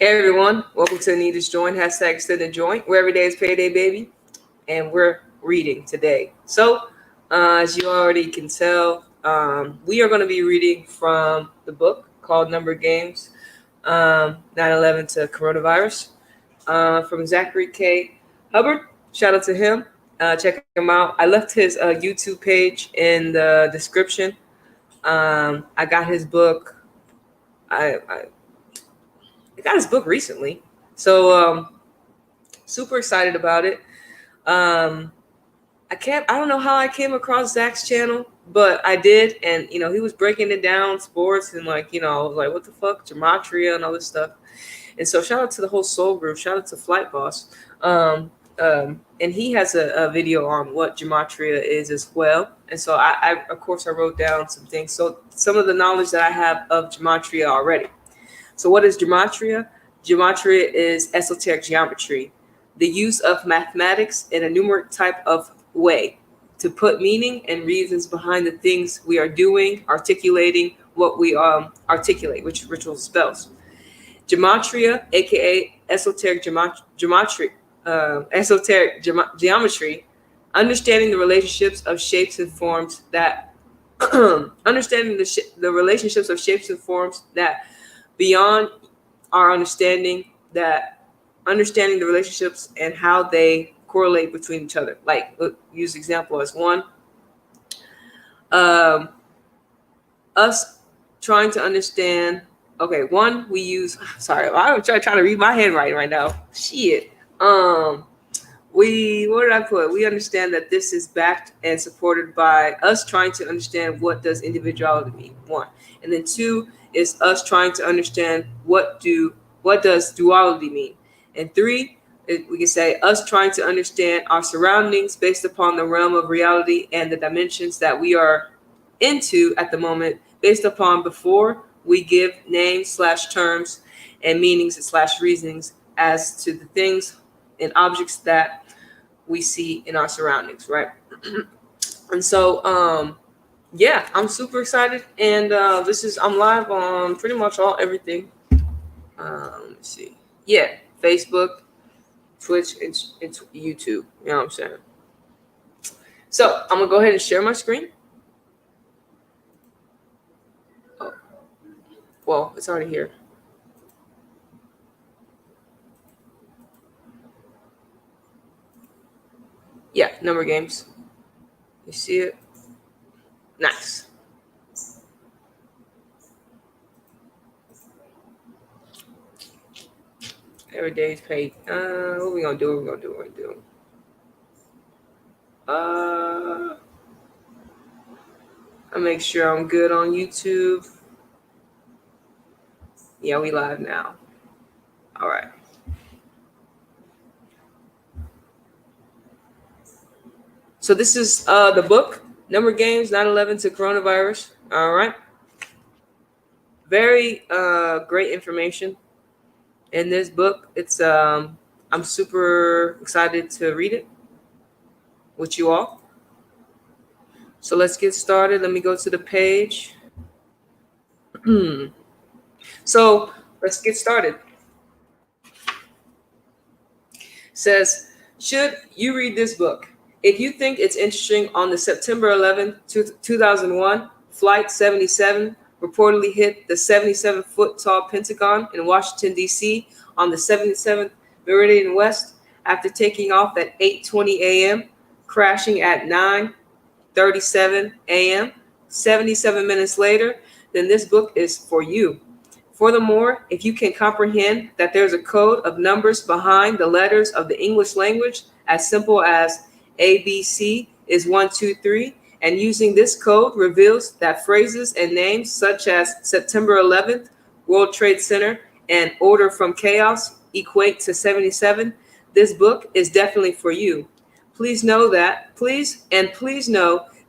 Hey everyone, welcome to Anita's Joint, hashtag extended joint, where every day is payday, baby. And we're reading today. As you already can tell, we are going to be reading from the book called Number Games, 9/11 to Coronavirus, from Zachary K. Hubbard. Shout out to him. Check him out. I left his YouTube page in the description. I got his book. I got his book recently. Super excited about it. Um, I don't know how I came across Zach's channel, but I did. And, he was breaking it down, sports, and what the fuck, gematria and all this stuff. And so shout out to the whole Soul Group. Shout out to Flight Boss. And he has a video on what gematria is as well. And so of course, I wrote down some things. So some of the knowledge that I have of gematria already. So what is gematria? Gematria is esoteric geometry, the use of mathematics in a numeric type of way to put meaning and reasons behind the things we are doing, articulating what we articulate, which ritual spells. Gematria, aka geometry, understanding the relationships of shapes and forms that understanding the relationships of shapes and forms that beyond our understanding the relationships and how they correlate between each other. Like, use example as one. Us trying to understand. Okay, one, we use. Sorry, I'm trying to read my handwriting right now. Shit. What did I put? We understand that this is backed and supported by us trying to understand what does individuality mean. One, and then two is us trying to understand what does duality mean, and three, we can say us trying to understand our surroundings based upon the realm of reality and the dimensions that we are into at the moment, based upon before we give names / terms and meanings / reasonings as to the things and objects that we see in our surroundings, right? And so yeah, I'm super excited, and I'm live on pretty much everything. Let's see, yeah, Facebook, Twitch, and YouTube. You know what I'm saying? So I'm gonna go ahead and share my screen. Oh, well, it's already here. Yeah, number games. You see it? Nice. Every day is paid. What we gonna do? We're gonna do. I make sure I'm good on YouTube. Yeah, we live now. All right. So this is the book, Number Games, 9/11 to Coronavirus. All right. Very great information in this book. It's I'm super excited to read it with you all. So let's get started. Let me go to the page. So let's get started. It says, should you read this book? If you think it's interesting, on the September 11th, 2001, Flight 77 reportedly hit the 77-foot tall Pentagon in Washington, D.C. on the 77th Meridian West after taking off at 8:20 a.m., crashing at 9:37 a.m., 77 minutes later, then this book is for you. Furthermore, if you can comprehend that there's a code of numbers behind the letters of the English language, as simple as ABC is 1, 2, 3, and using this code reveals that phrases and names such as September 11th, World Trade Center, and Order from Chaos equate to 77, this book is definitely for you. Please know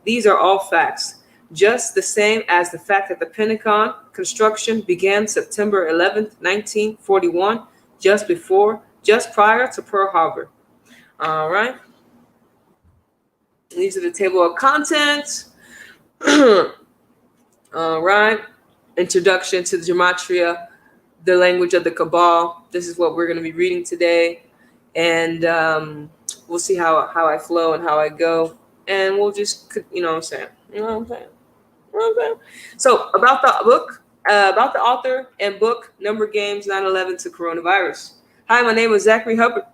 these are all facts, just the same as the fact that the Pentagon construction began September 11th, 1941, just prior to Pearl Harbor. All right. These are the table of contents. All right. Introduction to the gematria. The Language of the Cabal. This is what we're going to be reading today. And we'll see how I flow and how I go. And we'll just, you know what I'm saying? You know what I'm saying? You know what I'm saying? So, about the book, about the author and book, Number Games 9/11 to Coronavirus. Hi, my name is Zachary Hubbard.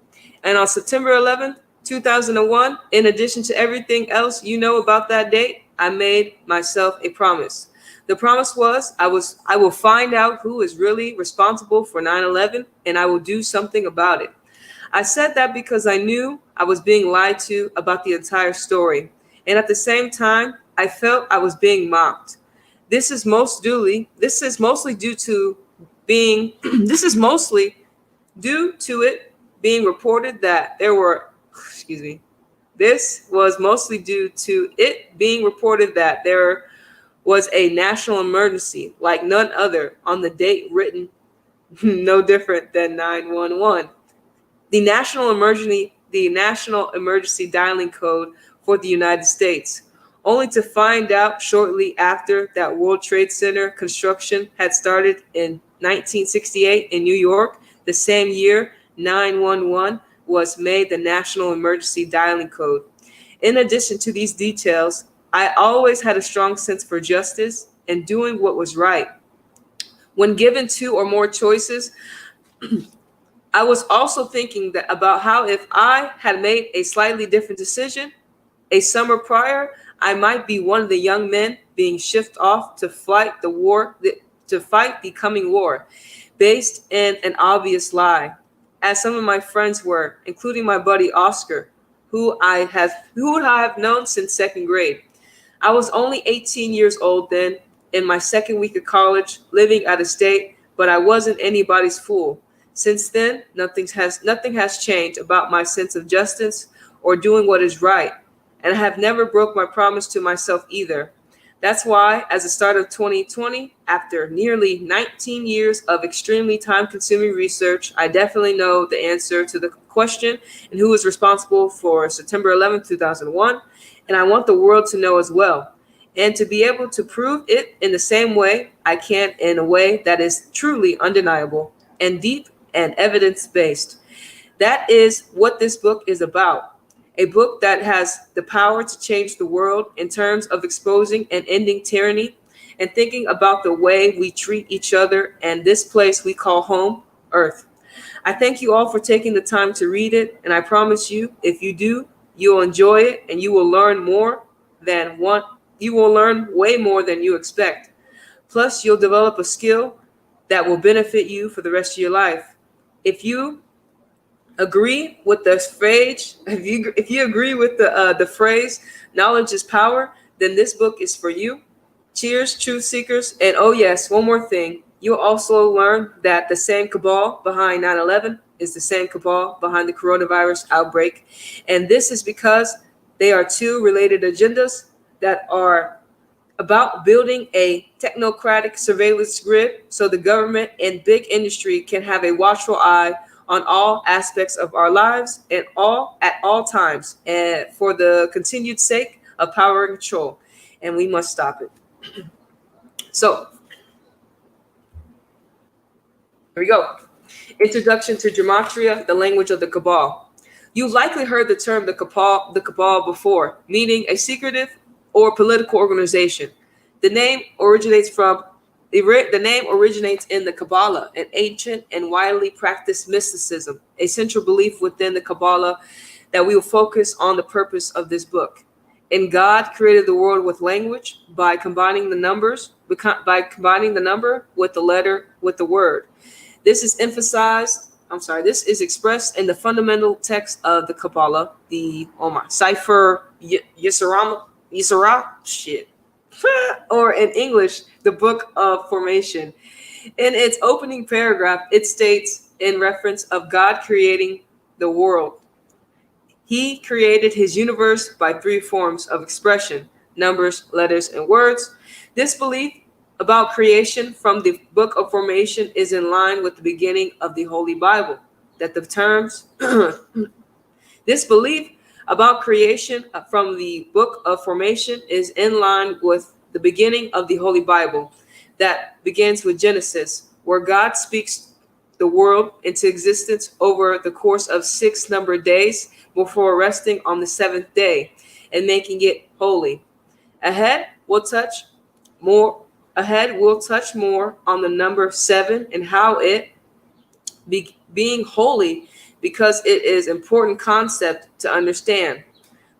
And on September 11th, 2001, in addition to everything else you know about that date, I made myself a promise. The promise was I will find out who is really responsible for 9/11 and I will do something about it. I said that because I knew I was being lied to about the entire story. And at the same time, I felt I was being mocked. This is mostly due to being this is mostly due to it being reported that there were excuse me. This was mostly due to it being reported that there was a national emergency like none other on the date written no different than 911. The national emergency dialing code for the United States, only to find out shortly after that World Trade Center construction had started in 1968 in New York, the same year 911 was made the national emergency dialing code. In addition to these details, I always had a strong sense for justice and doing what was right. When given two or more choices, I was also thinking that about how if I had made a slightly different decision a summer prior, I might be one of the young men being shipped off to to fight the coming war, based in an obvious lie, as some of my friends were, including my buddy Oscar, who I have known since second grade. I was only 18 years old then, in my second week of college, living out of state, but I wasn't anybody's fool. Since then, nothing has changed about my sense of justice or doing what is right, and I have never broke my promise to myself either. That's why, as the start of 2020, after nearly 19 years of extremely time-consuming research, I definitely know the answer to the question and who is responsible for September 11th, 2001, and I want the world to know as well, and to be able to prove it in the same way I can in a way that is truly undeniable and deep and evidence-based. That is what this book is about. A book that has the power to change the world in terms of exposing and ending tyranny and thinking about the way we treat each other and this place we call home, Earth. I thank you all for taking the time to read it, and I promise you, if you do, you'll enjoy it and you will learn way more than you expect. Plus, you'll develop a skill that will benefit you for the rest of your life. If you agree with the phrase, if you agree with the phrase "knowledge is power," then this book is for you. Cheers, truth seekers! And oh yes, one more thing. You'll also learn that the same cabal behind 9/11 is the same cabal behind the coronavirus outbreak, and this is because they are two related agendas that are about building a technocratic surveillance grid so the government and big industry can have a watchful eye on all aspects of our lives and all at all times, and for the continued sake of power and control. And we must stop it. So here we go. Introduction to Gematria, the language of the Cabal. You've likely heard the term the cabal before, meaning a secretive or political organization. The name originates in the Kabbalah, an ancient and widely practiced mysticism, a central belief within the Kabbalah that we will focus on the purpose of this book. And God created the world with language by combining the number with the letter with the word. This is expressed in the fundamental text of the Kabbalah, the Cipher Yisra, shit, or in English, the Book of Formation. In its opening paragraph, it states, in reference of God creating the world, He created His universe by three forms of expression: numbers, letters, and words. This belief about creation from the Book of Formation is in line with the beginning of the Holy Bible. This belief about creation from the Book of Formation is in line with the beginning of the Holy Bible that begins with Genesis, where God speaks the world into existence over the course of 6 numbered days before resting on the seventh day and making it holy. Ahead, we'll touch more. Ahead, we'll touch more on the number 7 and how it being holy because it is important concept to understand.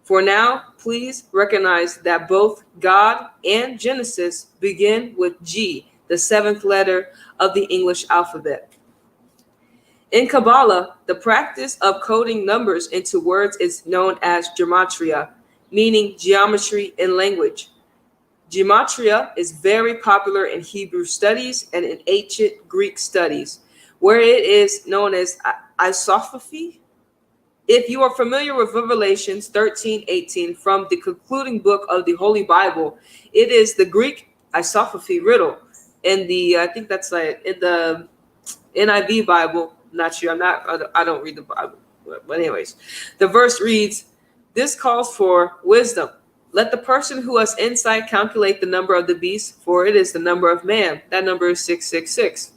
For now, please recognize that both God and Genesis begin with G, the seventh letter of the English alphabet. In Kabbalah, the practice of coding numbers into words is known as gematria, meaning geometry in language. Gematria is very popular in Hebrew studies and in ancient Greek studies, where it is known as isopophy. If you are familiar with Revelations 13:18 from the concluding book of the Holy Bible, it is the Greek isopophy riddle. In the I think that's like in the NIV Bible. Not sure. I don't read the Bible. But anyways, the verse reads, "This calls for wisdom. Let the person who has insight calculate the number of the beast, for it is the number of man." That number is 666.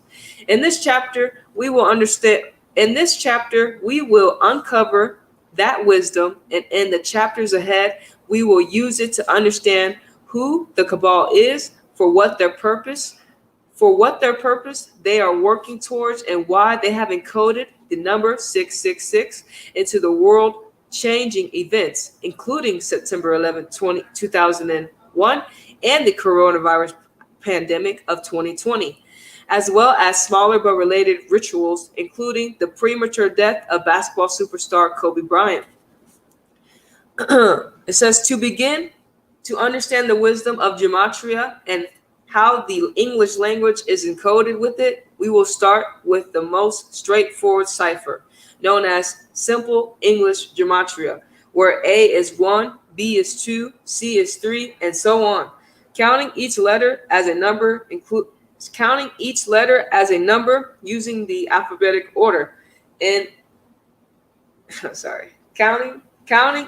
In this chapter, we will understand. In this chapter, we will uncover that wisdom, and in the chapters ahead, we will use it to understand who the Cabal is, for what their purpose they are working towards, and why they have encoded the number 666 into the world-changing events, including September 11, 2001, and the coronavirus pandemic of 2020, as well as smaller but related rituals, including the premature death of basketball superstar Kobe Bryant. It says, to begin to understand the wisdom of gematria and how the English language is encoded with it, we will start with the most straightforward cipher, known as simple English gematria, where A is 1, B is 2, C is 3, and so on. Counting each letter as a number using the alphabetic order. And counting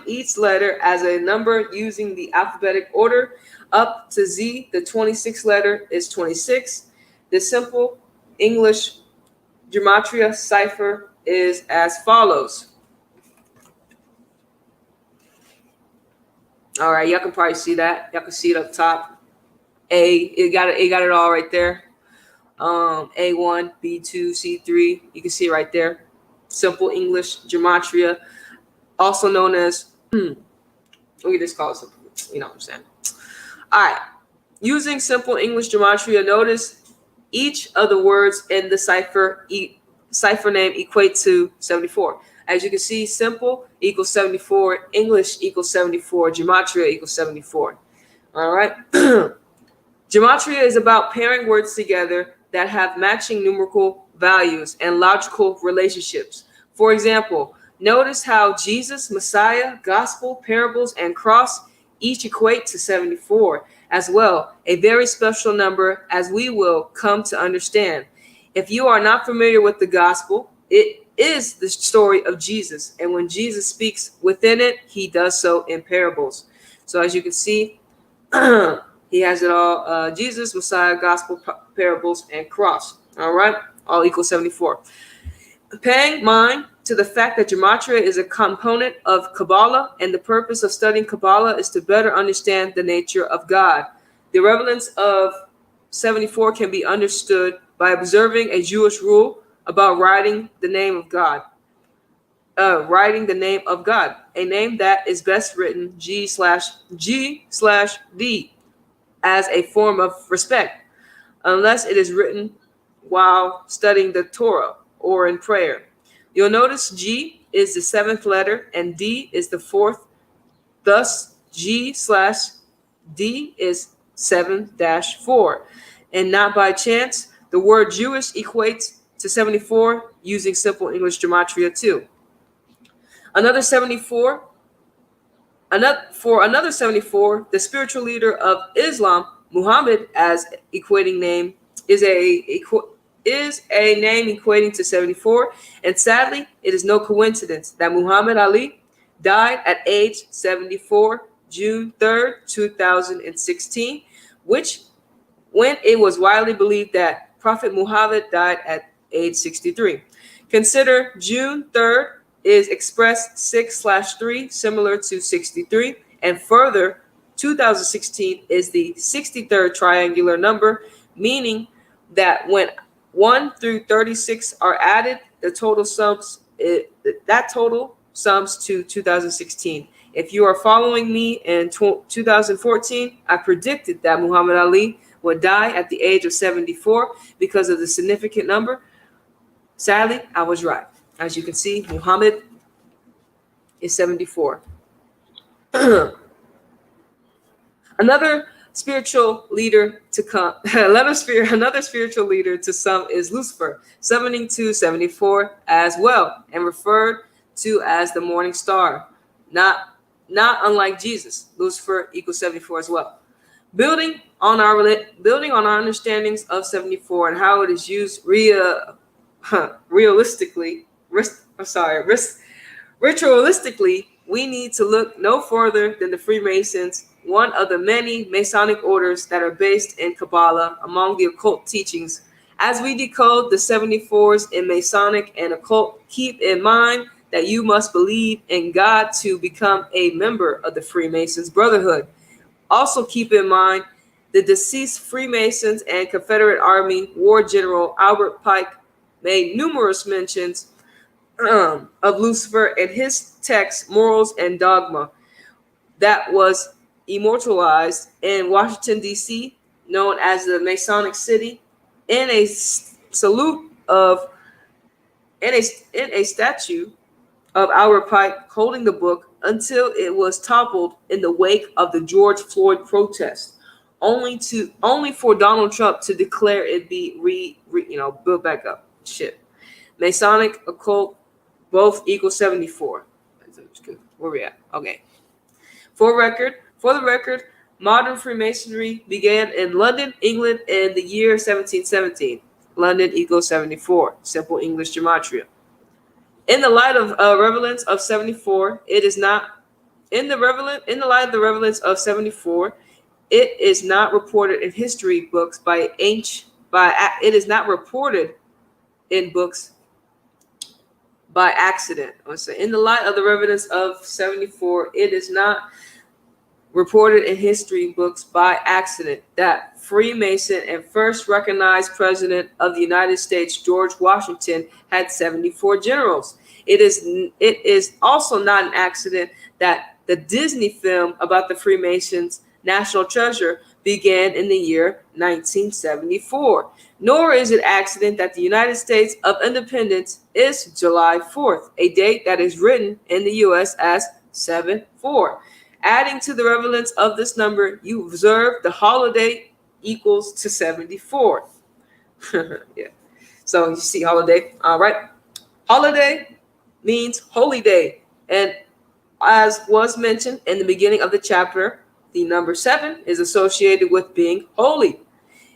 each letter as a number using the alphabetic order up to Z, the 26th letter is 26. The simple English gematria cipher is as follows. All right, y'all can probably see that. Y'all can see it up top. It got it all right there. A1, B2, C3. You can see it right there. Simple English gematria, also known as we just call it simple. You know what I'm saying? All right. Using simple English gematria, notice each of the words in the cipher name equate to 74. As you can see, simple equals 74, English equals 74, gematria equals 74. All right. Gematria is about pairing words together that have matching numerical values and logical relationships. For example, notice how Jesus, Messiah, Gospel, Parables, and Cross each equate to 74 as well, a very special number as we will come to understand. If you are not familiar with the Gospel, it is the story of Jesus, and when Jesus speaks within it, he does so in parables. So as you can see, he has it all, Jesus, Messiah, Gospel, Parables, and Cross. All right, all equals 74. Paying mind to the fact that gematria is a component of Kabbalah, and the purpose of studying Kabbalah is to better understand the nature of God. The relevance of 74 can be understood by observing a Jewish rule about writing the name of God. A name that is best written G/D as a form of respect, unless it is written while studying the Torah or in prayer. You'll notice G is the 7th letter and D is the 4th. Thus, G/D is 7-4. And not by chance, the word Jewish equates to 74 using simple English gematria too. Another 74, the spiritual leader of Islam, Muhammad, as equating name is a name equating to 74, and sadly, it is no coincidence that Muhammad Ali died at age 74, June 3rd, 2016, when it was widely believed that Prophet Muhammad died at age 63. Consider June 3rd is expressed 6/3, similar to 63. And further, 2016 is the 63rd triangular number, meaning that when 1 through 36 are added, the total sums that total sums to 2016. If you are following me in 2014, I predicted that Muhammad Ali would die at the age of 74 because of the significant number. Sadly, I was right. As you can see, Muhammad is 74. Another spiritual leader to come, another spiritual leader to some is Lucifer, summoning to 74 as well, and referred to as the morning star. Not unlike Jesus, Lucifer equals 74 as well. Building on our understandings of 74 and how it is used ritualistically, we need to look no further than the Freemasons, one of the many Masonic orders that are based in Kabbalah among the occult teachings. As we decode the 74s in Masonic and occult, keep in mind that you must believe in God to become a member of the Freemasons Brotherhood. Also keep in mind the deceased Freemasons and Confederate Army War General Albert Pike made numerous mentions of Lucifer in his text Morals and Dogma that was immortalized in Washington, D.C., known as the Masonic City, in a salute of in a statue of Albert Pike holding the book until it was toppled in the wake of the George Floyd protest, only for Donald Trump to declare it be built back up. Shit. Masonic, occult, both equal 74. Where we at? Okay. For the record, modern Freemasonry began in London, England in the year 1717. London equals 74. Simple English gematria. In the light of relevance of 74, it is not in the light of the relevance of 74, it is not reported in history books it is not reported in books by accident. In the light of the relevance of 74, it is not reported in history books by accident that Freemason and first recognized president of the United States, George Washington, had 74 generals. It is also not an accident that the Disney film about the Freemasons, National Treasure, began in the year 1974. Nor is it accident that the United States of Independence is July 4th, a date that is written in the U.S. as 7/4. Adding to the relevance of this number, you observe the holiday equals to 74. Yeah. So you see holiday. All right. Holiday means holy day. And as was mentioned in the beginning of the chapter, the number 7 is associated with being holy.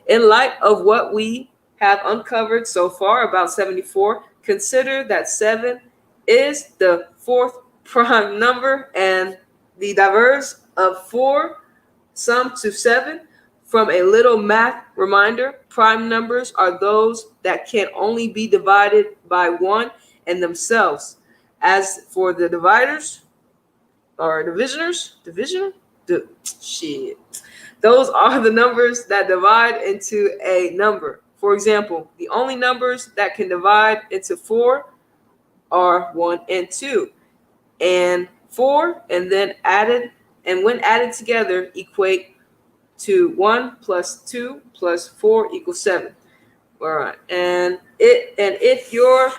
In light of what we have uncovered so far about 74, consider that 7 is the 4th prime number and the diverse of 4 sum to 7. From a little math reminder, prime numbers are those that can only be divided by 1 and themselves. As for the dividers or those are the numbers that divide into a number. For example, the only numbers that can divide into 4 are 1 and 2. And 4 and when added together equate to 1 plus 2 plus 4 equals 7. All right. And if you're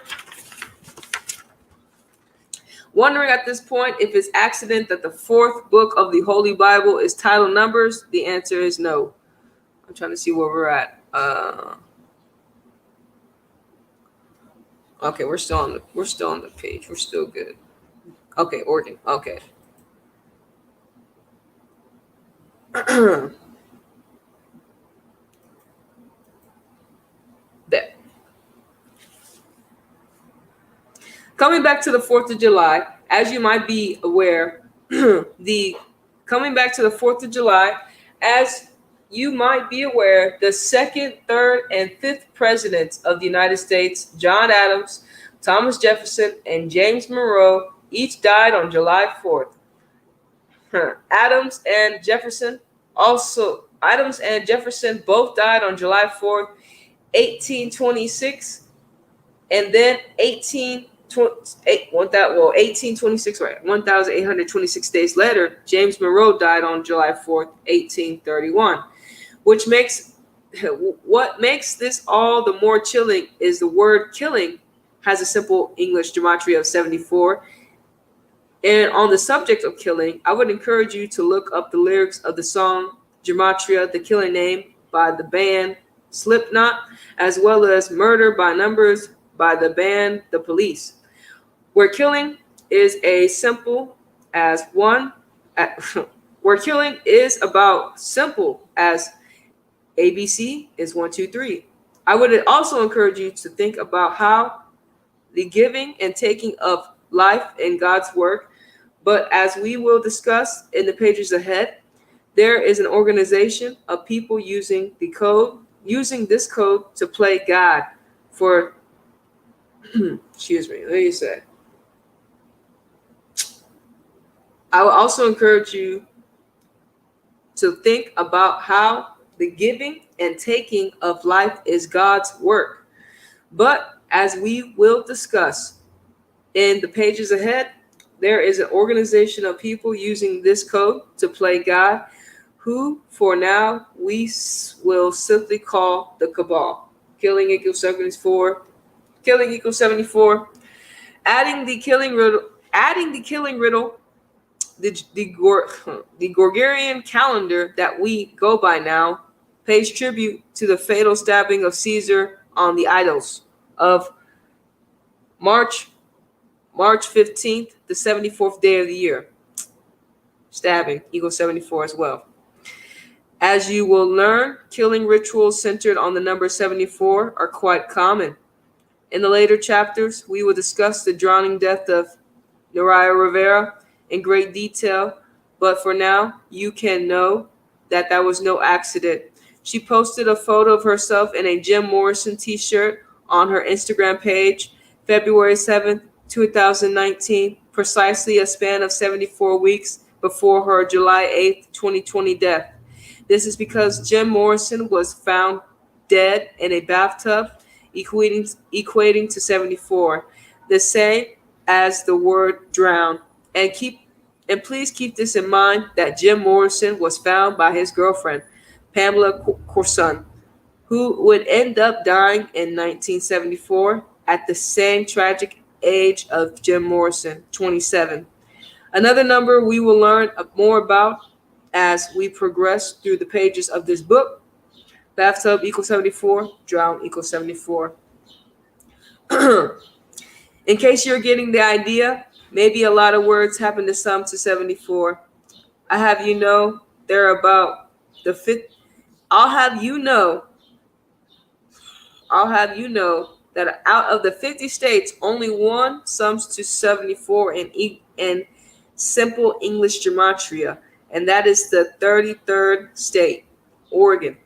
wondering at this point if it's accident that the 4th book of the Holy Bible is titled Numbers, the answer is no. I'm trying to see where we're at. Okay, we're still on the page. We're still good. Okay, Oregon. Okay. There. Coming back to the 4th of July, as you might be aware, coming back to the 4th of July, as you might be aware the second, third, and fifth presidents of the United States, John Adams, Thomas Jefferson, and James Monroe, each died on July 4th. Adams and Jefferson both died on July 4th, 1826, and then 1826, right? 1,826 days later, James Monroe died on July 4th, 1831, which makes what makes this all the more chilling is the word killing has a simple English gematria of 74. And on the subject of killing, I would encourage you to look up the lyrics of the song Gematria, the Killing Name by the band Slipknot, as well as Murder by Numbers by the band The Police, where killing is a simple as one, where killing is about simple as ABC is 1, 2, 3. I would also encourage you to think about how the giving and taking of life in God's work. But as we will discuss in the pages ahead, there is an organization of people using this code to play God for, excuse me, let me say. I will also encourage you to think about how the giving and taking of life is God's work. But as we will discuss in the pages ahead, there is an organization of people using this code to play God, who for now we will simply call the cabal. Killing equals 74. Killing equals 74. Adding the killing riddle, the Gregorian calendar that we go by now pays tribute to the fatal stabbing of Caesar on the Ides of March 15th, the 74th day of the year. Stabbing equals 74 as well. As you will learn, killing rituals centered on the number 74 are quite common. In the later chapters, we will discuss the drowning death of Noriah Rivera in great detail, but for now, you can know that was no accident. She posted a photo of herself in a Jim Morrison t-shirt on her Instagram page, February 7th, 2019, precisely a span of 74 weeks before her July 8th, 2020 death. This is because Jim Morrison was found dead in a bathtub, equating to 74, the same as the word drown. And please keep this in mind that Jim Morrison was found by his girlfriend, Pamela Corson, who would end up dying in 1974 at the same tragic age of Jim Morrison, 27. Another number we will learn more about as we progress through the pages of this book. Bathtub equals 74, drown equals 74. In case you're getting the idea, maybe a lot of words happen to sum to 74. I have you know they're about the fifth. I'll have you know that out of the 50 states, only one sums to 74 in simple English gematria, and that is the 33rd state, Oregon.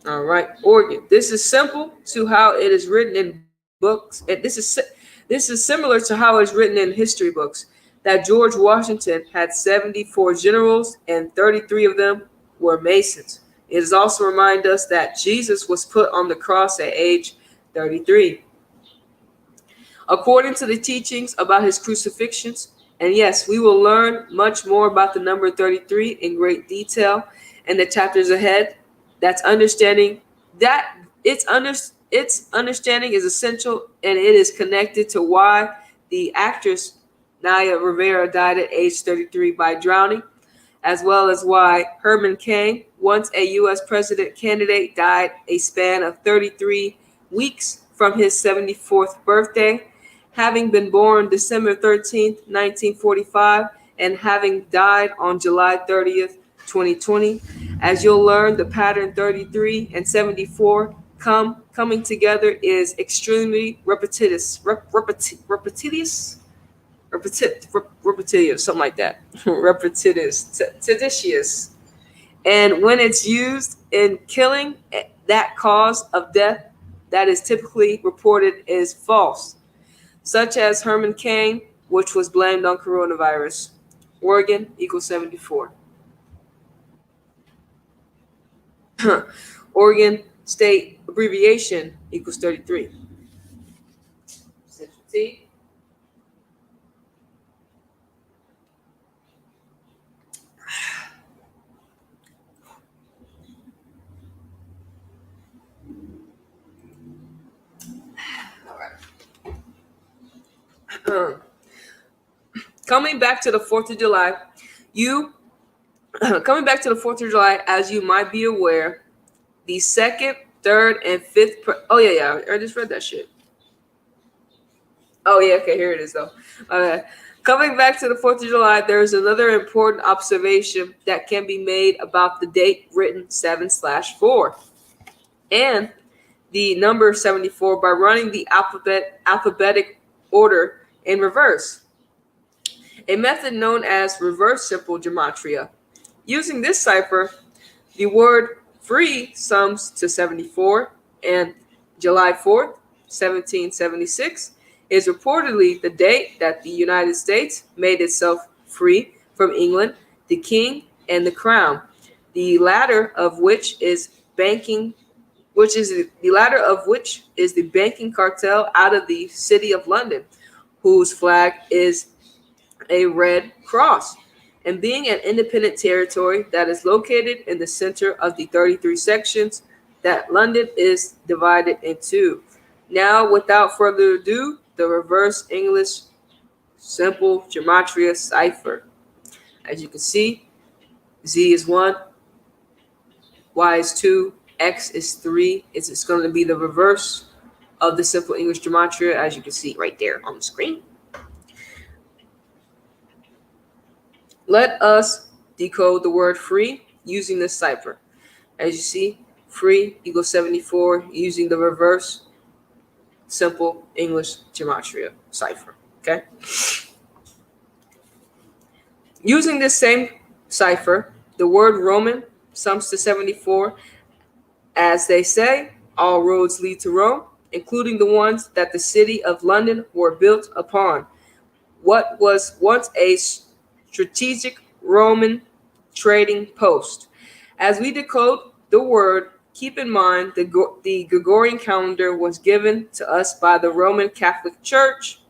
All right, Oregon. This is simple to how it is written in books, and this is similar to how it's written in history books. That George Washington had 74 generals, and 33 of them were Masons. It is also remind us that Jesus was put on the cross at age 33. According to the teachings about his crucifixions, and yes, we will learn much more about the number 33 in great detail in the chapters ahead. That's understanding that its understanding is essential, and it is connected to why the actress Naya Rivera died at age 33 by drowning, as well as why Herman Cain, once a U.S. president candidate, died a span of 33 weeks from his 74th birthday, having been born December 13th, 1945, and having died on July 30th, 2020. As you'll learn, the pattern 33 and 74 coming together is extremely repetitive, something like that. Repetitious, And when it's used in killing, that cause of death that is typically reported is false, such as Herman Cain, which was blamed on coronavirus. Oregon equals 74. Oregon state abbreviation equals 33. Central T. Coming back to the 4th of July, you coming back to the 4th of July, as you might be aware, the second, third, and fifth. Oh yeah, I just read that shit. Oh yeah, okay, here it is though. Okay. Coming back to the 4th of July, there is another important observation that can be made about the date written 7/4 and the number 74 by running the alphabetic order in reverse, a method known as reverse simple gematria. Using this cipher, the word free sums to 74, and July 4th, 1776, is reportedly the date that the United States made itself free from England, the king, and the crown, the latter of which is banking the latter of which is the banking cartel out of the city of London, whose flag is a red cross. And being an independent territory that is located in the center of the 33 sections that London is divided into. Now, without further ado, the reverse English simple gematria cipher. As you can see, Z is 1, Y is 2, X is 3. It's going to be the reverse of the simple English gematria, as you can see right there on the screen. Let us decode the word free using this cipher. As you see, free equals 74 using the reverse simple English gematria cipher. Okay. Using this same cipher, the word Roman sums to 74. As they say, all roads lead to Rome, including the ones that the city of London were built upon. What was once a strategic Roman trading post. As we decode the word, keep in mind the Gregorian calendar was given to us by the Roman Catholic Church,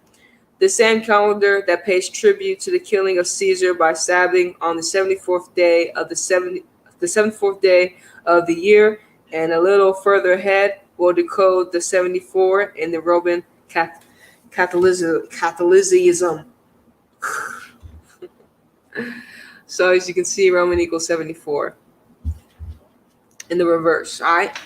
the same calendar that pays tribute to the killing of Caesar by stabbing on the 74th day of the 74th day of the year. And a little further ahead, we'll decode the 74 in the Roman Catholicism. So as you can see, Roman equals 74 in the reverse. All right.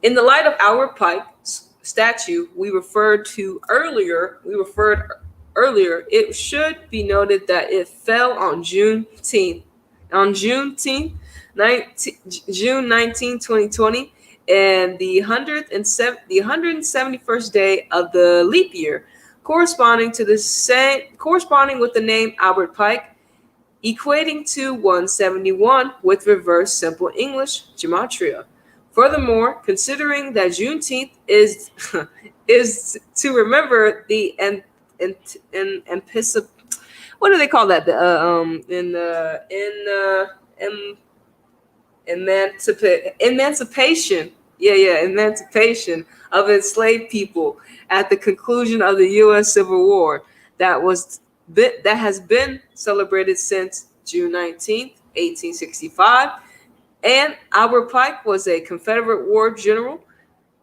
In the light of Albert Pike's statue we referred earlier, it should be noted that it fell on June 19, 2020, and the 171st day of the leap year, corresponding with the name Albert Pike, equating to 171 with reverse simple English gematria. Furthermore, considering that Juneteenth is is to remember the what do they call that? Emancipation. Emancipation of enslaved people at the conclusion of the U.S. Civil War that has been celebrated since June 19th, 1865. And Albert Pike was a Confederate war general.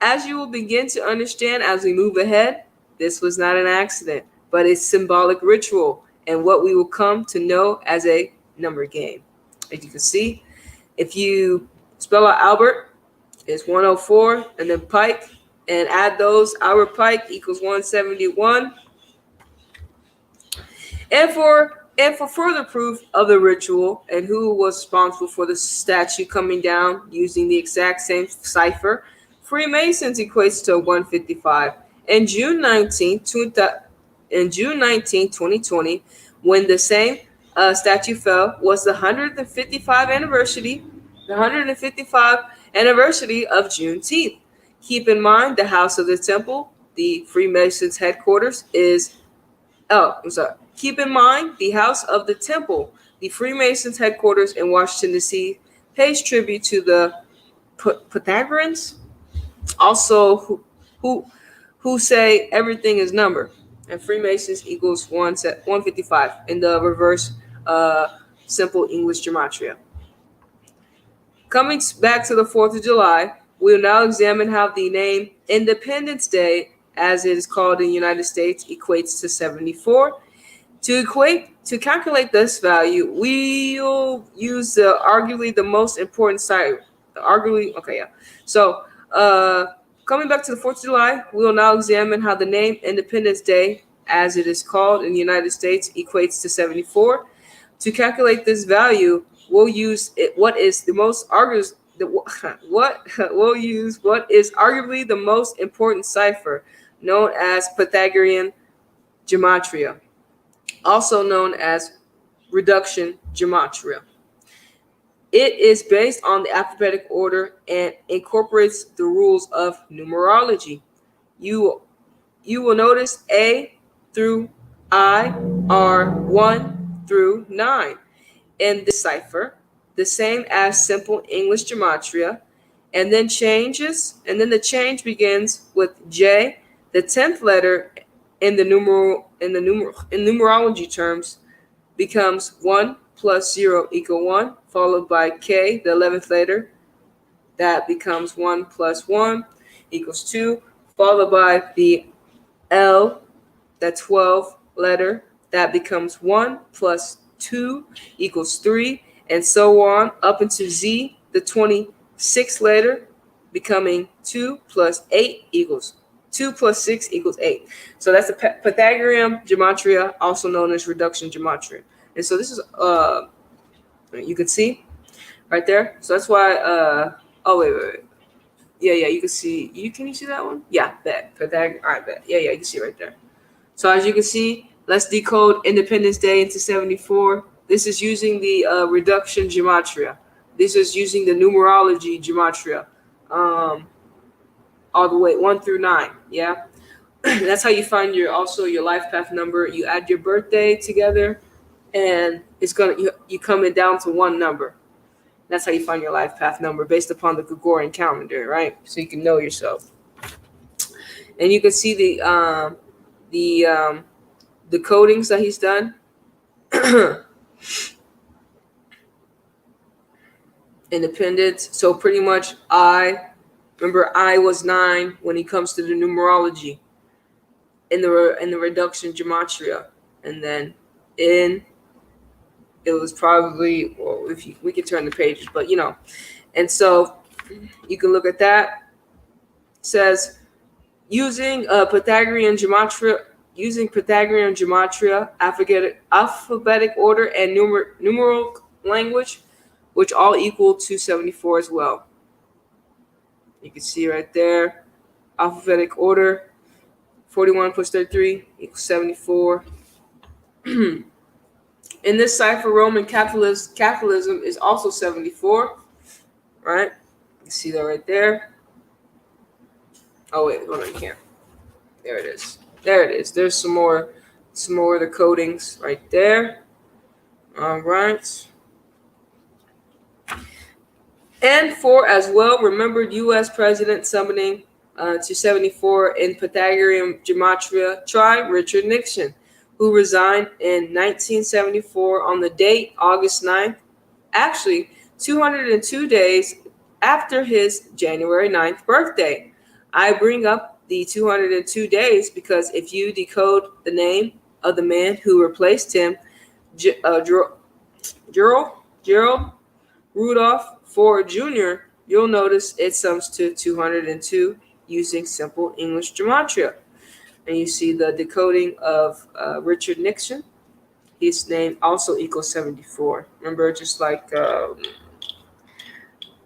As you will begin to understand as we move ahead, this was not an accident, but a symbolic ritual and what we will come to know as a number game. As you can see, if you spell out Albert, it's 104, and then Pike, and add those, Albert Pike equals 171. And for further proof of the ritual and who was responsible for the statue coming down using the exact same cipher, Freemasons equates to 155. In June 19, 2020, when the same statue fell was the 155 anniversary, the 155 anniversary of Juneteenth. Keep in mind, the House of the Temple, the Freemasons headquarters, is I'm sorry. Keep in mind, the House of the Temple, the Freemasons headquarters in Washington D.C., pays tribute to the Pythagoreans, also who who say everything is number, and Freemasons equals 155 in the reverse simple English gematria. Coming back to the 4th of July, we'll now examine how the name Independence Day, as it is called in the United States, equates to 74. To calculate this value, we'll use arguably the most important side. So, coming back to the 4th of July, we will now examine how the name Independence Day, as it is called in the United States, equates to 74. To calculate this value, we'll use what is arguably the most important cipher, known as Pythagorean gematria, also known as reduction gematria. It is based on the alphabetic order and incorporates the rules of numerology. You will notice A through I are 1 through 9 in this cipher, the same as simple English gematria, and then the change begins with J, the 10th letter in numerology terms, becomes 1 plus 0 equal 1, followed by K, the 11th letter, that becomes 1 plus 1 equals 2, followed by the L, that 12th letter, that becomes 1 plus 2 equals 3, and so on up into Z, the 26th letter, becoming 2 plus 8 equals 2 plus 6 equals 8. So that's the Pythagorean gematria, also known as reduction gematria. And so this is you can see right there. So that's why wait. Yeah, you can see. Can you see that one? Yeah, bet. Pythagorean. All right, bet. Yeah, you can see right there. So as you can see, let's decode Independence Day into 74. This is using the reduction gematria. This is using the numerology gematria. All the way 1 through 9. Yeah. That's how you find your life path number. You add your birthday together, and it's gonna you coming down to one number. That's how you find your life path number based upon the Gregorian calendar, right? So you can know yourself. And you can see the codings that he's done. Independence. So pretty much I was 9 when it comes to the numerology in the reduction gematria, and then it was probably, well, we could turn the pages, but and so you can look at that. It says using Pythagorean gematria, alphabetic order, and numeral language, which all equal to 74 as well. You can see right there, alphabetic order, 41 plus 33 equals 74. In this cipher, Roman Catholicism is also 74, right? You see that right there. Oh wait, hold on, you can't. There it is. There's some more of the codings right there. All right. And 4 as well, remembered U.S. President summoning to 74 in Pythagorean gematria, try Richard Nixon, who resigned in 1974 on the date August 9th, actually 202 days after his January 9th birthday. I bring up the 202 days because if you decode the name of the man who replaced him, Gerald Rudolph Ford Jr., you'll notice it sums to 202 using simple English gematria. And you see the decoding of Richard Nixon. His name also equals 74. Remember, just like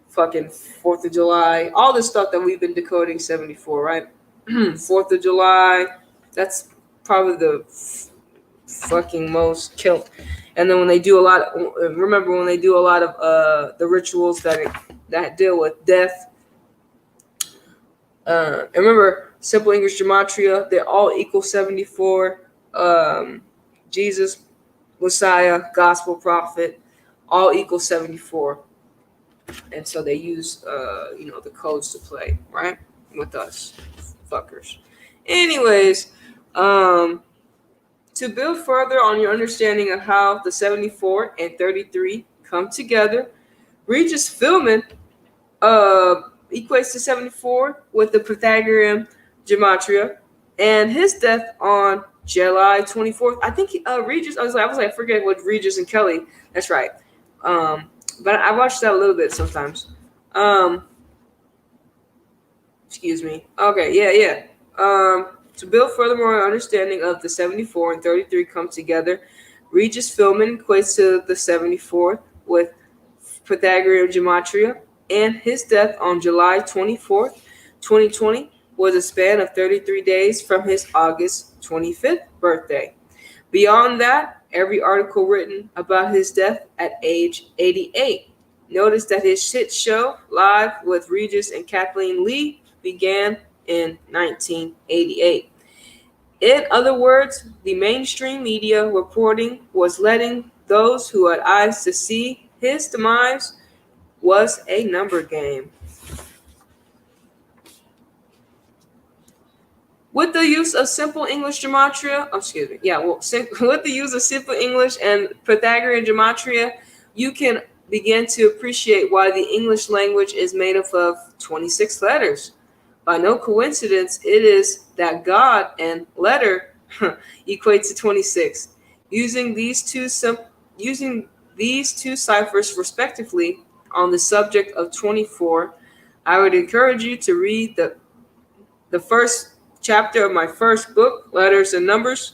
fucking 4th of July, all this stuff that we've been decoding 74, right? 4th of July, that's probably the fucking most killed. And then when they do a lot, remember when they do a lot of the rituals that deal with death. And remember, simple English gematria, they're all equal 74. Jesus, Messiah, gospel prophet, all equal 74. And so they use the codes to play, right? With us fuckers. Anyways, to build further on your understanding of how the 74 and 33 come together, Regis Philbin equates to 74 with the Pythagorean gematria, and his death on July 24th. I think Regis. I was like, I forget what Regis and Kelly. That's right. But I watched that a little bit sometimes. Excuse me. Okay, yeah. To build furthermore understanding of the 74 and 33 come together, Regis Philbin equates to the 74 with Pythagorean gematria, and his death on July 24th, 2020 was a span of 33 days from his August 25th birthday. Beyond that, every article written about his death at age 88. Notice that his shit show live with Regis and Kathleen Lee began in 1988. In other words, the mainstream media reporting was letting those who had eyes to see his demise was a number game. With the use of simple English gematria, with the use of simple English and Pythagorean gematria, you can begin to appreciate why the English language is made up of 26 letters. By no coincidence, it is that God and letter equate to 26. Using these two ciphers respectively on the subject of 24, I would encourage you to read the first chapter of my first book, Letters and Numbers,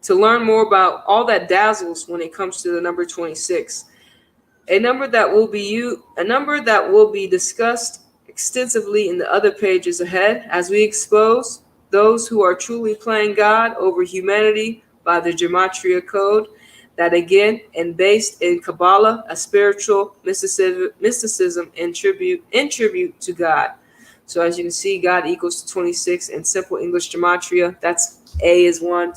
to learn more about all that dazzles when it comes to the number 26. A number that will be discussed extensively in the other pages ahead as we expose those who are truly playing God over humanity by the Gematria Code, that again and based in Kabbalah, a spiritual mysticism and tribute to God. So as you can see, God equals to 26 in simple English gematria. That's A is 1,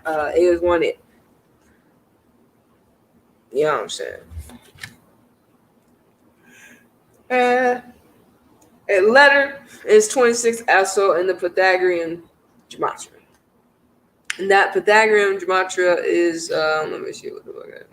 A is 1. You know what I'm saying? A letter is 26 also in the Pythagorean gematria. And that Pythagorean gematria is, let me see what the fuck I got.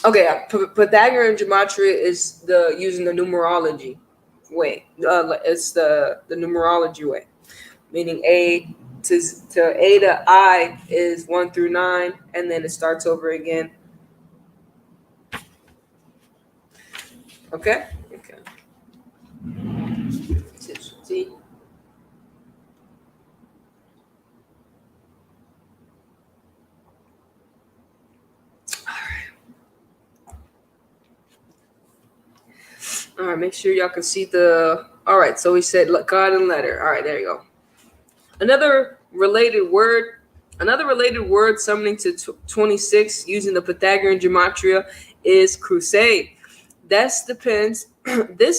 Okay, Pythagorean gematria is using the numerology way. It's the numerology way, meaning A to I is 1 through 9, and then it starts over again. Okay. See. All right, make sure y'all can see all right, so we said God and letter. All right, there you go. Another related word summoning to 26 using the Pythagorean gematria is crusade. This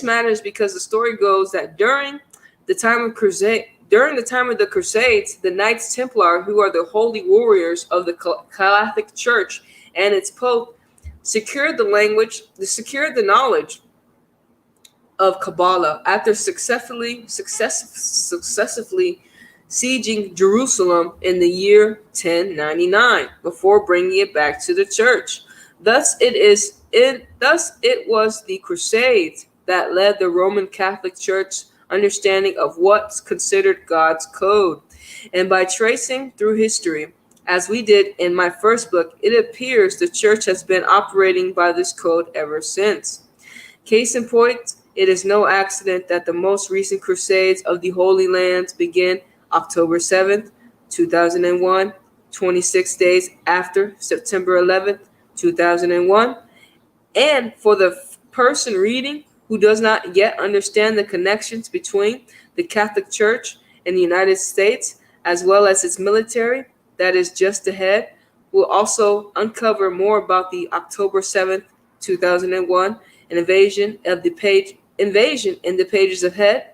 matters because the story goes that during the time of the Crusades, the Knights Templar, who are the holy warriors of the Catholic Church and its Pope, secured the knowledge of Kabbalah after successfully sieging Jerusalem in the year 1099 before bringing it back to the church. Thus it was the Crusades that led the Roman Catholic Church understanding of what's considered God's code. And by tracing through history, as we did in my first book, it appears the church has been operating by this code ever since. Case in point, it is no accident that the most recent Crusades of the Holy Lands begin October 7th, 2001, 26 days after September 11th, 2001. And for the person reading who does not yet understand the connections between the Catholic Church and the United States, as well as its military, that is just ahead, we'll also uncover more about the October 7th, 2001 invasion in the pages ahead,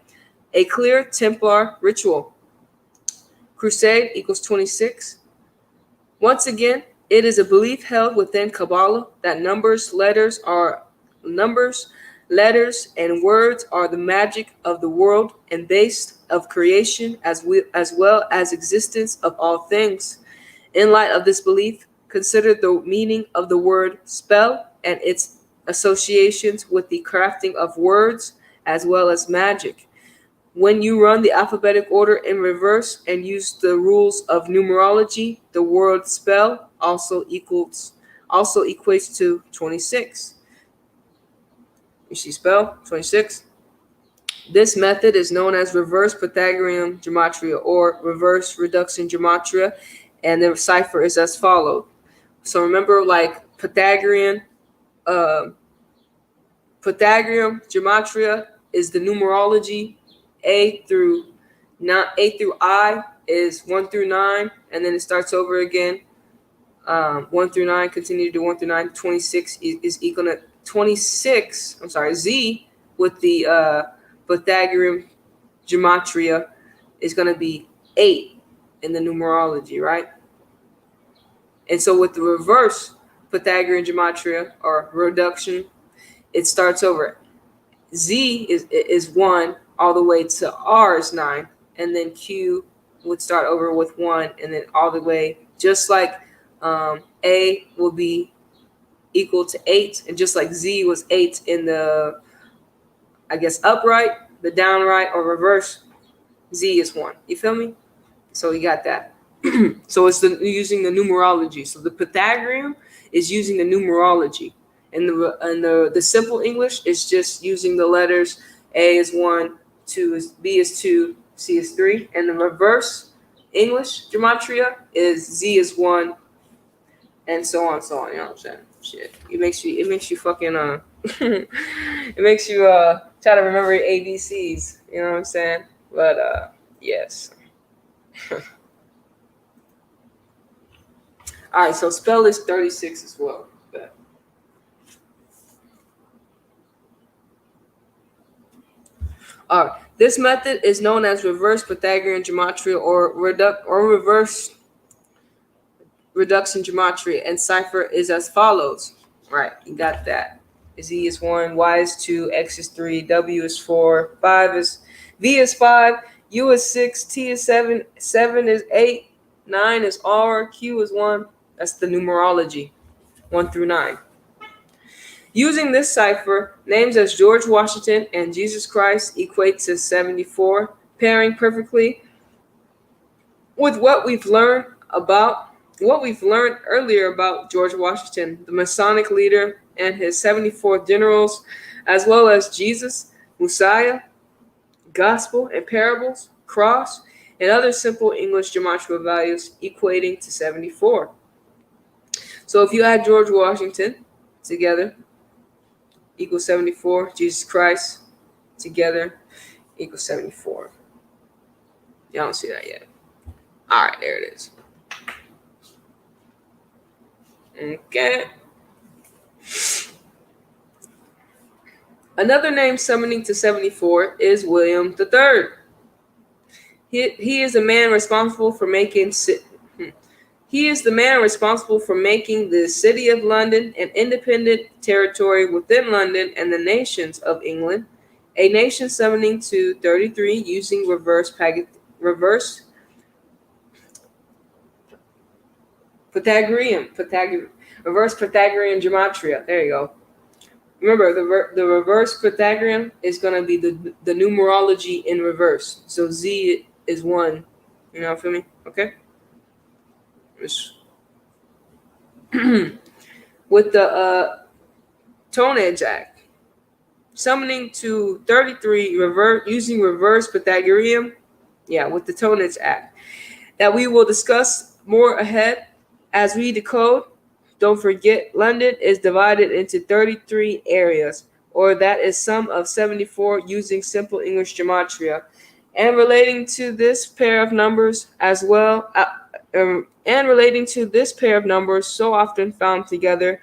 a clear Templar ritual. Crusade equals 26. Once again, it is a belief held within Kabbalah that numbers, letters, and words are the magic of the world and base of creation as well as existence of all things. In light of this belief, consider the meaning of the word spell and its associations with the crafting of words as well as magic. When you run the alphabetic order in reverse and use the rules of numerology, the word spell also equates to 26. You see spell 26? This method is known as reverse Pythagorean gematria or reverse reduction gematria, and the cipher is as follows. So remember, like Pythagorean gematria is the numerology. A through I is 1 through 9, and then it starts over again. 1 through 9, continue to do 1 through 9. 26 is equal to 26. I'm sorry, Z with the Pythagorean gematria is going to be 8 in the numerology, right? And so with the reverse Pythagorean gematria or reduction, it starts over. Z is 1 all the way to R is 9, and then Q would start over with 1, and then all the way, just like A will be equal to 8, and just like Z was 8 in the, I guess, upright, the downright or reverse, Z is 1. You feel me? So you got that. So it's using the numerology. So the Pythagorean is using the numerology. And the simple English is just using the letters. A is 1, 2 is B is 2, C is 3. And the reverse English gematria is Z is 1, and so on, so on. You know what I'm saying? Shit. It makes you fucking it makes you try to remember your ABCs. You know what I'm saying? But yes. All right, so spell is 36 as well. All right. This method is known as reverse Pythagorean gematria or reverse reduction gematria, and cipher is as follows. Right, you got that. Z is 1, Y is 2, X is 3, W is 4, V is 5, U is 6, T is 7, 7 is 8, 9 is R, Q is 1. That's the numerology, 1 through 9. Using this cipher, names as George Washington and Jesus Christ equate to 74, pairing perfectly with what we've learned earlier about George Washington, the Masonic leader, and his 74 generals, as well as Jesus, Messiah, Gospel and parables, cross, and other simple English gematria values equating to 74. So if you add George Washington together, equals 74. Jesus Christ together equals 74. Y'all don't see that yet. All right, there it is. Okay. Another name summoning to 74 is William III. He is the man responsible for making the City of London an independent territory within London and the nations of England, a nation summoning to 33 using reverse Pythagorean gematria. There you go. Remember, the reverse Pythagorean is going to be the numerology in reverse. So Z is 1. You know, feel me? Okay? With the Tone Edge Act, summoning to 33 using reverse Pythagorean, with the Tone Edge Act, that we will discuss more ahead as we decode. Don't forget, London is divided into 33 areas, or that is sum of 74 using simple English gematria. And relating to this pair of numbers as well, and relating to this pair of numbers so often found together,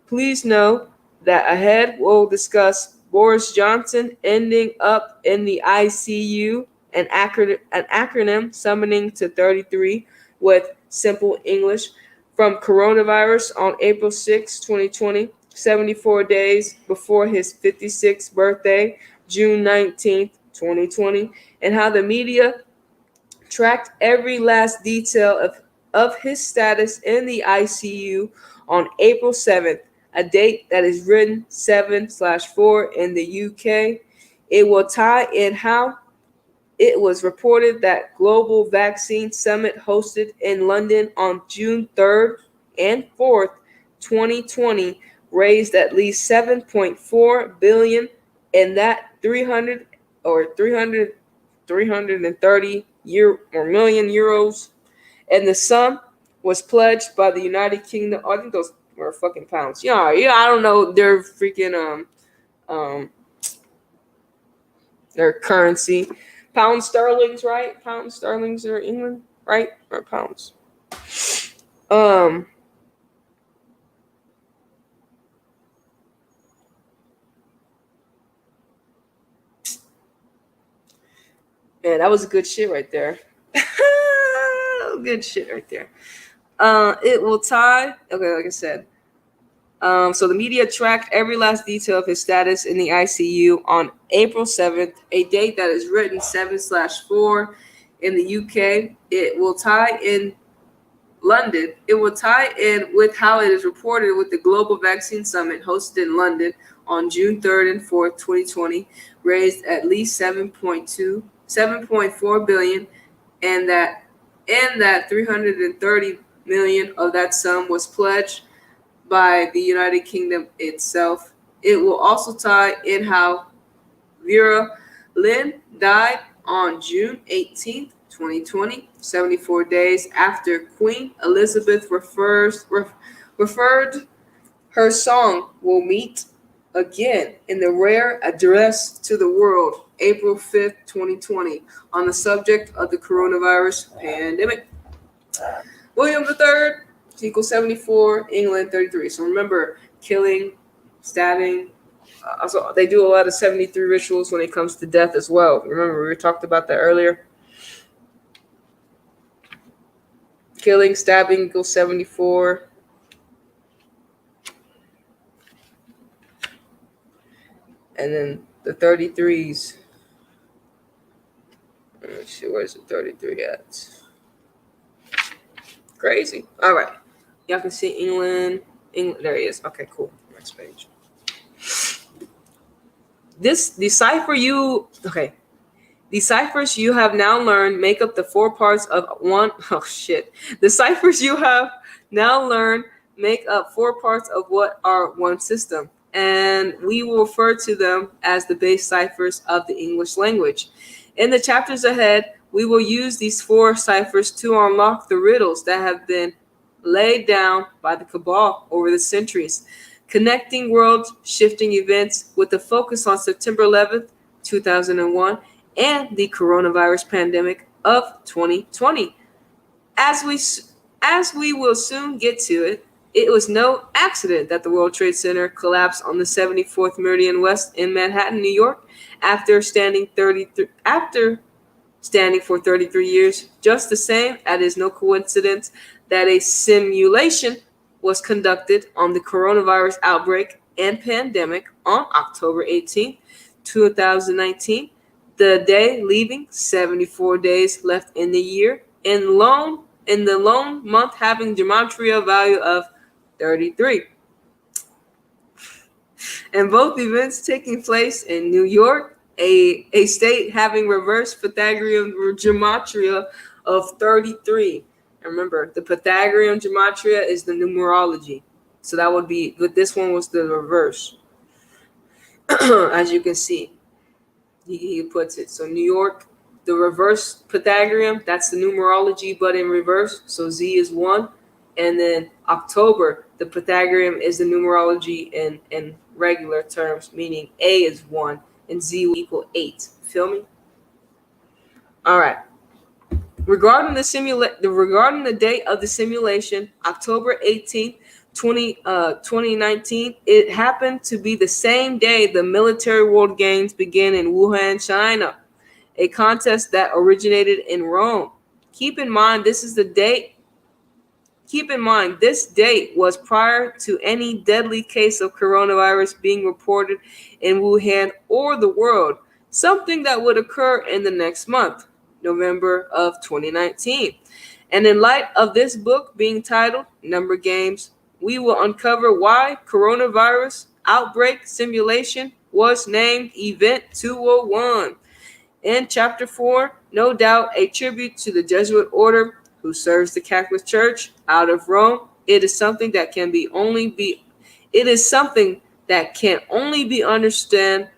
please know that ahead we'll discuss Boris Johnson ending up in the ICU, an acronym summoning to 33 with simple English from coronavirus on April 6, 2020, 74 days before his 56th birthday, June 19th, 2020, and how the media tracked every last detail of his status in the ICU on April 7th, a date that is written 7/4 in the UK. It will tie in how it was reported that Global Vaccine Summit hosted in London on June 3rd and 4th, 2020, raised at least 7.4 billion, and that 300 or 300 330 million euros, and the sum was pledged by the United Kingdom. Oh, I think those were fucking pounds. Yeah, I don't know. They're freaking um their currency. Pound sterlings, right? Pound sterlings are England, right? Or pounds. Um Man, that was good shit right there. Good shit right there. It will tie. Okay, like I said. So the media tracked every last detail of his status in the ICU on April 7th, a date that is written 7/4 in the UK. It will tie in London. It will tie in with how it is reported with the Global Vaccine Summit hosted in London on June 3rd and 4th, 2020, raised at least 7.4 billion, and that 330 million of that sum was pledged by the United Kingdom itself. It will also tie in how Vera Lynn died on June 18th, 2020, 74 days after Queen Elizabeth referred her song We'll Meet Again in the rare address to the world, April 5th, 2020, on the subject of the coronavirus pandemic. William III equals 74, England 33. So remember, killing, stabbing. Also, they do a lot of 73 rituals when it comes to death as well. Remember, we talked about that earlier. Killing, stabbing equals 74. And then the 33s. Let's see, where's the 33 at? Crazy. All right. Y'all can see England. There he is. Okay, cool. Next page. The ciphers you have now learned make up the four parts of one. Oh shit. The ciphers you have now learned make up four parts of what are one system, and we will refer to them as the base ciphers of the English language. In the chapters ahead, we will use these four ciphers to unlock the riddles that have been laid down by the cabal over the centuries, connecting world-shifting events with a focus on September 11th, 2001, and the coronavirus pandemic of 2020. As we will soon get to it, it was no accident that the World Trade Center collapsed on the 74th Meridian West in Manhattan, New York, after standing for 33 years. Just the same, it is no coincidence that a simulation was conducted on the coronavirus outbreak and pandemic on October 18th, 2019, the day leaving 74 days left in the year, in the lone month having gematria value of 33. And both events taking place in New York, a state having reverse Pythagorean gematria of 33. And remember, the Pythagorean gematria is the numerology. So that would be, but this one was the reverse. As you can see, he puts it. So New York The reverse Pythagorean, that's the numerology, but in reverse. So Z is 1. And then October, the Pythagorean is the numerology in regular terms, meaning A is 1 and Z will equal 8. Feel me? All right. Regarding the date of the simulation, October 18th, 2019, it happened to be the same day the Military World Games began in Wuhan, China, a contest that originated in Rome. Keep in mind this date was prior to any deadly case of coronavirus being reported in Wuhan or the world, something that would occur in the next month, November of 2019. And in light of this book being titled Number Games, we will uncover why coronavirus outbreak simulation was named Event 201. In Chapter 4, no doubt a tribute to the Jesuit order who serves the Catholic Church out of Rome. It is something that can only be understood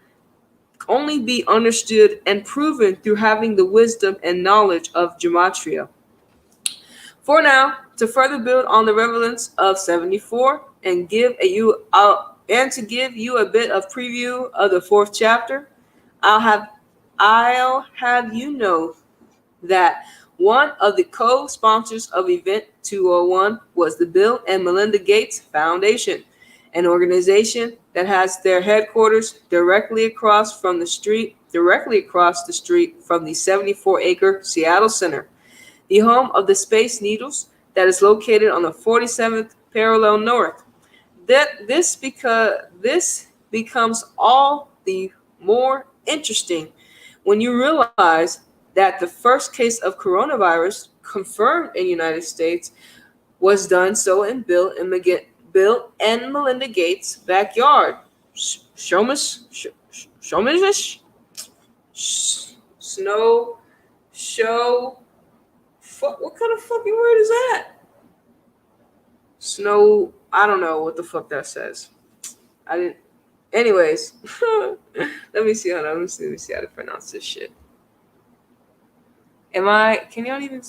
and proven through having the wisdom and knowledge of gematria. For now, to further build on the relevance of 74 and to give you a bit of preview of the 4th chapter, I'll have you know that one of the co-sponsors of Event 201 was the Bill and Melinda Gates Foundation, an organization that has their headquarters directly across the street from the 74-acre Seattle Center, the home of the Space Needles that is located on the 47th parallel north. This becomes all the more interesting when you realize that the first case of coronavirus confirmed in the United States was done so in Bill and Melinda Gates' backyard. What kind of fucking word is that? Snow, I don't know what the fuck that says. I didn't. Anyways, let me see. Hold on. Let me see how to pronounce this shit. Can y'all even?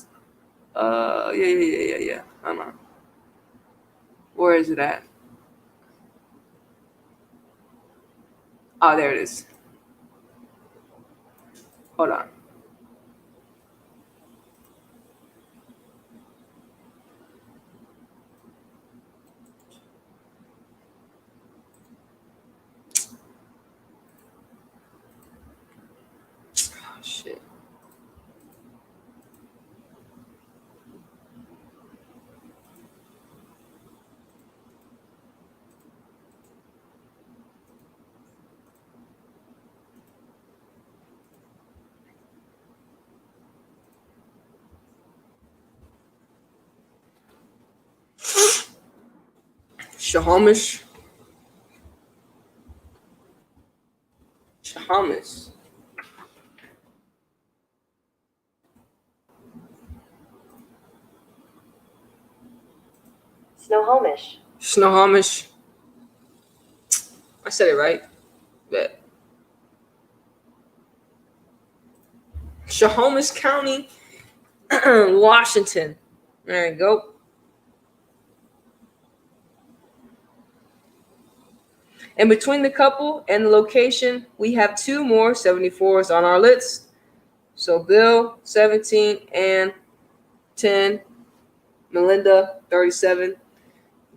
Yeah. Hold on. Where is it at? Oh, there it is. Hold on. Oh, shit. Shahomish. Snohomish. I said it right. Bet. Snohomish County, Washington. There you go. And between the couple and the location, we have 2 more 74s on our list. So Bill, 17 and 10. Melinda, 37.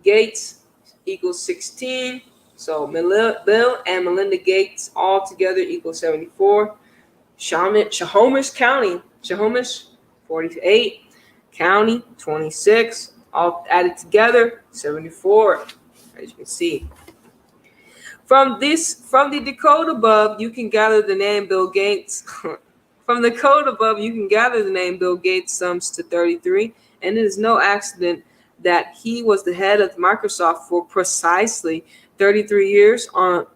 Gates equals 16. So Bill and Melinda Gates all together equals 74. Snohomish County, 48. County, 26. All added together, 74. As you can see. From the code above, you can gather the name Bill Gates. From the code above, you can gather the name Bill Gates sums to 33, and it is no accident that he was the head of Microsoft for precisely 33 years or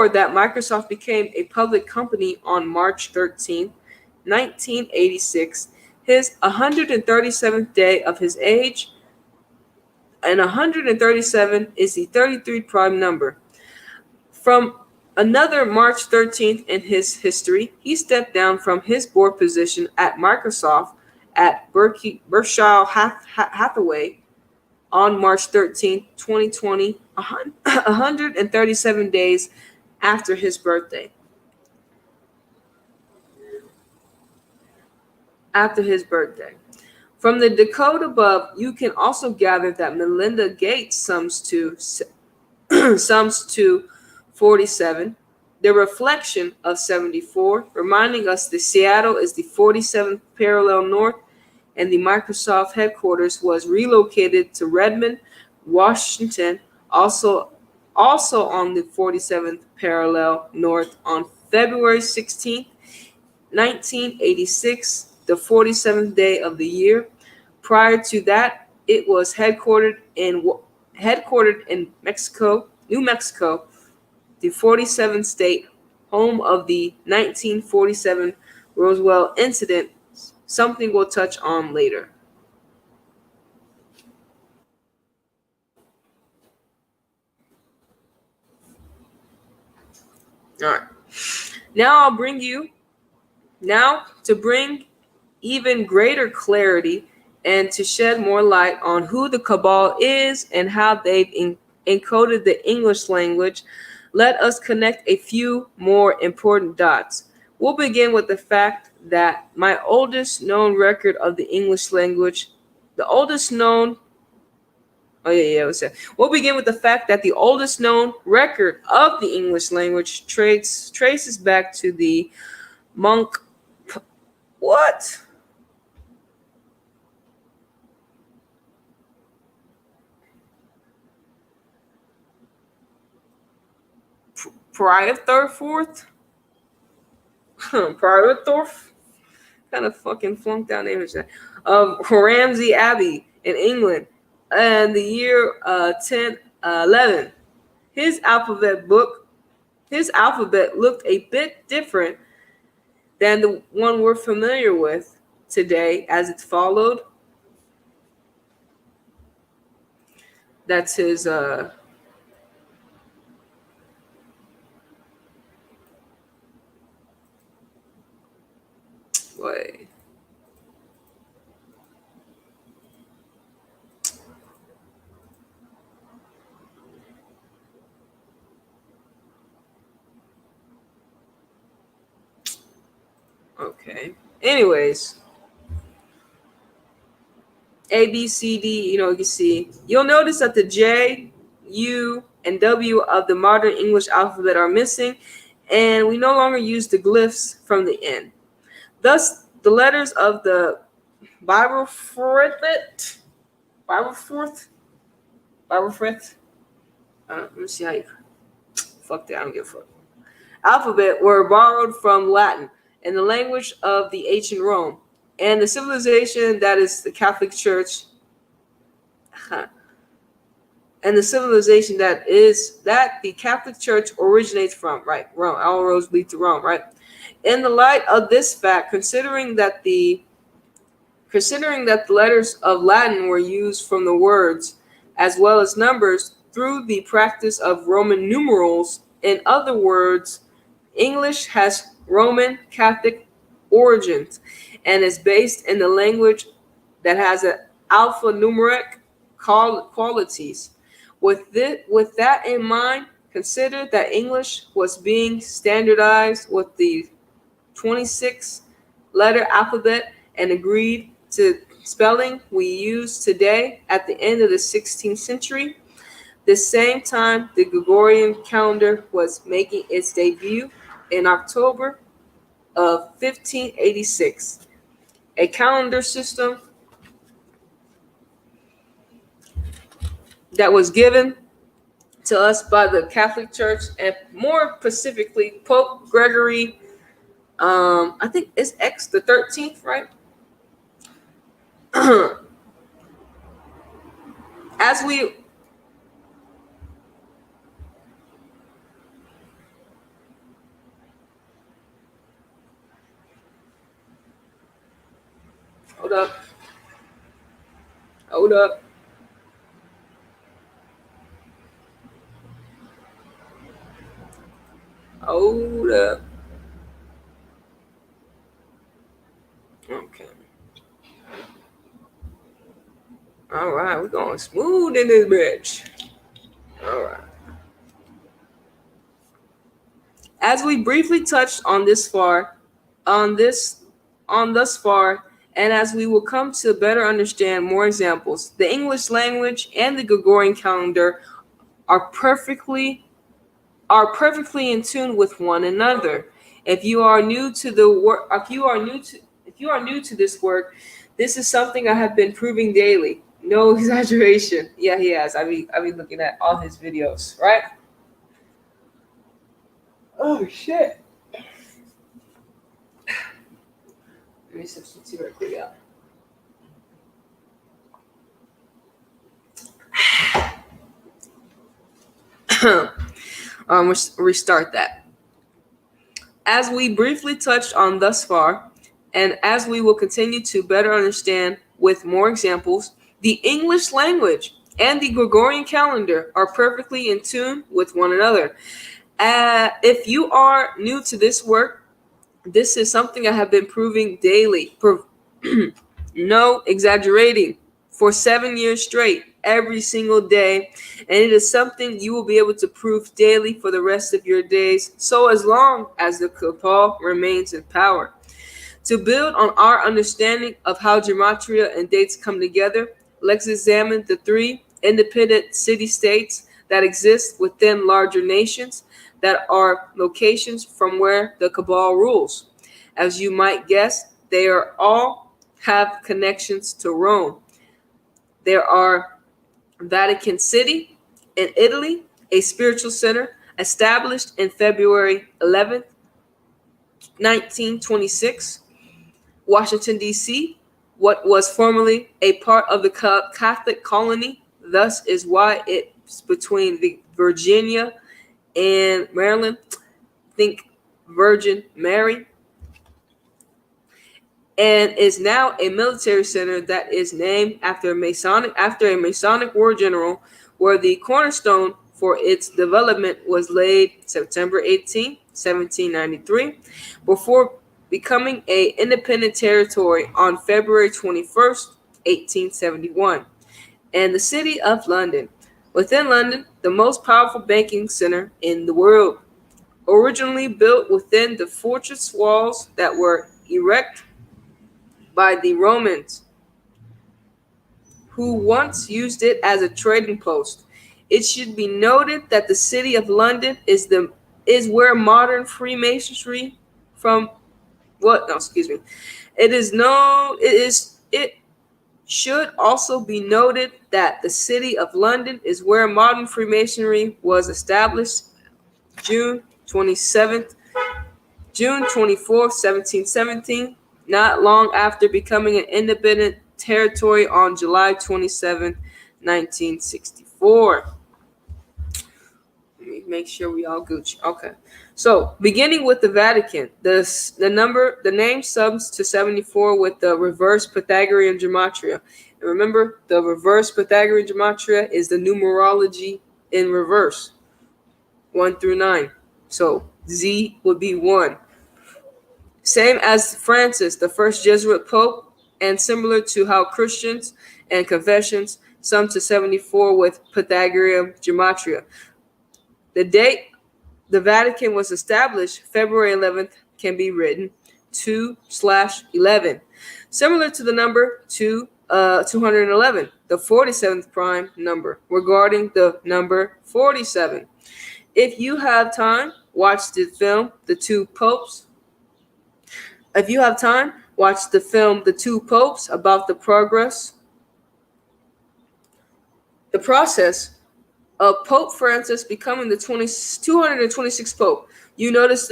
that Microsoft became a public company on March 13th, 1986, his 137th day of his age, and 137 is the 33 prime number. From Another March 13th in his history, he stepped down from his board position at Microsoft at Berkshire Hathaway on March 13th, 2020, 137 days after his birthday. After his birthday. From the decode above, you can also gather that Melinda Gates sums to 47, the reflection of 74, reminding us that Seattle is the 47th parallel north, and the Microsoft headquarters was relocated to Redmond, Washington, also on the 47th parallel north on February 16th, 1986, the 47th day of the year. Prior to that, it was headquartered in New Mexico, the 47th state, home of the 1947 Roswell incident, something we'll touch on later. All right. Now I'll bring you now to bring even greater clarity and to shed more light on who the cabal is and how they've encoded the English language. Let us connect a few more important dots. We'll begin with the fact that my oldest known record of the English language, the oldest known, oh yeah, we'll begin with the fact that the oldest known record of the English language traces back to the monk, what? Prior third fourth? Prior fourth? Kind of fucking flunked down name is that? Of Ramsey Abbey in England, and the year 1011. His alphabet book, his alphabet looked a bit different than the one we're familiar with today, as it followed. That's his way. Okay. Anyways, A, B, C, D, you can see. You'll notice that the J, U, and W of the modern English alphabet are missing, and we no longer use the glyphs from the N. Thus, the letters of the Bible let me see how you, fuck that, I don't give a fuck. Alphabet were borrowed from Latin and the language of the ancient Rome, and the civilization that is the Catholic Church, and the civilization that the Catholic Church originates from, right? Rome. All roads lead to Rome, right? In the light of this fact, considering that the letters of Latin were used from the words as well as numbers through the practice of Roman numerals, in other words, English has Roman Catholic origins and is based in the language that has an alphanumeric qualities. With that in mind, consider that English was being standardized with the 26 letter alphabet and agreed to spelling we use today at the end of the 16th century. The same time, the Gregorian calendar was making its debut in October of 1586, a calendar system that was given to us by the Catholic Church, and more specifically Pope Gregory, I think it's X the 13th, right? As we hold up, hold up. Hold up. Okay. All right, we're going smooth in this bitch. All right. As we briefly touched on on this, on thus far, and as we will come to better understand more examples, the English language and the Gregorian calendar are perfectly in tune with one another. If you are new to the work, if you are new to this work, this is something I have been proving daily. No exaggeration. Yeah, he has. I be looking at all his videos, right? Oh shit. Let me substitute right quick out. Let's restart that. As we briefly touched on thus far, and as we will continue to better understand with more examples, the English language and the Gregorian calendar are perfectly in tune with one another. If you are new to this work, this is something I have been proving daily. No exaggerating. For 7 years straight, every single day. And it is something you will be able to prove daily for the rest of your days, so as long as the cabal remains in power. To build on our understanding of how gematria and dates come together, let's examine the three independent city-states that exist within larger nations that are locations from where the cabal rules. As you might guess, they are all have connections to Rome. There are Vatican City in Italy, a spiritual center established in February 11th, 1926. Washington, D.C., what was formerly a part of the Catholic colony, thus is why it's between Virginia and Maryland. Think Virgin Mary. And is now a military center that is named after a Masonic war general, where the cornerstone for its development was laid September 18, 1793, before becoming an independent territory on February 21st, 1871, and the city of London. Within London, the most powerful banking center in the world, originally built within the fortress walls that were erected by the Romans, who once used it as a trading post. It should be noted that the city of London is where modern Freemasonry from what no excuse me. It should also be noted that the city of London is where modern Freemasonry was established June 27th June 24th, 1717, not long after becoming an independent territory on July 27th, 1964. Let me make sure we all Gucci. Okay. So, beginning with the Vatican, the name subs to 74 with the reverse Pythagorean gematria. And remember, the reverse Pythagorean gematria is the numerology in reverse, 1 through 9. So, Z would be 1. Same as Francis, the first Jesuit pope, and similar to how Christians and confessions sum to 74 with Pythagorean gematria. The date the Vatican was established, February 11th, can be written 2/11, similar to the number 211, the 47th prime number, regarding the number 47. If you have time, watch the film The Two Popes. If you have time, watch the film The Two Popes about the process of Pope Francis becoming the 226th Pope. You'll notice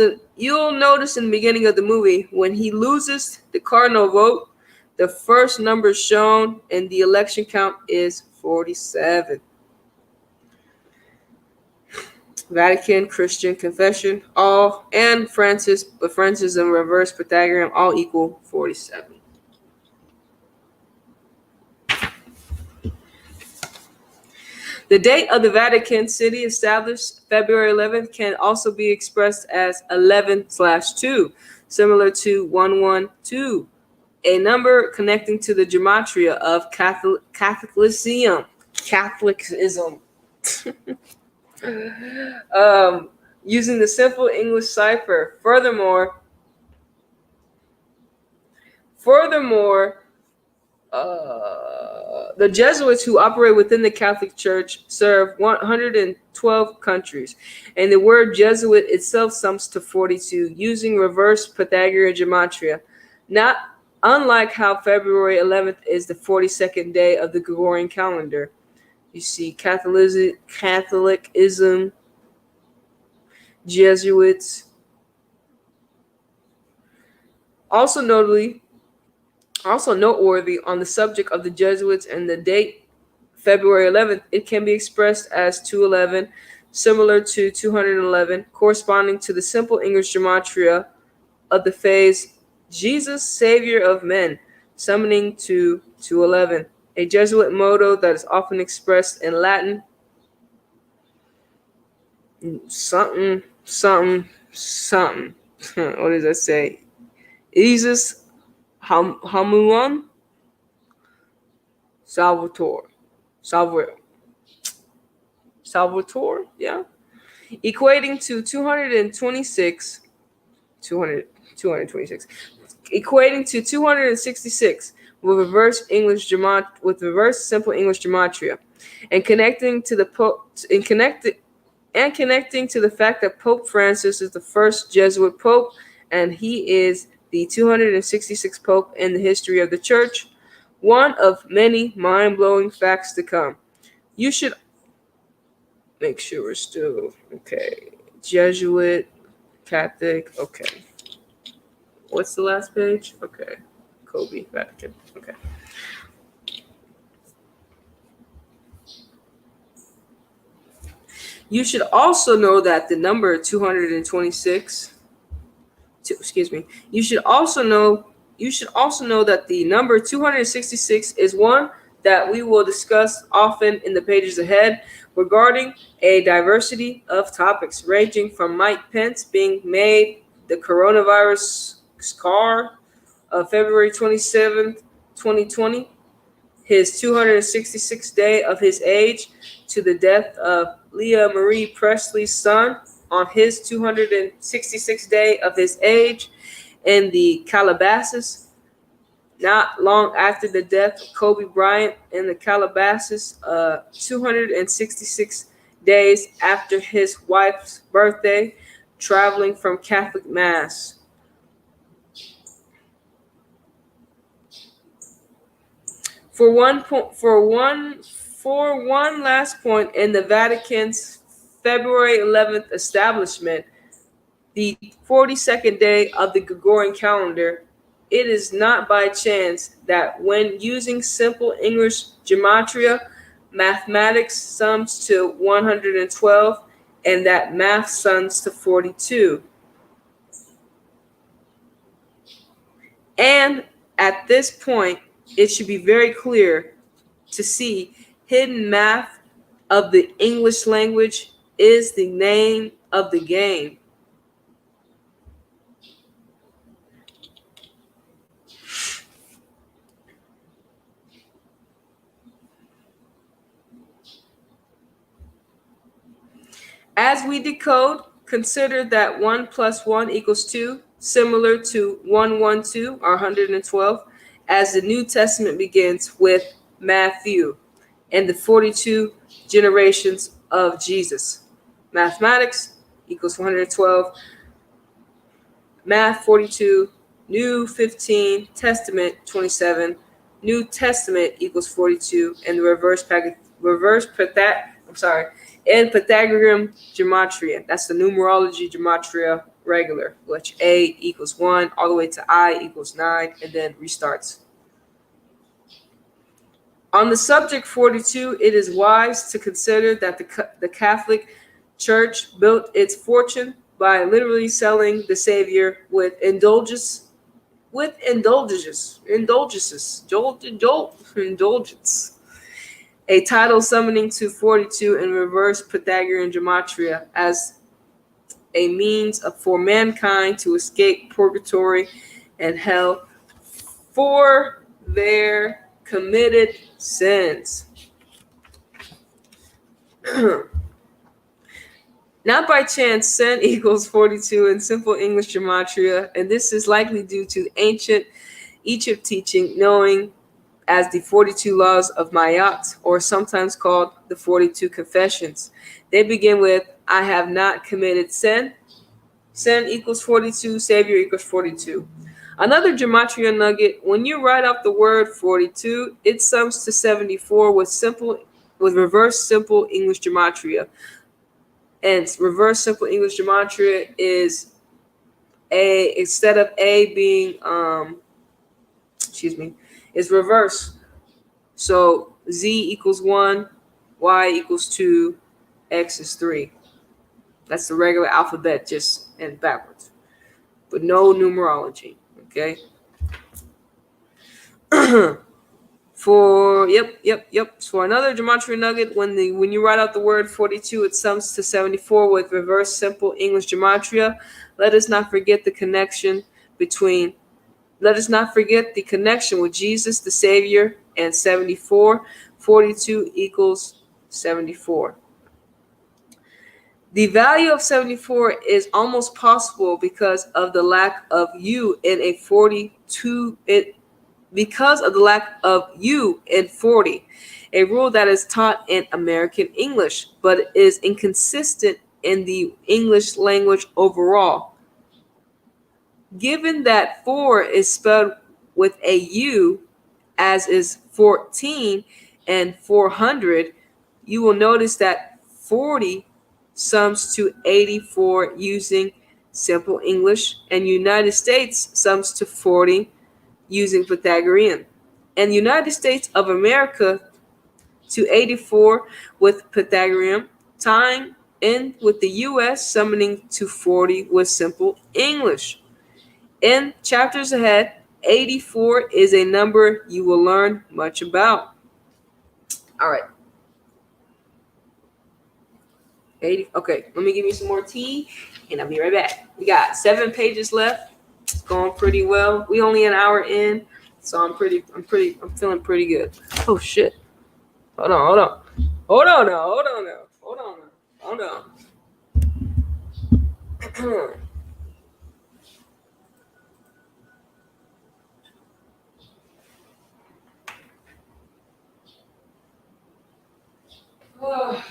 in the beginning of the movie when he loses the cardinal vote, the first number shown in the election count is 47. Vatican, Christian, confession, all, and Francis, but Francis and reverse Pythagorean all equal 47. The date of the Vatican City established February 11th can also be expressed as 11/2, similar to 112, a number connecting to the gematria of Catholicism. Catholicism. Using the simple English cipher. Furthermore, the Jesuits who operate within the Catholic Church serve 112 countries, and the word Jesuit itself sums to 42, using reverse Pythagorean gematria. Not unlike how February 11th is the 42nd day of the Gregorian calendar. You see Catholicism, Jesuits. Also noteworthy on the subject of the Jesuits and the date February 11th, it can be expressed as 211, similar to 211, corresponding to the simple English gematria of the phase Jesus, Savior of Men, summoning to 211, a Jesuit motto that is often expressed in Latin. Something, something, something. What does that say? Jesus Hamuan Salvatore, yeah. Equating to 226, equating to 266 with reverse simple English gematria, and connecting to the fact that Pope Francis is the first Jesuit pope, and he is the 266th pope in the history of the church. One of many mind-blowing facts to come. You should make sure we're still okay. Jesuit, Catholic, okay. What's the last page? Okay. Kobe, Vatican. Okay. You should also know that the number 226. You should also know that the number 266 is one that we will discuss often in the pages ahead regarding a diversity of topics, ranging from Mike Pence being made the coronavirus scar of February 27th, 2020, his 266th day of his age, to the death of Leah Marie Presley's son on his 266th day of his age in the Calabasas, not long after the death of Kobe Bryant in the Calabasas, 266 days after his wife's birthday, traveling from Catholic Mass. For one last point in the Vatican's February 11th establishment, the 42nd day of the Gregorian calendar, it is not by chance that when using simple English gematria, mathematics sums to 112 and that math sums to 42. And at this point, it should be very clear to see hidden math of the English language is the name of the game. As we decode, consider that 1 plus 1 equals 2, similar to 112 or 112, as the New Testament begins with Matthew and the 42 generations of Jesus. Mathematics equals 112, Math 42, New 15, Testament 27, New Testament equals 42, and the and Pythagorean gematria. That's the numerology gematria regular, which A equals 1 all the way to I equals 9, and then restarts. On the subject 42, it is wise to consider that the Catholic Church built its fortune by literally selling the Savior with indulgence. A title summoning to 42 in reverse Pythagorean gematria as a means for mankind to escape purgatory and hell for their committed sins. Not by chance, sin equals 42 in simple English gematria, and this is likely due to ancient Egypt teaching knowing as the 42 laws of Mayat, or sometimes called the 42 confessions. They begin with, I have not committed sin. Sin equals 42, Savior equals 42. Another gematria nugget, when you write out the word 42, it sums to 74 with reverse simple English gematria. And reverse simple English gematria is A, instead of A being is reverse. So Z equals 1, Y equals 2, X is 3. That's the regular alphabet, just and backwards, but no numerology. Okay. For another gematria nugget, when you write out the word 42, it sums to 74 with reverse simple English gematria. Let us not forget the connection with Jesus the Savior and 74. 42 equals 74. The value of 74 is almost possible because of the lack of U in a 42. Because of the lack of U in 40, a rule that is taught in American English, but is inconsistent in the English language overall. Given that 4 is spelled with a U, as is 14 and 400, you will notice that 40 sums to 84 using simple English, and United States sums to 40 using Pythagorean, and United States of America to 84 with Pythagorean, tying in with the US summoning to 40 with simple English. In chapters ahead, 84 is a number you will learn much about. All right. 80. Okay, let me give you some more tea and I'll be right back. We got 7 pages left. It's going pretty well. We only an hour in, so I'm feeling pretty good. Oh shit. Hold on. Oh.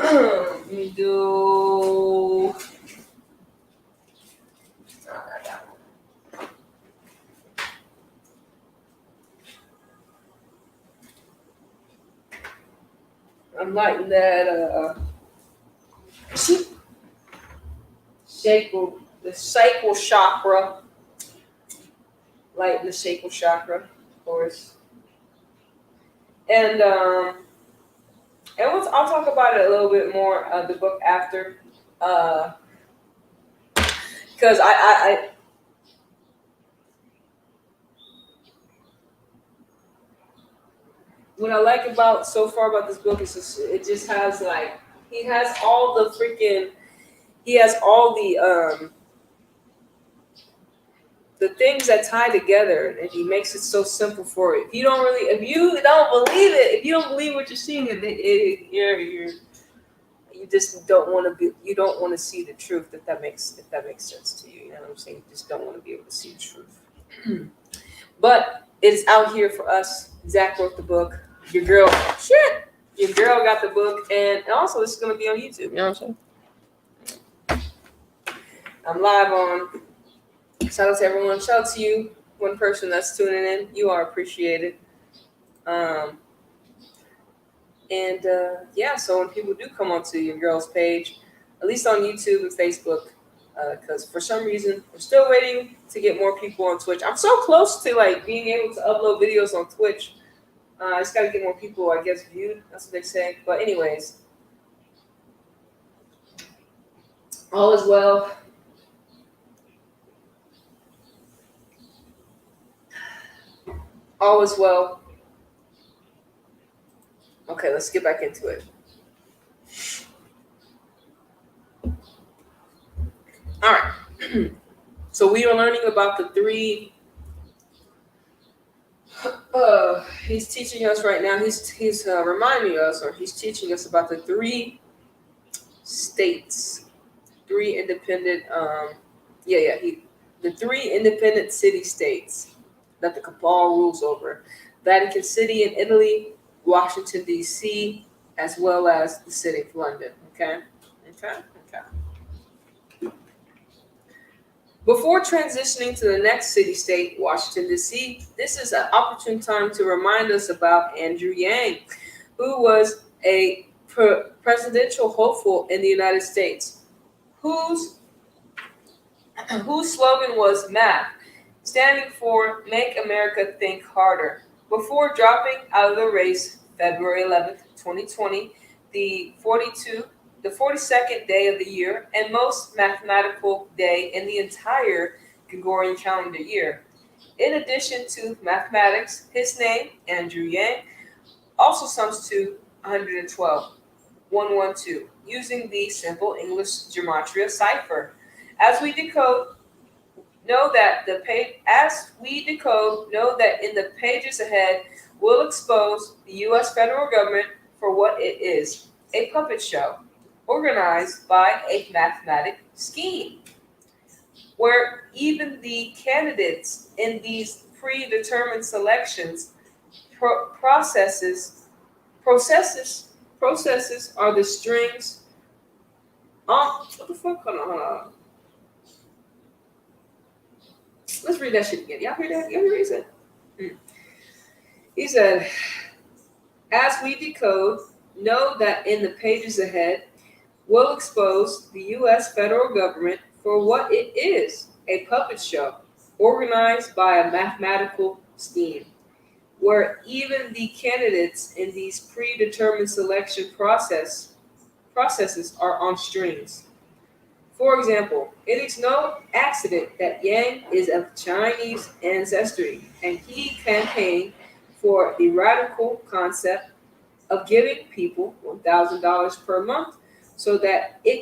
Let me do. I'm lighting that the sacral chakra. Lighting the sacral chakra, of course. And I'll talk about it a little bit more the book after, because I what I like about so far about this book is it just has like he has all the things that tie together, and he makes it so simple for you. If you don't believe it, if you don't believe what you're seeing, you just don't want to see the truth. If that makes sense to you, you know what I'm saying? You just don't want to be able to see the truth. But it's out here for us. Zach wrote the book. Your girl got the book, and also it's gonna be on YouTube. You know what I'm saying? I'm live on. Shout out to everyone. Shout out to you, one person that's tuning in. You are appreciated. So when people do come onto your girl's page, at least on YouTube and Facebook. Because for some reason, we're still waiting to get more people on Twitch. I'm so close to like being able to upload videos on Twitch. I just got to get more people, I guess, viewed. That's what they say. But anyways, all is well. All is well. Okay, let's get back into it. All right. So we are learning about the three. He's teaching us right now. He's reminding us, or he's teaching us about the three states, three independent. The three independent city states that the cabal rules over: Vatican City in Italy, Washington D.C., as well as the city of London. Okay. Before transitioning to the next city-state, Washington, D.C., this is an opportune time to remind us about Andrew Yang, who was a presidential hopeful in the United States, whose slogan was MAP, standing for Make America Think Harder. Before dropping out of the race February 11th, 2020, the 42nd day of the year and most mathematical day in the entire Gregorian calendar year. In addition to mathematics, his name, Andrew Yang, also sums to 112, 112, using the simple English gematria cipher. As we decode, know that in the pages ahead, we'll expose the U.S. federal government for what it is, a puppet show organized by a mathematic scheme, where even the candidates in these predetermined selections processes are the strings. What the fuck? Hold on. Let's read that shit again. Y'all hear that? Y'all hear what he said? He said, as we decode, know that in the pages ahead, we'll expose the U.S. federal government for what it is, a puppet show organized by a mathematical scheme, where even the candidates in these predetermined selection processes are on strings. For example, it is no accident that Yang is of Chinese ancestry, and he campaigned for the radical concept of giving people $1,000 per month so that they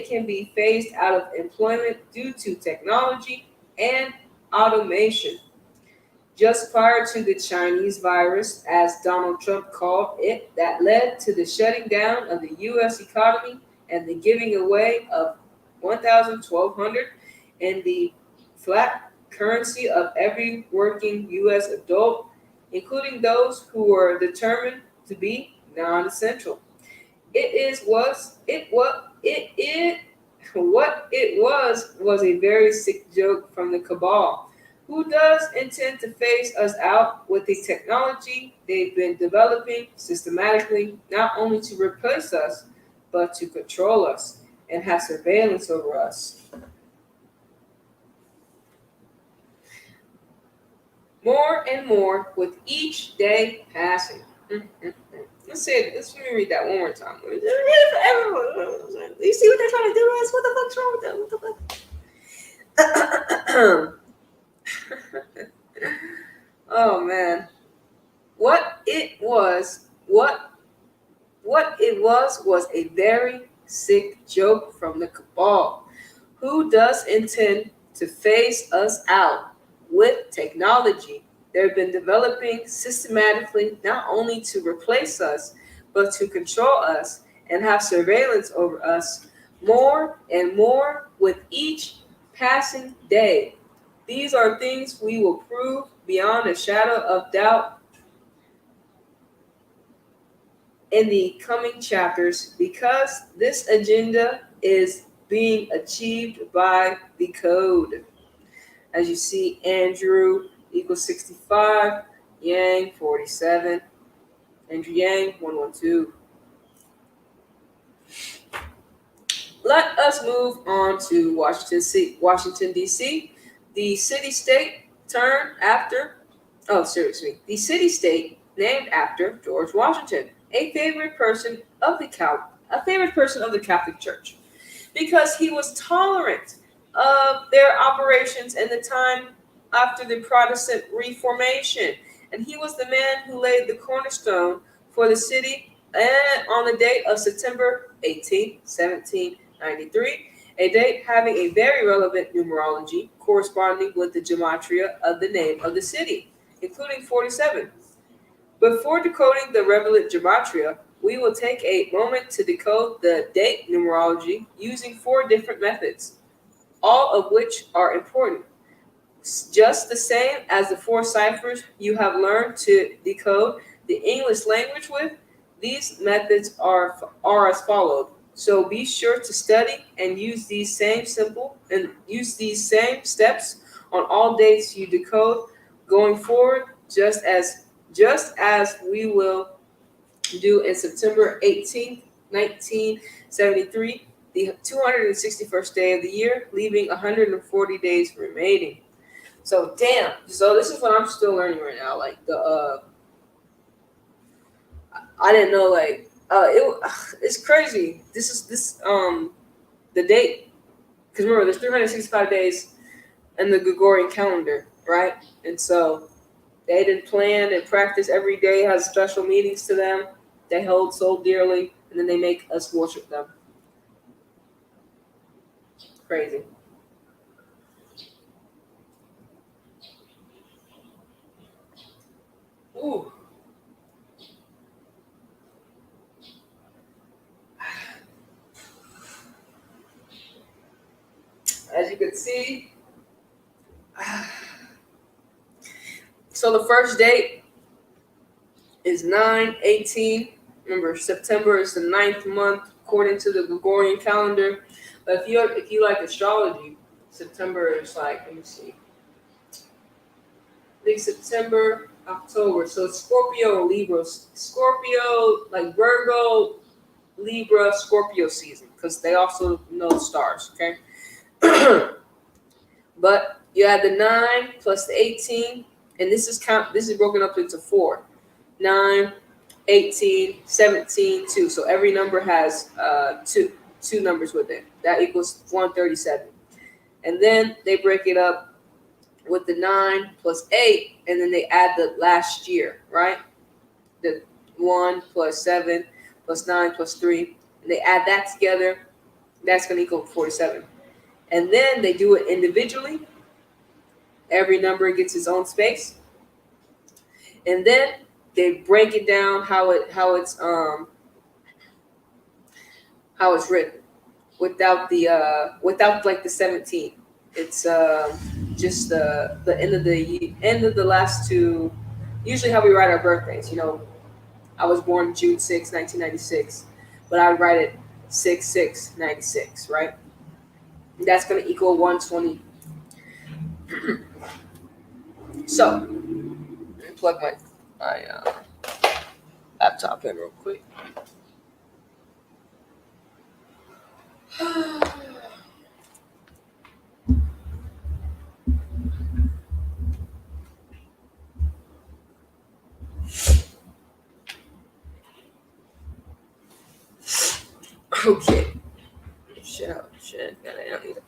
can be phased out of employment due to technology and automation. Just prior to the Chinese virus, as Donald Trump called it, that led to the shutting down of the U.S. economy and the giving away of 1,200 and the flat currency of every working U.S. adult, including those who were determined to be non-essential. What it was a very sick joke from the cabal, who does intend to phase us out with the technology they've been developing systematically, not only to replace us, but to control us and have surveillance over us. More and more with each day passing. Let's say it. Let me read that one more time. You see what they're trying to do to us? What the fuck's wrong with them? What the fuck? Oh man. What it was a very sick joke from the cabal, who does intend to phase us out with technology they've been developing systematically, not only to replace us, but to control us and have surveillance over us more and more with each passing day. These are things we will prove beyond a shadow of doubt in the coming chapters, because this agenda is being achieved by the code. As you see, Andrew equals 65, Yang 47, Andrew Yang 112. Let us move on to Washington D.C. The city-state turned after, oh, seriously, the city-state named after George Washington, a favorite person of the Catholic Church, because he was tolerant of their operations in the time after the Protestant Reformation, and he was the man who laid the cornerstone for the city and on the date of September 18, 1793, a date having a very relevant numerology corresponding with the gematria of the name of the city, including 47. Before decoding the relevant gematria, we will take a moment to decode the date numerology using four different methods, all of which are important. Just the same as the four ciphers you have learned to decode the English language with, these methods are as followed. So be sure to study and use these same steps on all dates you decode going forward, just as we will do in September 18th, 1973, the 261st day of the year, leaving 140 days remaining. So damn. So this is what I'm still learning right now. Like I didn't know it's crazy. This the date, because remember there's 365 days in the Gregorian calendar, right? And so they didn't plan and practice every day has special meanings to them. They hold so dearly, and then they make us worship them. Crazy. Ooh. As you can see, so the first date is 9/18. Remember, September is the ninth month according to the Gregorian calendar. But if you like astrology, September is like, let me see, I think September, October. So it's Scorpio, Libra, Scorpio, like Virgo, Libra, Scorpio season, because they also know stars. Okay. But you add the 9 plus the 18, and this is broken up into four. 9, 18, 17, 2. So every number has two numbers with it. That equals 137. And then they break it up with the 9 plus 8, and then they add the last year, right? The 1 plus 7 plus 9 plus 3, and they add that together. That's going to equal 47. And then they do it individually. Every number gets its own space, and then they break it down how it's written without like the 17. It's just the end of the last two. Usually, how we write our birthdays. I was born June 6, 1996, but I would write it 6/6/96, right? That's going to equal 120. So, let me plug my laptop in real quick. Okay. Shit. Got Anita.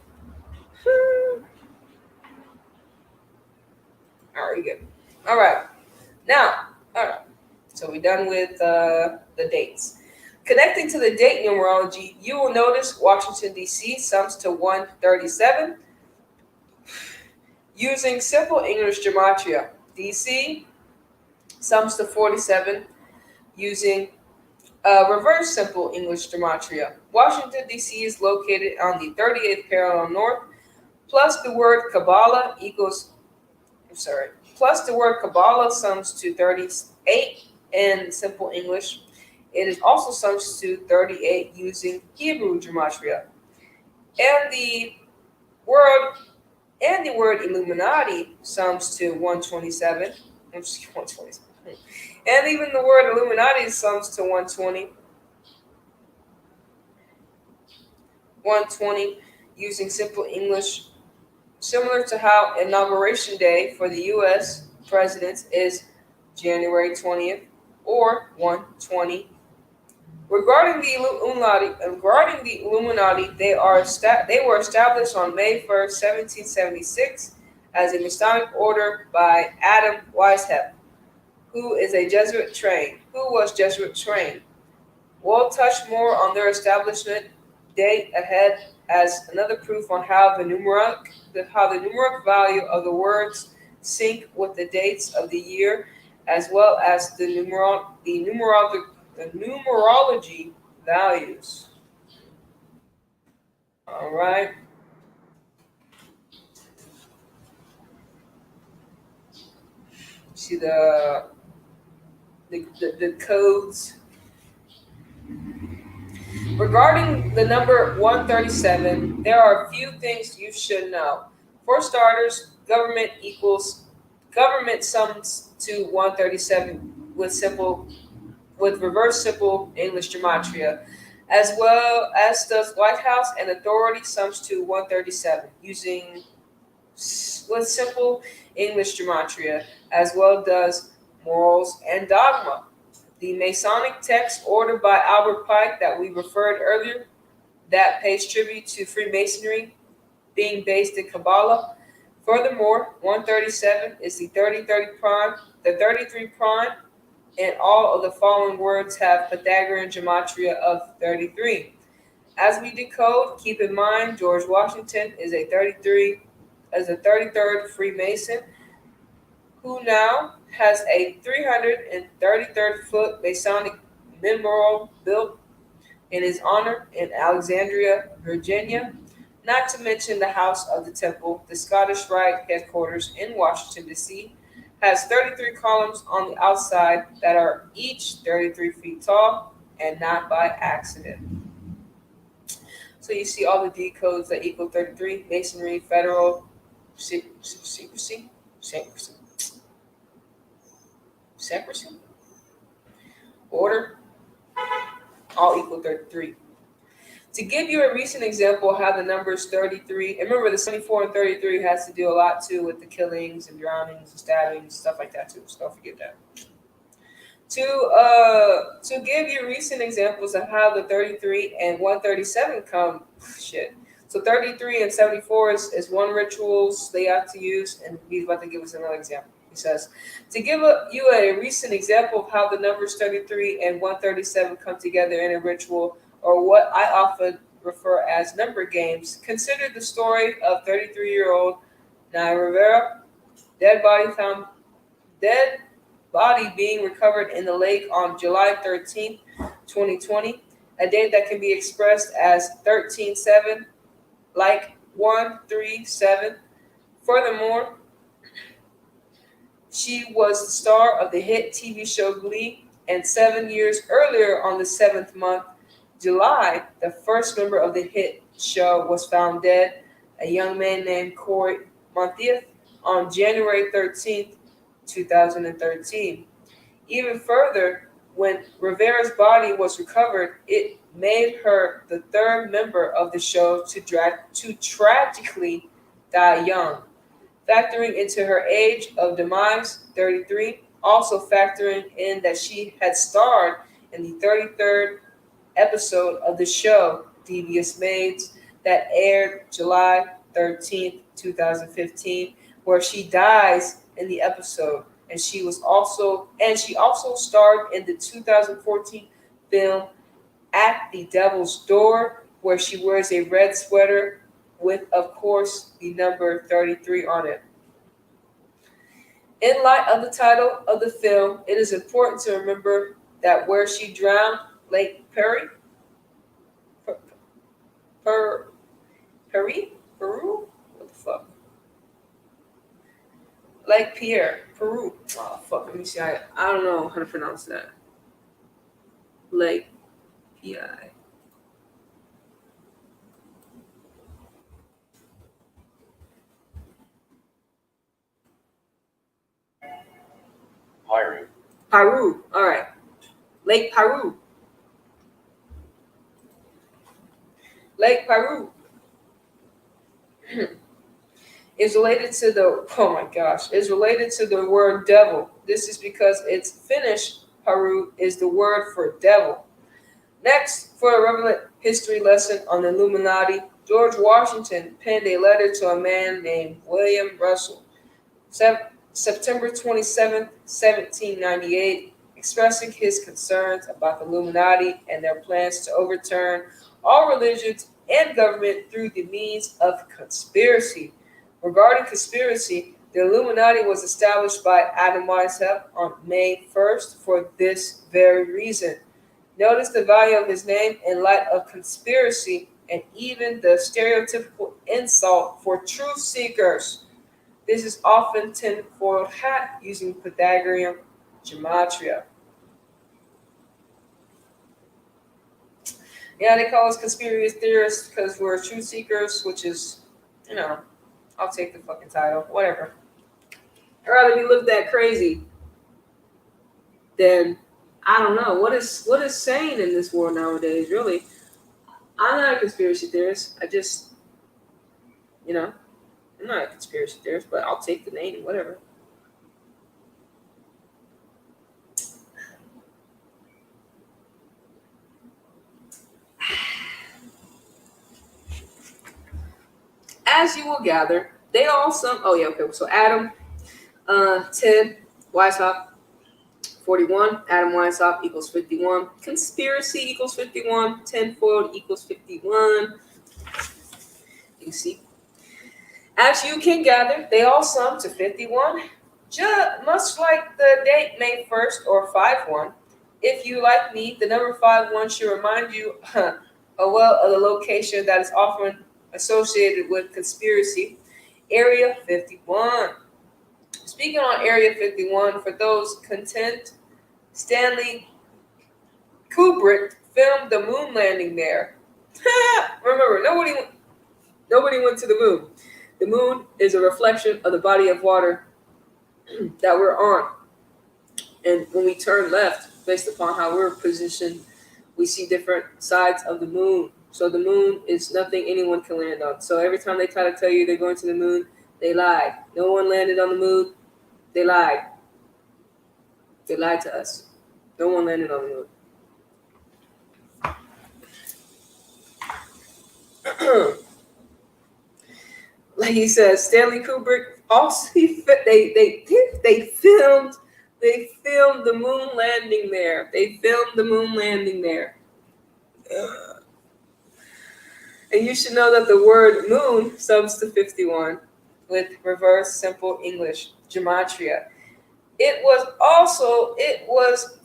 All right, good. All right. Now, all right. So we're done with the dates. Connecting to the date numerology, you will notice Washington, D.C. sums to 137. Using simple English gematria, D.C. sums to 47. Using reverse simple English gematria, Washington, D.C. is located on the 38th parallel north, plus the word Kabbalah plus the word Kabbalah sums to 38 in simple English. It is also sums to 38 using Hebrew gematria. And the word Illuminati sums to 127. I'm just 127. And even the word Illuminati sums to 120. 120 using simple English, similar to how Inauguration Day for the US presidents is January 20th or 120. Regarding the Illuminati, they were established on May 1st, 1776, as a Masonic order by Adam Weishaupt, who was Jesuit trained. We'll touch more on their establishment date ahead as another proof on how the numeric value of the words sync with the dates of the year, as well as the numerology values. All right. See the codes regarding the number 137. There are a few things you should know. For starters, government sums to 137 with reverse simple English gematria, as well as does White House, and authority sums to 137 using with simple English gematria, as well does morals and dogma. The Masonic text ordered by Albert Pike that we referred earlier, that pays tribute to Freemasonry being based in Kabbalah. Furthermore, 137 is the 3030 prime, the 33 prime, and all of the following words have Pythagorean gematria of 33. As we decode, keep in mind George Washington is a 33rd Freemason who now has a 333rd foot Masonic memorial built in his honor in Alexandria, Virginia, not to mention the House of the Temple, the Scottish Rite headquarters in Washington, D.C., has 33 columns on the outside that are each 33 feet tall and not by accident. So you see all the D codes that equal 33: Masonry, Federal, secrecy, secrecy, secrecy, order, all equal 33. To give you a recent example of how the numbers 33, and remember the 74 and 33 has to do a lot too with the killings and drownings and stabbings, stuff like that too, so don't forget that. To give you recent examples of how the 33 and 137 come, shit. So 33 and 74 is one rituals they have to use, and he's about to give us another example. He says, to give you a recent example of how the numbers 33 and 137 come together in a ritual, or what I often refer as number games, consider the story of 33-year-old Naya Rivera, dead body found dead body being recovered in the lake on July 13th, 2020, a date that can be expressed as 13-7, like 137. Furthermore, she was the star of the hit TV show Glee, and 7 years earlier, on the 7th month, July, the first member of the hit show was found dead, a young man named Corey Monteith, on January 13th, 2013. Even further, when Rivera's body was recovered, it made her the third member of the show to tragically die young. Factoring into her age of demise, 33, also factoring in that she had starred in the 33rd episode of the show Devious Maids that aired July 13th, 2015, where she dies in the episode, and she also starred in the 2014 film At the Devil's Door, where she wears a red sweater with, of course, the number 33 on it. In light of the title of the film, it is important to remember that where she drowned, Lake Perry, Peru? What the fuck? Lake Pierre, Peru. Oh, fuck, let me see. I don't know how to pronounce that. Lake P.I. Peru. All right. Lake Peru. Lake Peru is related to the oh my gosh is related to the word devil. This is because its Finnish Peru is the word for devil. Next, for a relevant history lesson on the Illuminati, George Washington penned a letter to a man named William Russell, September 27th, 1798, expressing his concerns about the Illuminati and their plans to overturn all religions and government through the means of conspiracy. Regarding conspiracy, the Illuminati was established by Adam Weishaupt on May 1st for this very reason. Notice the value of his name in light of conspiracy and even the stereotypical insult for truth seekers. This is often tinfoil hat using Pythagorean gematria. Yeah, they call us conspiracy theorists because we're truth seekers, which is, you know, I'll take the fucking title, whatever. I'd rather be looked at crazy than I don't know what is sane in this world nowadays. Really, I'm not a conspiracy theorist. I just, you know, I'm not a conspiracy theorist, but I'll take the name, whatever. As you will gather, they all some. Oh yeah, okay. So Adam, 10, Weishaupt, 41. Adam Weishaupt equals 51. Conspiracy equals 51. Tenfold equals 51. You see. As you can gather, they all sum to 51. Much like the date May 1st or 5-1. If you like me, the number 5-1 should remind you well of the location that is often associated with conspiracy, Area 51. Speaking on Area 51, for those content, Stanley Kubrick filmed the moon landing there. Remember, nobody went to the moon. The moon is a reflection of the body of water that we're on. And when we turn left, based upon how we're positioned, we see different sides of the moon. So the moon is nothing anyone can land on. So every time they try to tell you they're going to the moon, they lied. No one landed on the moon. They lied. They lied to us. No one landed on the moon. Like he says, Stanley Kubrick also they filmed the moon landing there. They filmed the moon landing there. And you should know that the word moon subs to 51 with reverse simple English gematria. It was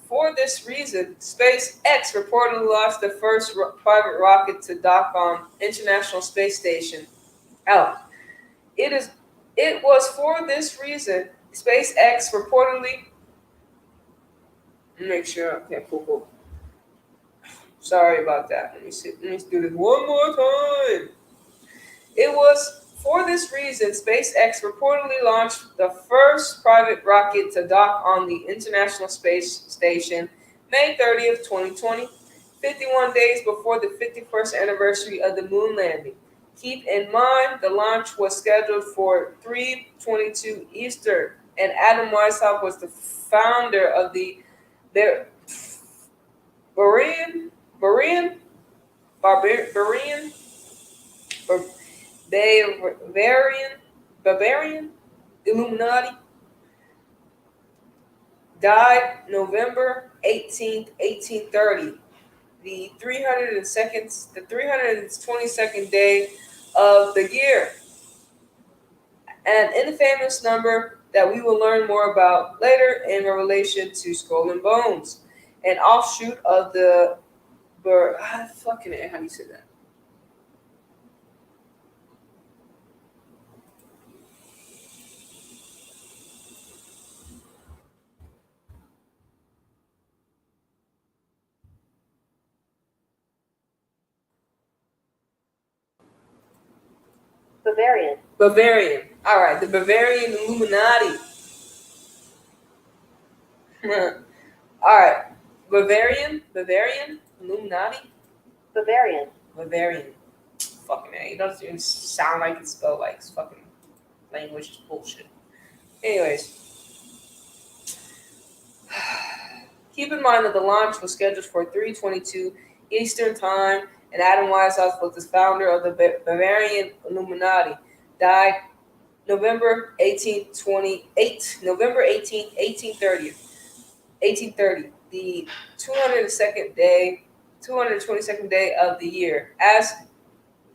for this reason SpaceX reportedly launched the first private rocket to dock on International Space Station. Out. It was for this reason SpaceX reportedly. Make sure. Okay, cool. Sorry about that. Let me do this one more time. It was for this reason SpaceX reportedly launched the first private rocket to dock on the International Space Station May 30th, 2020, 51 days before the 51st anniversary of the moon landing. Keep in mind, the launch was scheduled for 3:22 Eastern, and Adam Weishaupt was the founder of the Bavarian Illuminati. Died November 18th, 1830. The 322nd day of the year. An infamous number that we will learn more about later in relation to Skull and Bones, an offshoot of the how do you say that? Bavarian. All right, the Bavarian Illuminati. All right, Bavarian Illuminati. Bavarian. fucking A. It doesn't even sound like it's spelled like it's fucking language is bullshit. Anyways, keep in mind that the launch was scheduled for 3:22 Eastern Time, and Adam Weishaupt was the founder of the Bavarian Illuminati. Died November 18th, 1830, the 222nd day of the year. As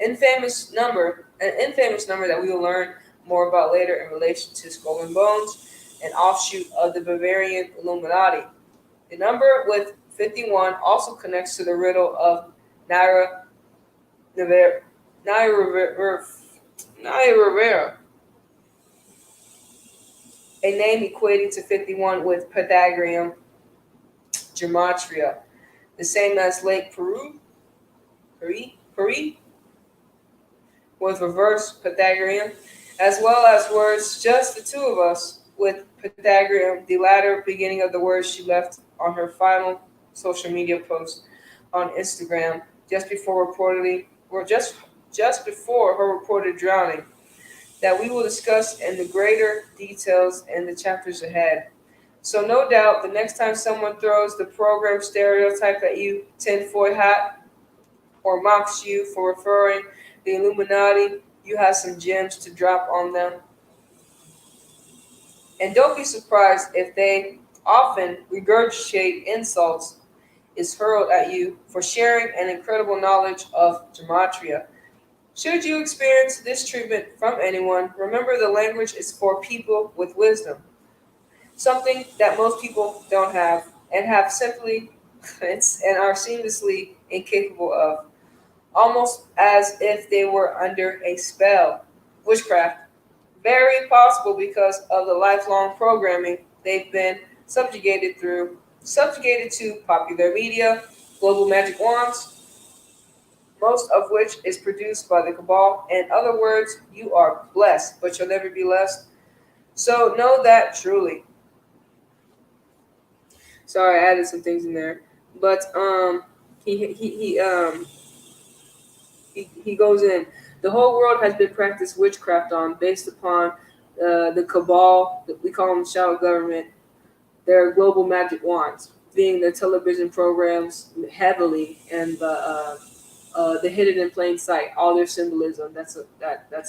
an infamous number that we will learn more about later in relation to Skull and Bones, an offshoot of the Bavarian Illuminati. The number with 51 also connects to the riddle of Naira Rivera, a name equating to 51 with Pythagorean gematria, the same as Lake Peri, with reverse Pythagorean, as well as words just the two of us with Pythagorean, the latter beginning of the words she left on her final social media post on Instagram just before her reported drowning, that we will discuss in the greater details in the chapters ahead. So no doubt the next time someone throws the program stereotype at you, tinfoil hat, or mocks you for referring the Illuminati, you have some gems to drop on them. And don't be surprised if they often regurgitate insults is hurled at you for sharing an incredible knowledge of gematria. Should you experience this treatment from anyone, remember the language is for people with wisdom, something that most people don't have and have simply and are seamlessly incapable of, almost as if they were under a spell. Witchcraft. Very possible because of the lifelong programming they've been subjugated to popular media, global magic wands, most of which is produced by the cabal. In other words, you are blessed, but you'll never be blessed. So know that truly. Sorry, I added some things in there, but he goes in. The whole world has been practiced witchcraft on, based upon the cabal. We call them shadow government. Their global magic wands, being the television programs heavily, and the hidden in plain sight. All their symbolism that's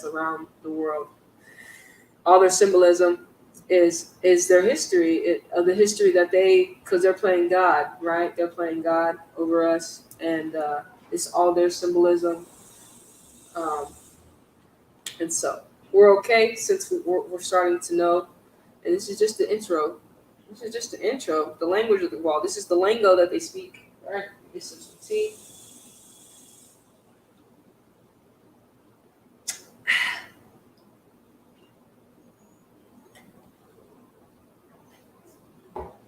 around the world. All their symbolism is their history, of the history that because they're playing God, right? They're playing God over us, and it's all their symbolism. And so we're okay since we're starting to know, and this is just the intro. This is just the intro, the language of the wall. This is the lingo that they speak. All right, this is some tea.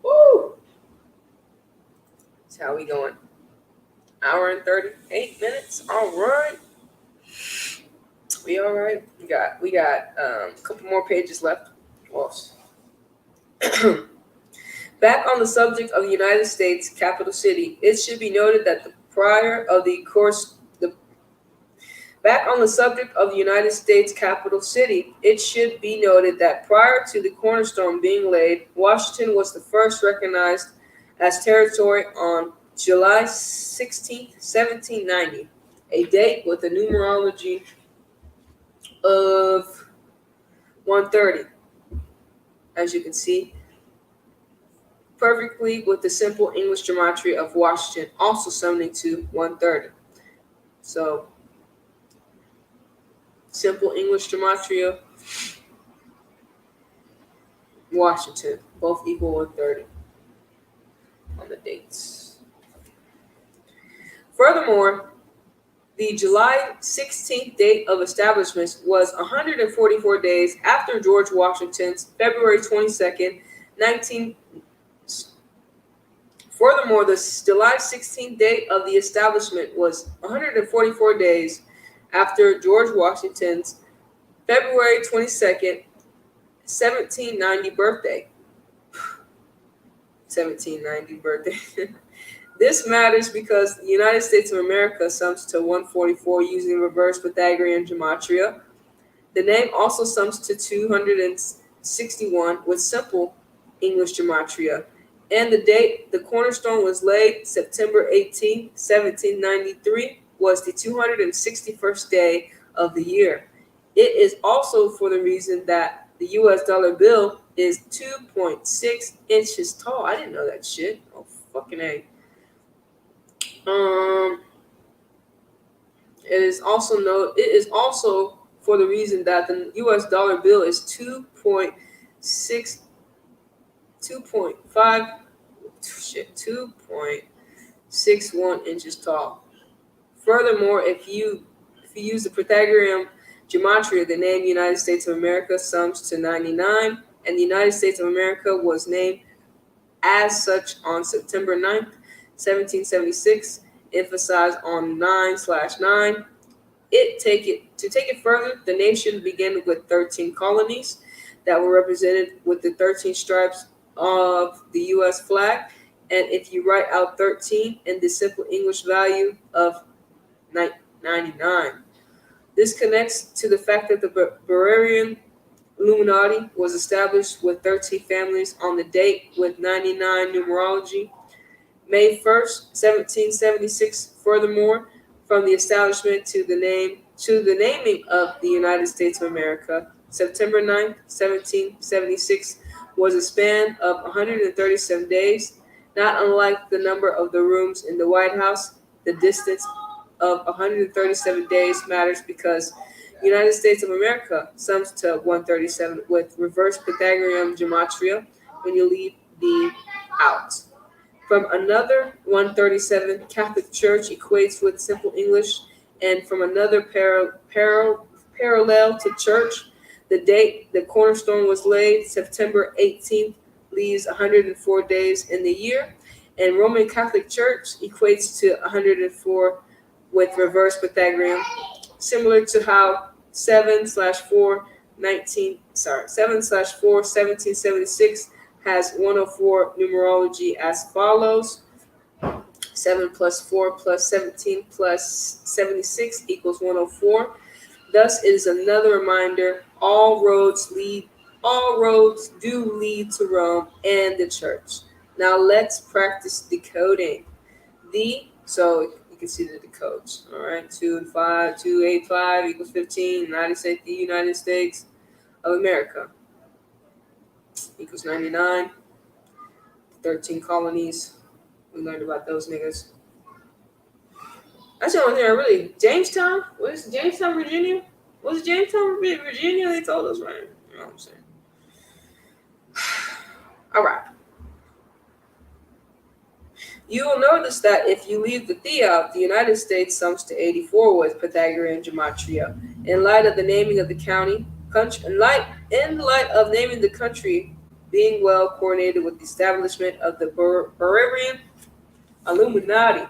Woo! That's how we going. Hour and 38 minutes. All right. We all right. We got a couple more pages left. Well, back on the subject of the United States capital city, it should be noted that back on the subject of the United States capital city, it should be noted that prior to the cornerstone being laid, Washington was the first recognized as territory on July 16th, 1790, a date with a numerology of 130, as you can see, perfectly with the simple English gematria of Washington, also summoning to 130. So, simple English gematria, Washington, both equal 130 on the dates. Furthermore, the July 16th date of establishment was 144 days after George Washington's February 22nd, 19. Furthermore, the July 16th date of the establishment was 144 days after George Washington's February 22nd, 1790 birthday. 1790 birthday. This matters because the United States of America sums to 144 using reverse Pythagorean gematria. The name also sums to 261 with simple English gematria. And the date the cornerstone was laid, September 18, 1793, was the 261st day of the year. It is also for the reason that the US dollar bill is 2.6 inches tall. I didn't know that shit. Oh, fucking A. Um, it is also for the reason that the US dollar bill is 2.6 2.5 shit 2.61 inches tall. Furthermore, if you use the Pythagorean gematria, the name United States of America sums to 99, and the United States of America was named as such on September 9th, 1776, emphasized on 9/9. To take it further, the nation began with 13 colonies that were represented with the 13 stripes of the U.S. flag. And if you write out 13 in the simple English value of 99, this connects to the fact that the Bavarian Illuminati was established with 13 families on the date with 99 numerology. May 1st, 1776. Furthermore, from the establishment to the naming of the United States of America, September 9th, 1776 was a span of 137 days. Not unlike the number of the rooms in the White House, the distance of 137 days matters because United States of America sums to 137 with reverse Pythagorean gematria when you leave the out. From another 137, Catholic Church equates with simple English, and from another parallel to church, the date the cornerstone was laid, September 18th, leaves 104 days in the year, and Roman Catholic Church equates to 104 with reverse Pythagorean, similar to how 7/4 1776 has 104 numerology as follows: 7 plus 4 plus 17 plus 76 equals 104. Thus, it is another reminder: all roads do lead to Rome and the church. Now let's practice decoding. So you can see the codes. All right, 2 and 5, 2, 8, 5 equals 15. The United States of America equals 99. 13 colonies. We learned about those niggas. That's the only thing I really. Jamestown? What is Jamestown, Virginia? Was it Jamestown, Virginia? They told us, right? You know what I'm saying? All right. You will notice that if you leave the out, the United States sums to 84 with Pythagorean gematria. In light of the naming of the in light of naming the country being well coordinated with the establishment of the Bavarian Illuminati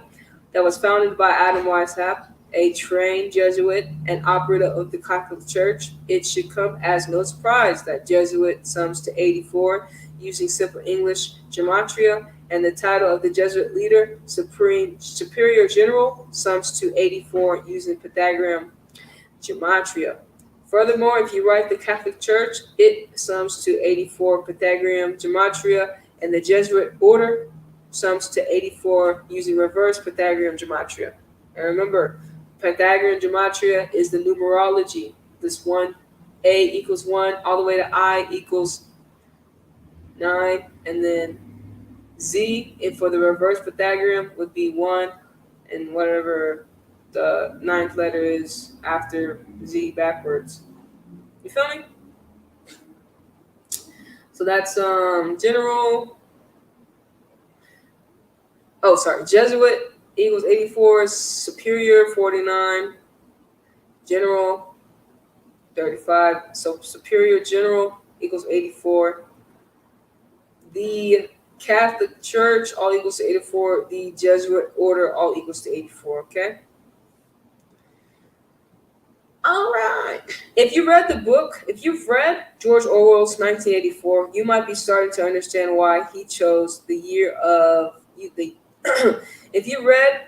that was founded by Adam Weishaupt, a trained Jesuit and operator of the Catholic Church, it should come as no surprise that Jesuit sums to 84 using simple English gematria, and the title of the Jesuit leader, Superior General, sums to 84 using Pythagorean gematria. Furthermore, if you write the Catholic Church, it sums to 84 Pythagorean gematria, and the Jesuit order sums to 84 using reverse Pythagorean gematria. And remember, Pythagorean gematria is the numerology. This one, A equals 1, all the way to I equals 9, and then Z, if for the reverse Pythagorean, would be 1, and whatever the ninth letter is after Z backwards. You feel me? So that's general. Oh, sorry. Jesuit equals 84, superior 49, general 35. So superior general equals 84. The Catholic Church all equals to 84. The Jesuit order all equals to 84. Okay. All right. If you've read George Orwell's 1984, you might be starting to understand why he chose the If you read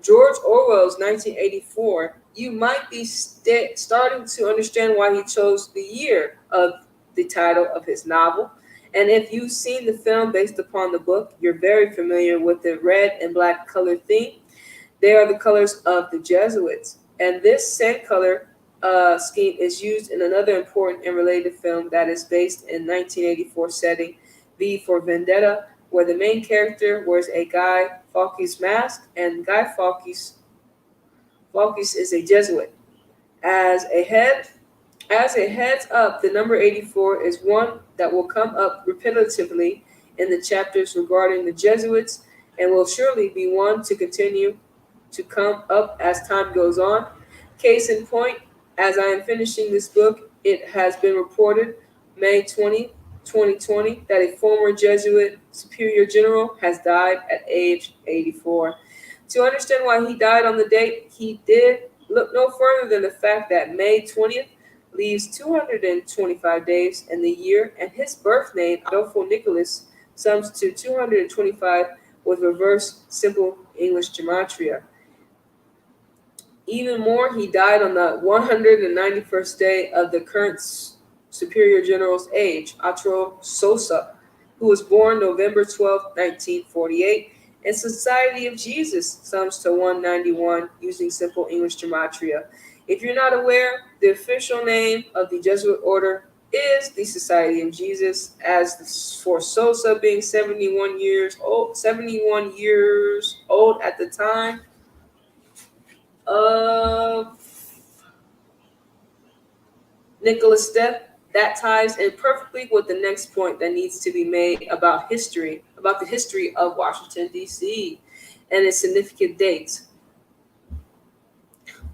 George Orwell's 1984, you might be starting to understand why he chose the year of the title of his novel. And if you've seen the film based upon the book, you're very familiar with the red and black color theme. They are the colors of the Jesuits. And this same color scheme is used in another important and related film that is based in 1984 setting, V for Vendetta, where the main character wears a Guy Fawkes mask, and Guy Fawkes is a Jesuit. As a head as a heads up, the number 84 is one that will come up repetitively in the chapters regarding the Jesuits and will surely be one to continue to come up as time goes on. Case in point, as I am finishing this book, it has been reported May 20, 2020, that a former Jesuit superior general has died at age 84. To understand why he died on the date he did, look no further than the fact that May 20th leaves 225 days in the year, and his birth name, Adolfo Nicholas, sums to 225 with reverse simple English gematria. Even more, he died on the 191st day of the current superior general's age, Arturo Sosa, who was born November 12, 1948, and Society of Jesus sums to 191 using simple English gematria. If you're not aware, the official name of the Jesuit order is the Society of Jesus, as for Sosa being 71 years old at the time of Nicholas' death. That ties in perfectly with the next point that needs to be made about the history of Washington, D.C., and its significant dates.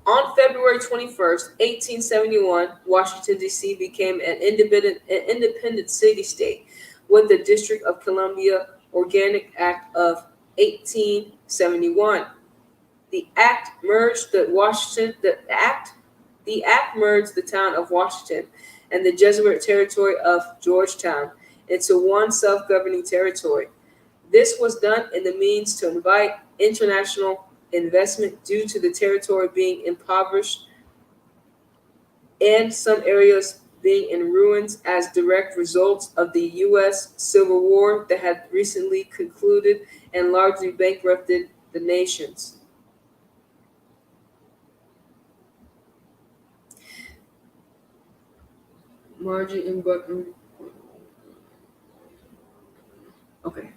On February 21st, 1871, Washington, D.C. became an independent city-state with the District of Columbia Organic Act of 1871. The act merged the town of Washington and the Jesuit territory of Georgetown into one self-governing territory. This was done in the means to invite international investment due to the territory being impoverished and some areas being in ruins as direct results of the U.S. Civil War that had recently concluded and largely bankrupted the nations. Margie and Buckner. Okay.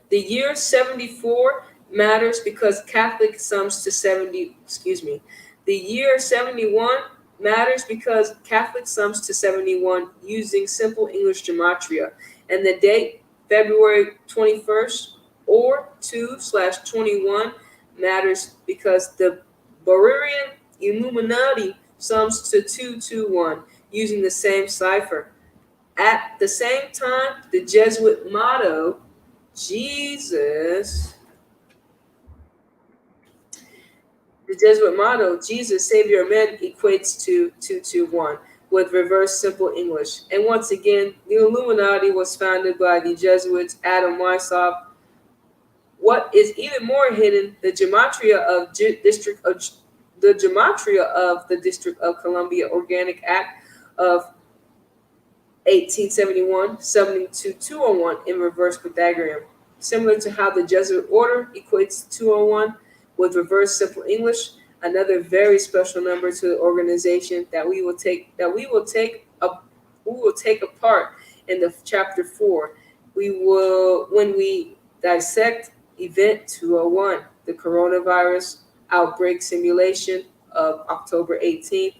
The year 74 matters because Catholic sums to 70, excuse me. The year 71 matters because Catholic sums to 71 using simple English gematria. And the date, February 21st or 2/21, matters because the Barrierian Illuminati sums to 221 using the same cipher. At the same time, the Jesuit motto, Jesus, Jesus, Savior of Men, equates to 221 with reverse simple English. And once again, the Illuminati was founded by the Jesuits, Adam Weishaupt. What is even more hidden, the gematria of the District of Columbia Organic Act of 1871, 72-201 in reverse Pythagorean. Similar to how the Jesuit order equates 201 with reverse simple English, another very special number to the organization that we will take apart in the chapter 4. When we dissect event 201, the coronavirus outbreak simulation of October 18th,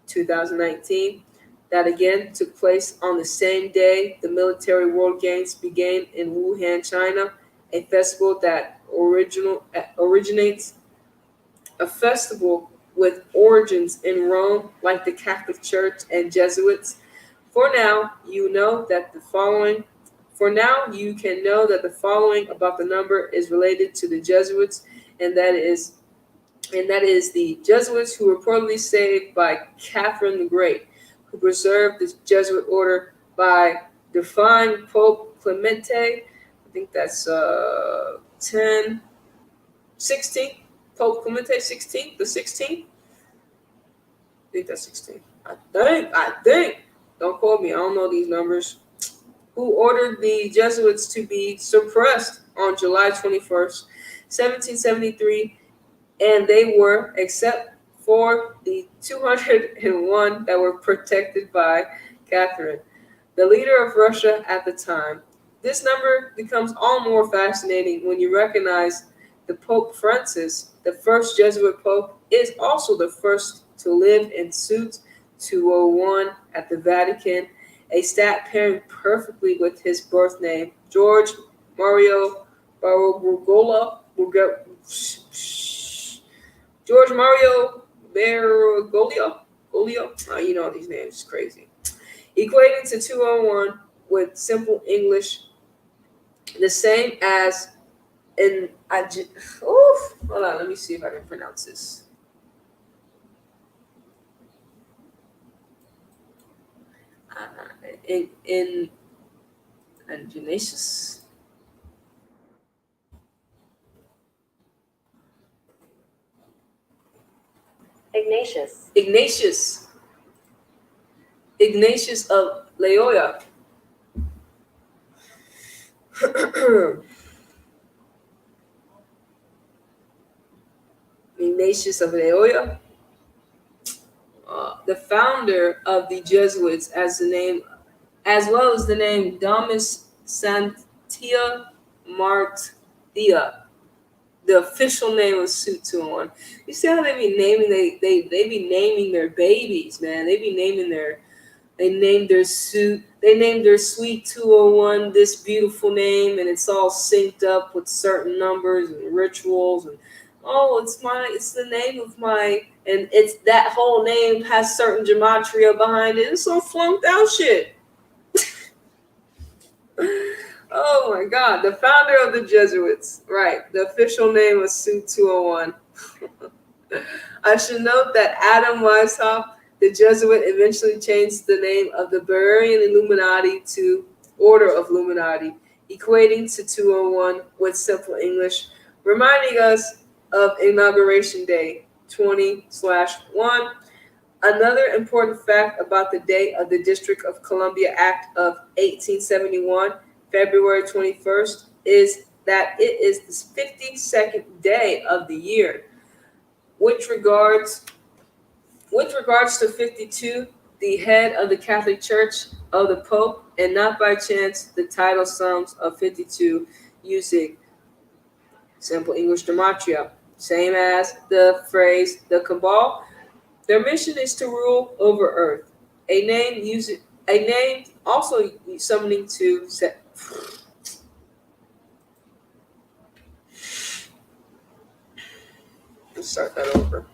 2019. That again took place on the same day the Military World Games began in Wuhan, China, a festival that originates a festival with origins in Rome, like the Catholic Church and Jesuits. For now, you can know that the following about the number is related to the Jesuits, and that is the Jesuits who were reportedly saved by Catherine the Great, who preserved the Jesuit order by defying Pope Clemente. I think that's 10, 16. Pope Clemente 16, the 16th. I think that's 16. I think. Don't quote me. I don't know these numbers. Who ordered the Jesuits to be suppressed on July 21st, 1773, and they were, except for the 201 that were protected by Catherine, the leader of Russia at the time. This number becomes all more fascinating when you recognize the Pope Francis, the first Jesuit Pope, is also the first to live in suit 201 at the Vatican, a stat pairing perfectly with his birth name, George Mario Barbarogola. George Mario Bergoglio. You know these names, it's crazy. Equating to 201 with simple English, the same as in hold on, let me see if I can pronounce this. In Ignatius. Ignatius. Ignatius of Loyola. Ignatius of Loyola, the founder of the Jesuits, as well as the name Domus Santia Martia, the official name of Suit 201. You see how they be naming they be naming their babies, man. They named their suit. They named their Suite 201 this beautiful name, and it's all synced up with certain numbers and rituals. And it's the name of my, and it's that whole name has certain gematria behind it. It's some flunked out shit. Oh my God, the founder of the Jesuits, right? The official name was Suit 201. I should note that Adam Weishaupt, the Jesuit, eventually changed the name of the Bavarian Illuminati to Order of Illuminati, equating to 201 with simple English, reminding us of Inauguration Day 20/1. Another important fact about the date of the District of Columbia Act of 1871, February 21st, is that it is the 52nd day of the year. With regards to 52, the head of the Catholic Church of the Pope, and not by chance the title sums of 52 using simple English gematria, same as the phrase the Cabal. Their mission is to rule over Earth. A name also summoning to set. Let's start that over.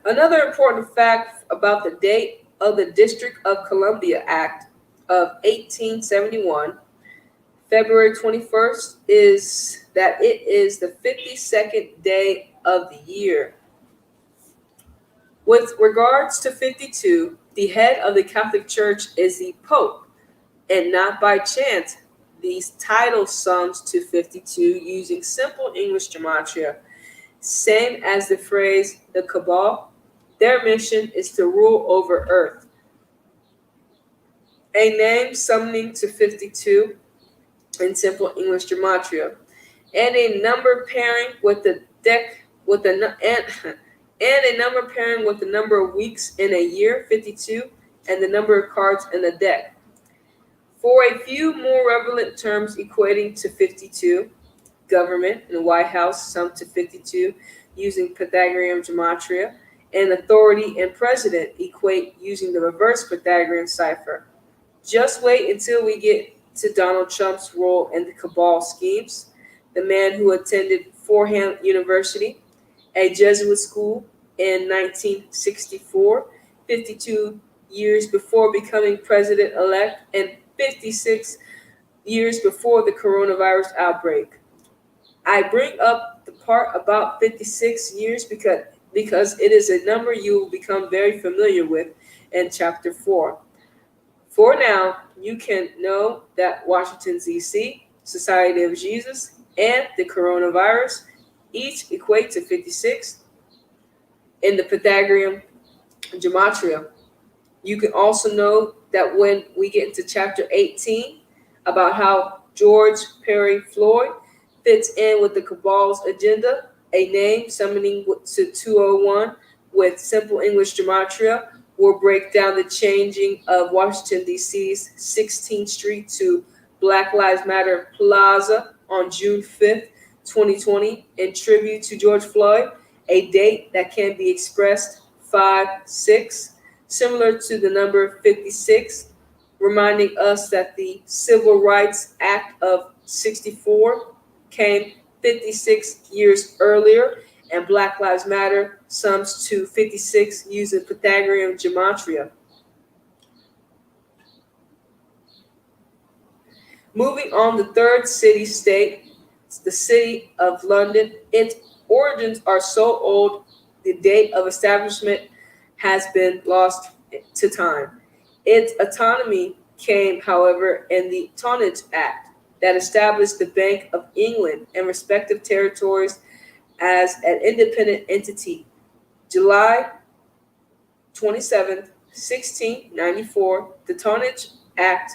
Another important fact about the date of the District of Columbia Act of 1871, February 21st, is that it is the 52nd day of the year. With regards to 52, the head of the Catholic Church is the Pope, and not by chance, these title sums to 52 using simple English gematria, same as the phrase the Cabal. Their mission is to rule over Earth. A name summoning to 52 in simple English gematria, and a number pairing with the deck with the and a number pairing with the number of weeks in a year, 52, and the number of cards in the deck. For a few more relevant terms equating to 52, government and White House sum to 52 using Pythagorean gematria, and authority and president equate using the reverse Pythagorean cipher. Just wait until we get to Donald Trump's role in the Cabal schemes, the man who attended Fordham University, a Jesuit school, in 1964, 52 years before becoming president-elect, and 56 years before the coronavirus outbreak. I bring up the part about 56 years because it is a number you will become very familiar with in Chapter 4. For now, you can know that Washington, D.C., Society of Jesus, and the coronavirus each equate to 56 in the Pythagorean gematria. You can also know that when we get into chapter 18 about how George Perry Floyd fits in with the cabal's agenda, a name summoning to 201 with simple English gematria will break down the changing of Washington, D.C.'s 16th Street to Black Lives Matter Plaza on June 5th, 2020, in tribute to George Floyd, a date that can be expressed 5-6 similar to the number 56, reminding us that the Civil Rights Act of 64 came 56 years earlier, and Black Lives Matter sums to 56 using Pythagorean gematria. Moving on, the third city state, the city of London. Its origins are so old, the date of establishment has been lost to time. Its autonomy came, however, in the Tonnage Act that established the Bank of England and respective territories as an independent entity. July 27th, 1694, the Tonnage Act,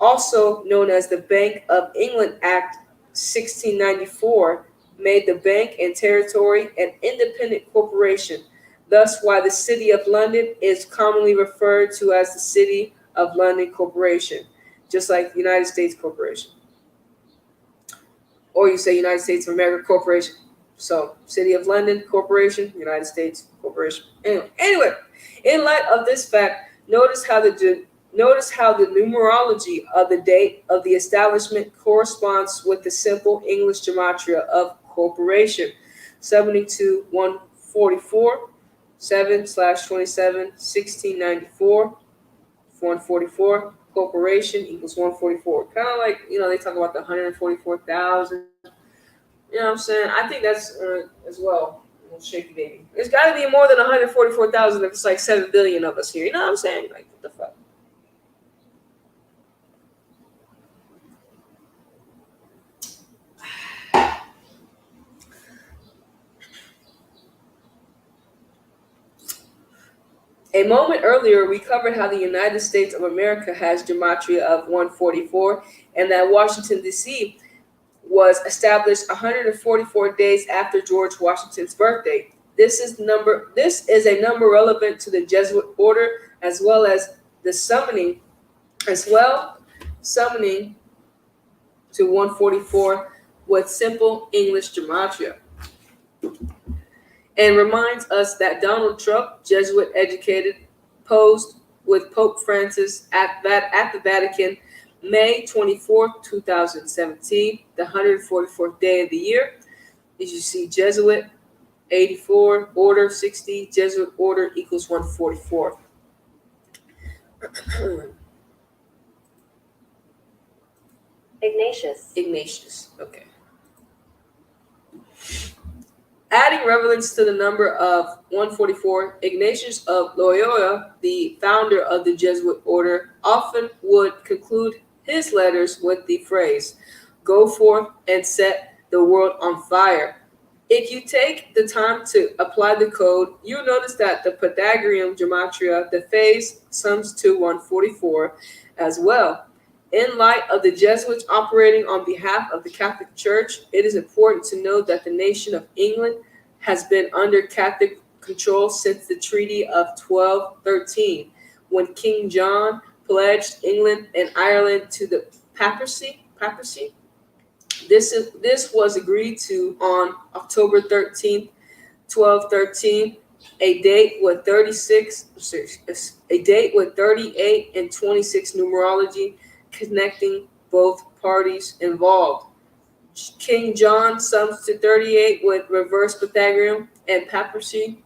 also known as the Bank of England Act 1694, made the bank and territory an independent corporation, thus why the City of London is commonly referred to as the City of London Corporation, just like the United States Corporation. Or you say United States of America Corporation. So, City of London Corporation, United States Corporation. Anyway, in light of this fact, notice how the numerology of the date of the establishment corresponds with the simple English gematria of corporation, 72 144, 7/27, 1694, 144, corporation equals 144. Kind of like, they talk about the 144,000. You know what I'm saying? I think that's as well. Shaky baby. There's got to be more than 144,000 if it's like 7 billion of us here. You know what I'm saying? Like, what the fuck? A moment earlier, we covered how the United States of America has gematria of 144 and that Washington, D.C. was established 144 days after George Washington's birthday. This is a number relevant to the Jesuit order as well as the summoning to 144 with simple English gematria, and reminds us that Donald Trump, Jesuit educated, posed with Pope Francis at the Vatican May 24th, 2017, the 144th day of the year. As you see, Jesuit 84, order 60, Jesuit order equals 144. Ignatius, okay. Adding relevance to the number of 144, Ignatius of Loyola, the founder of the Jesuit order, often would conclude his letters with the phrase, "Go forth and set the world on fire." If you take the time to apply the code, you'll notice that the Pythagorean gematria, the phase, sums to 144 as well. In light of the Jesuits operating on behalf of the Catholic Church, it is important to note that the nation of England has been under Catholic control since the Treaty of 1213, when King John pledged England and Ireland to the papacy. This was agreed to on October 13th, 1213, a date with 38 and 26 numerology connecting both parties involved. King John sums to 38 with reverse Pythagorean, and papacy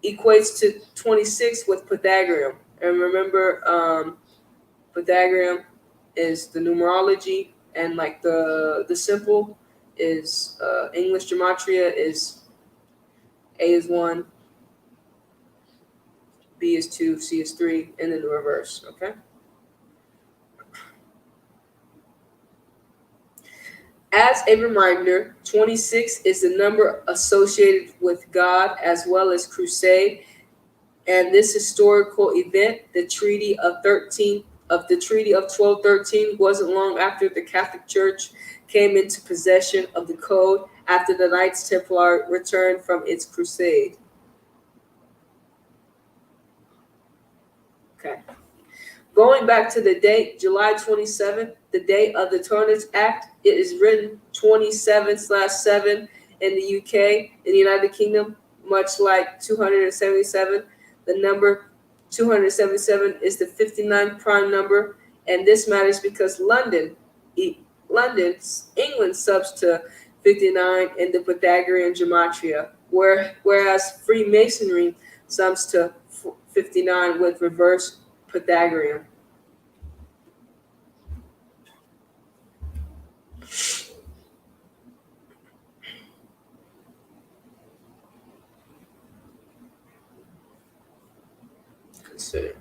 equates to 26 with Pythagorean. And remember, Pythagorean is the numerology, and like the simple is English gematria is A is 1, B B is 2, C is 3, and then the reverse, okay? As a reminder, 26 is the number associated with God as well as crusade, and this historical event, the Treaty of 1213, wasn't long after the Catholic Church came into possession of the code after the Knights Templar returned from its crusade. Okay. Going back to the date, July 27th, the date of the Tonnage Act, it is written 27/7 in the UK. In the United Kingdom, much like 277, the number 277 is the 59th prime number, and this matters because London, England subs to 59 in the Pythagorean gematria, whereas Freemasonry subs to 59 with reverse Pythagorean. Consider.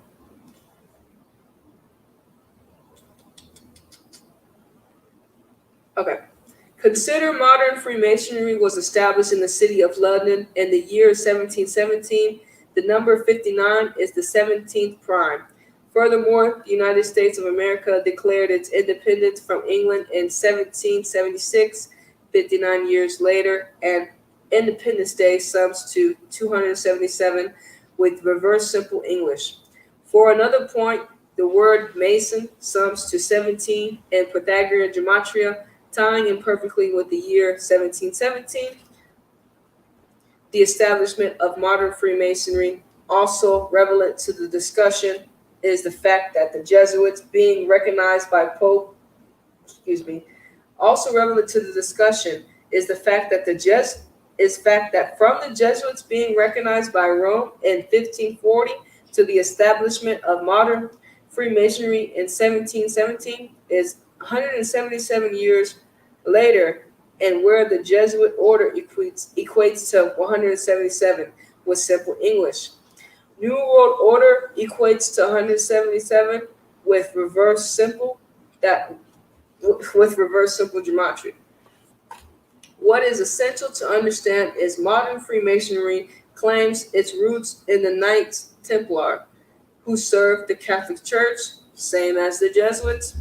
Okay. Consider modern Freemasonry was established in the city of London in the year 1717. The number 59 is the 17th prime. Furthermore, the United States of America declared its independence from England in 1776, 59 years later, and Independence Day sums to 277 with reverse simple English. For another point, the word Mason sums to 17 in Pythagorean gematria, tying in perfectly with the year 1717. The establishment of modern Freemasonry, also relevant to the discussion, is the fact that the Jesuits being recognized by Pope, also relevant to the discussion is the fact that from the Jesuits being recognized by Rome in 1540 to the establishment of modern Freemasonry in 1717 is 177 years later, and where the Jesuit order equates to 177 with simple English. New World Order equates to 177 with reverse simple gematria. What is essential to understand is modern Freemasonry claims its roots in the Knights Templar, who served the Catholic Church, same as the Jesuits.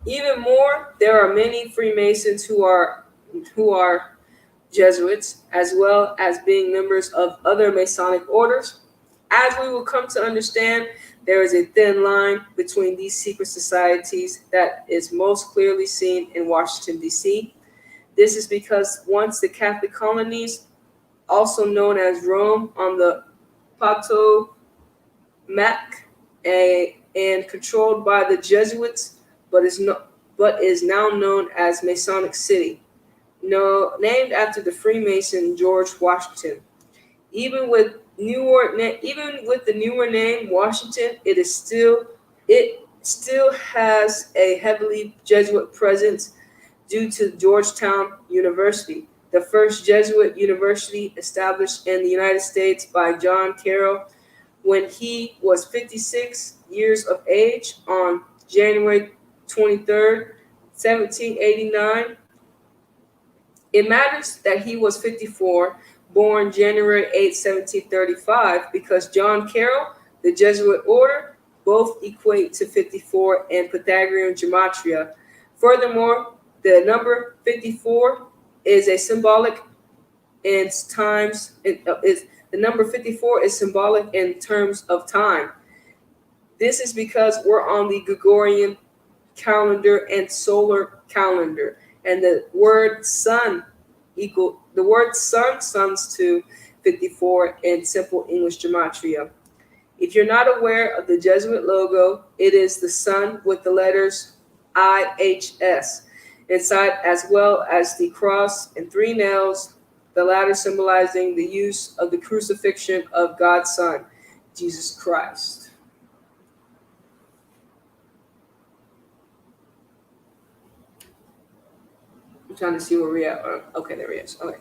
Even more, there are many Freemasons who are Jesuits, as well as being members of other Masonic orders. As we will come to understand, there is a thin line between these secret societies that is most clearly seen in Washington, D.C. This is because once the Catholic colonies, also known as Rome, on the Potomac, and controlled by the Jesuits, but is now known as Masonic City, named after the Freemason George Washington. Even with the newer name Washington, it still has a heavily Jesuit presence due to Georgetown University, the first Jesuit university established in the United States by John Carroll when he was 56 years of age on January 23rd, 1789. It matters that he was 54, born January 8, 1735, because John Carroll, the Jesuit order, both equate to 54 in Pythagorean gematria. Furthermore, the number 54 is a symbolic in times. The number 54 is symbolic in terms of time. This is because we're on the Gregorian calendar and solar calendar, and the word sun sums to 54 in simple English gematria. If you're not aware of the Jesuit logo, it is the sun with the letters IHS inside, as well as the cross and three nails, the latter symbolizing the use of the crucifixion of God's Son, Jesus Christ. I'm trying to see where we're at. Okay, there he is. Okay.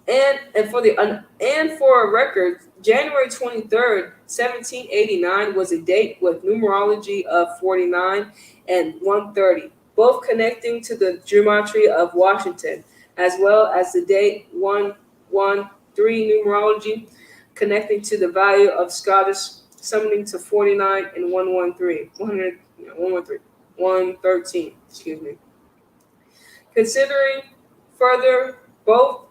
And for a record, January 23rd, 1789 was a date with numerology of 49 and 130, both connecting to the geometry of Washington, as well as the date 113 numerology connecting to the value of Scottish summoning to 49 and 113, 100, 113, 113, excuse me. Considering further, both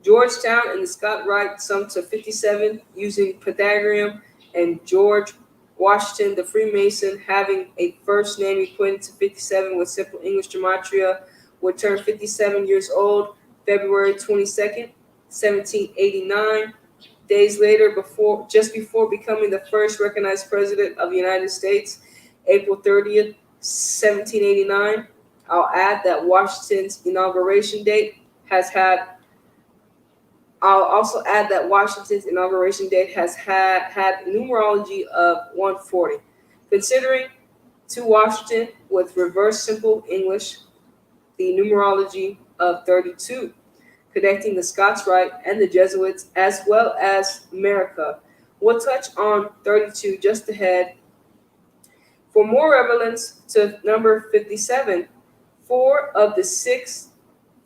Georgetown and the Scott Wright summed to 57 using Pythagorean, and George Washington, the Freemason, having a first name equated to 57 with simple English gematria, would turn 57 years old February 22nd, 1789. Days later, just before becoming the first recognized president of the United States, April 30th, 1789. I'll add that Washington's inauguration date has had I'll also add that Washington's inauguration date has had numerology of 140. Considering to Washington with reverse simple English, the numerology of 32, connecting the Scots Rite and the Jesuits as well as America. We'll touch on 32 just ahead. For more relevance to number 57, four of the six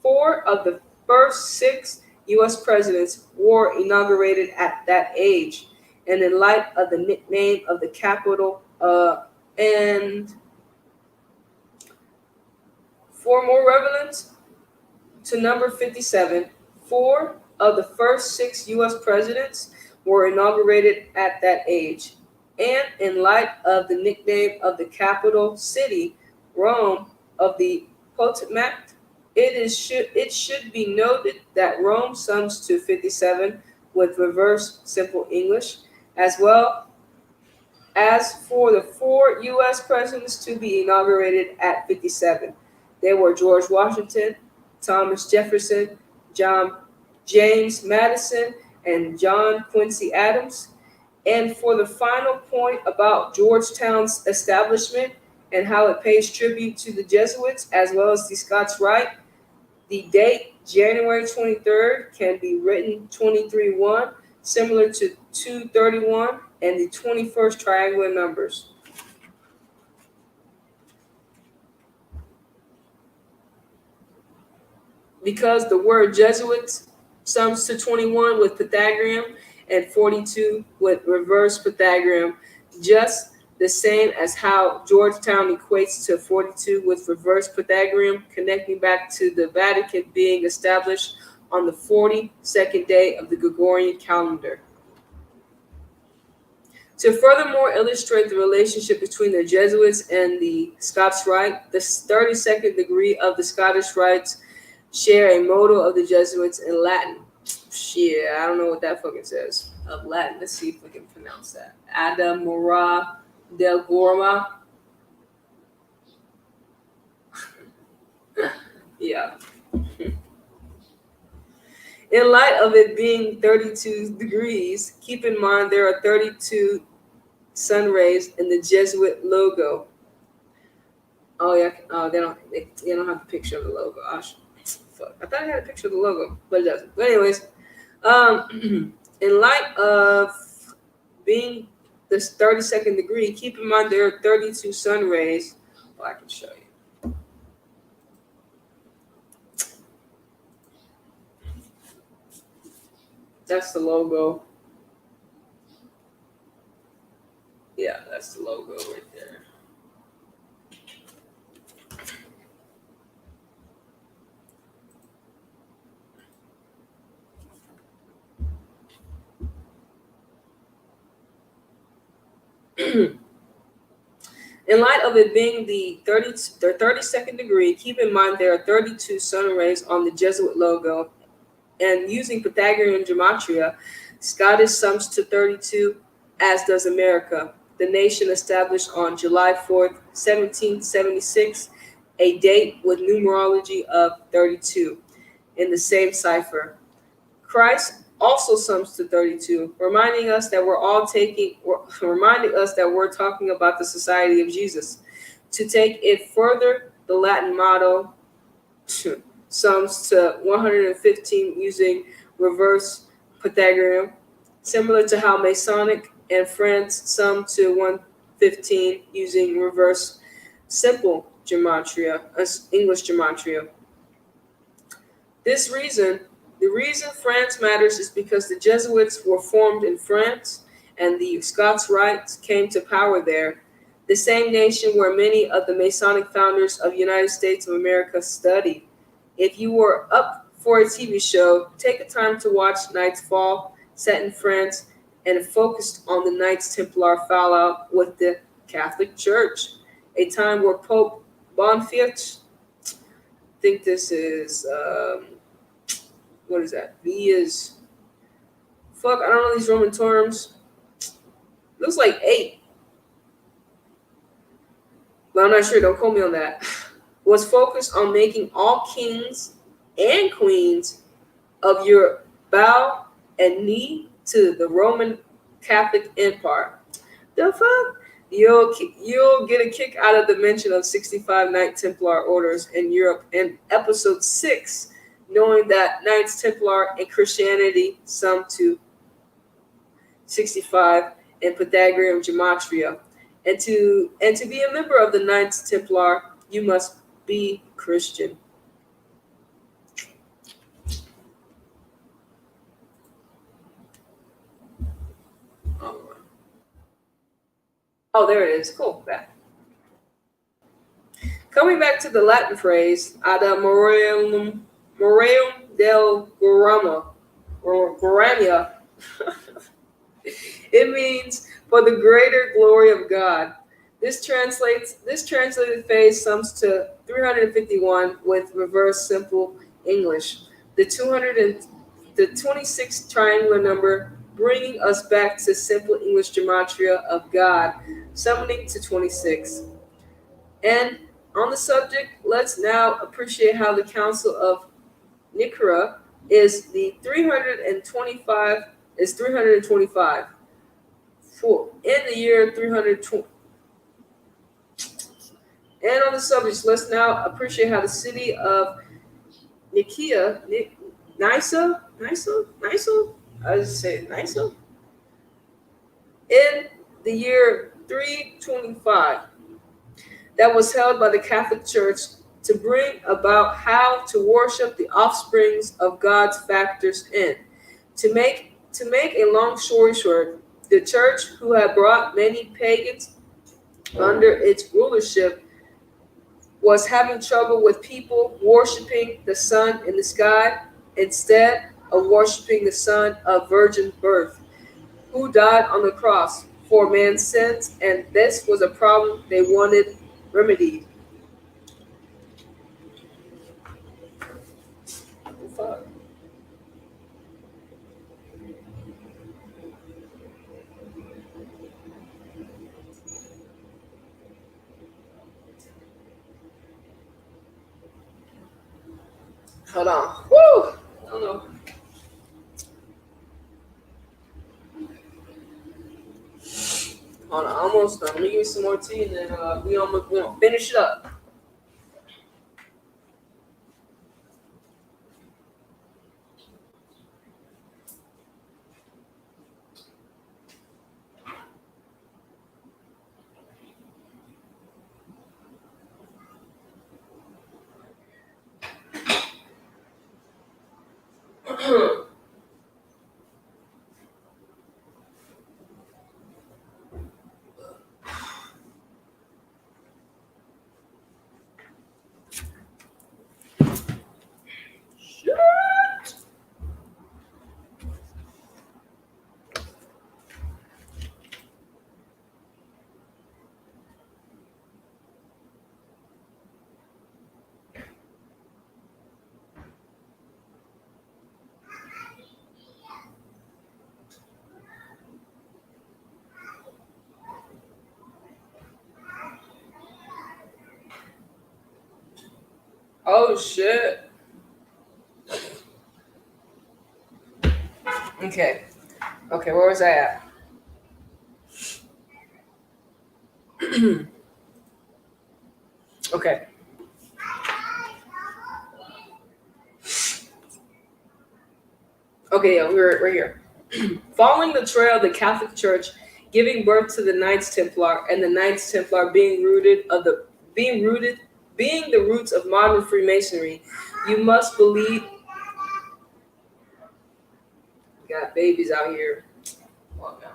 four of the first six U.S. presidents were inaugurated at that age, and in light of the nickname of the capital, and for more relevance to number 57, four of the first six U.S. presidents were inaugurated at that age, and in light of the nickname of the capital city, Rome, of the Potomac, it should be noted that Rome sums to 57 with reverse simple English, as well as for the four U.S. presidents to be inaugurated at 57. They were George Washington, Thomas Jefferson, John James Madison, and John Quincy Adams. And for the final point about Georgetown's establishment and how it pays tribute to the Jesuits as well as the Scots Rite, the date January 23rd can be written 23-1, similar to 231 and the 21st triangular numbers. Because the word Jesuits sums to 21 with Pythagorean and 42 with reverse Pythagorean, just the same as how Georgetown equates to 42 with reverse Pythagorean, connecting back to the Vatican being established on the 42nd day of the Gregorian calendar. To furthermore illustrate the relationship between the Jesuits and the Scots Rite, the 32nd degree of the Scottish Rites share a motto of the Jesuits in Latin. Shit, I don't know what that fucking says. Of Latin, let's see if we can pronounce that. Ada Mora del Gorma. Yeah. In light of it being 32 degrees, keep in mind there are 32 sun rays in the Jesuit logo. Oh yeah, they don't have a picture of the logo. Oh, fuck. I thought I had a picture of the logo, but it doesn't. But anyways, in light of being this 32nd degree, keep in mind there are 32 sun rays. Oh, I can show you. That's the logo. Yeah, that's the logo right there. In light of it being the 32nd degree, keep in mind there are 32 sun rays on the Jesuit logo, and using Pythagorean gematria, Scottish sums to 32, as does America, the nation established on July 4th, 1776, a date with numerology of 32 in the same cipher. Christ also sums to 32, reminding us that we're talking about the Society of Jesus. To take it further, the Latin motto sums to 115 using reverse Pythagorean, similar to how Masonic and Friends sum to 115 using reverse simple gematria, English gematria. This reason, the reason France matters is because the Jesuits were formed in France and the Scots Rites came to power there, the same nation where many of the Masonic founders of the United States of America studied. If you were up for a TV show, take a time to watch Knights Fall, set in France, and focused on the Knights Templar fallout with the Catholic Church, a time where Pope Boniface, I think this is what is that? B is fuck. I don't know these Roman terms. Looks like 8, but I'm not sure. Don't quote me on that. Was focused on making all kings and queens of Europe bow and knee to the Roman Catholic Empire. The fuck? You'll get a kick out of the mention of 65 Knight Templar orders in Europe in episode 6, knowing that Knights Templar and Christianity sum to 65 in Pythagorean gematria. And to be a member of the Knights Templar, you must be Christian. Oh, there it is. Cool. Back. Coming back to the Latin phrase, ad moreum del Guarama, or Guaramia, it means for the greater glory of God. This translated phrase sums to 351 with reverse simple English. The 200 and the 26th triangular number bringing us back to simple English gematria of God, summoning to 26. And on the subject, let's now appreciate how the Council of Nicaea is the 325 is 325 for in the year 320. And on the subject, let's now appreciate how the city of Nicaea, Nysa, I just say Nysa, in the year 325, that was held by the Catholic Church to bring about how to worship the offsprings of God's factors in. To make a long story short, the church, who had brought many pagans under its rulership, was having trouble with people worshiping the sun in the sky instead of worshiping the Son of virgin birth, who died on the cross for man's sins, and this was a problem they wanted remedied. Fuck. Hold on. Woo! I don't know. Hold on, almost done. Let me give you some more tea, and then we gonna finish it up. Shit. Oh shit. Okay. Okay, where was I at? Okay. Okay, yeah, we're here. Following the trail of the Catholic Church giving birth to the Knights Templar and the Knights Templar being rooted being the roots of modern Freemasonry, you must believe. Got babies out here. Well, no.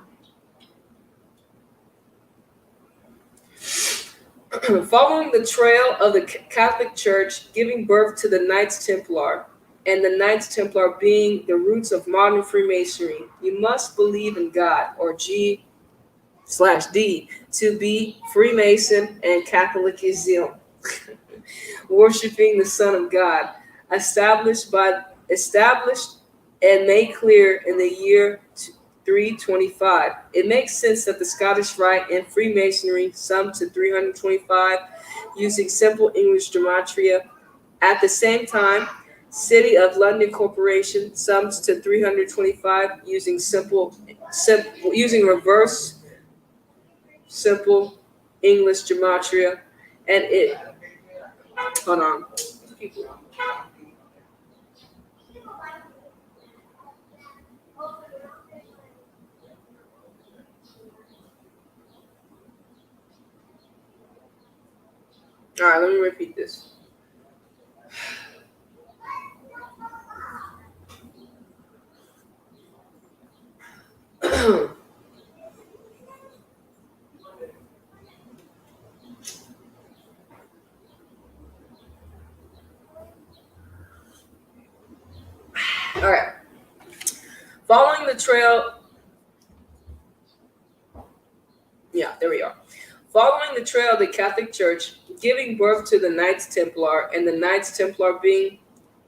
Following the trail of the Catholic Church giving birth to the Knights Templar and the Knights Templar being the roots of modern Freemasonry, you must believe in God, or G/D, to be Freemason and Catholicism, worshiping the Son of God, established and made clear in the year 325. It makes sense that the Scottish Rite and Freemasonry sum to 325 using simple English gematria. At the same time, City of London Corporation sums to 325 using using reverse simple English gematria, and it hold on. All right, let me repeat this. All right. Following the trail, yeah, there we are. Following the trail of the Catholic Church, giving birth to the Knights Templar and the Knights Templar being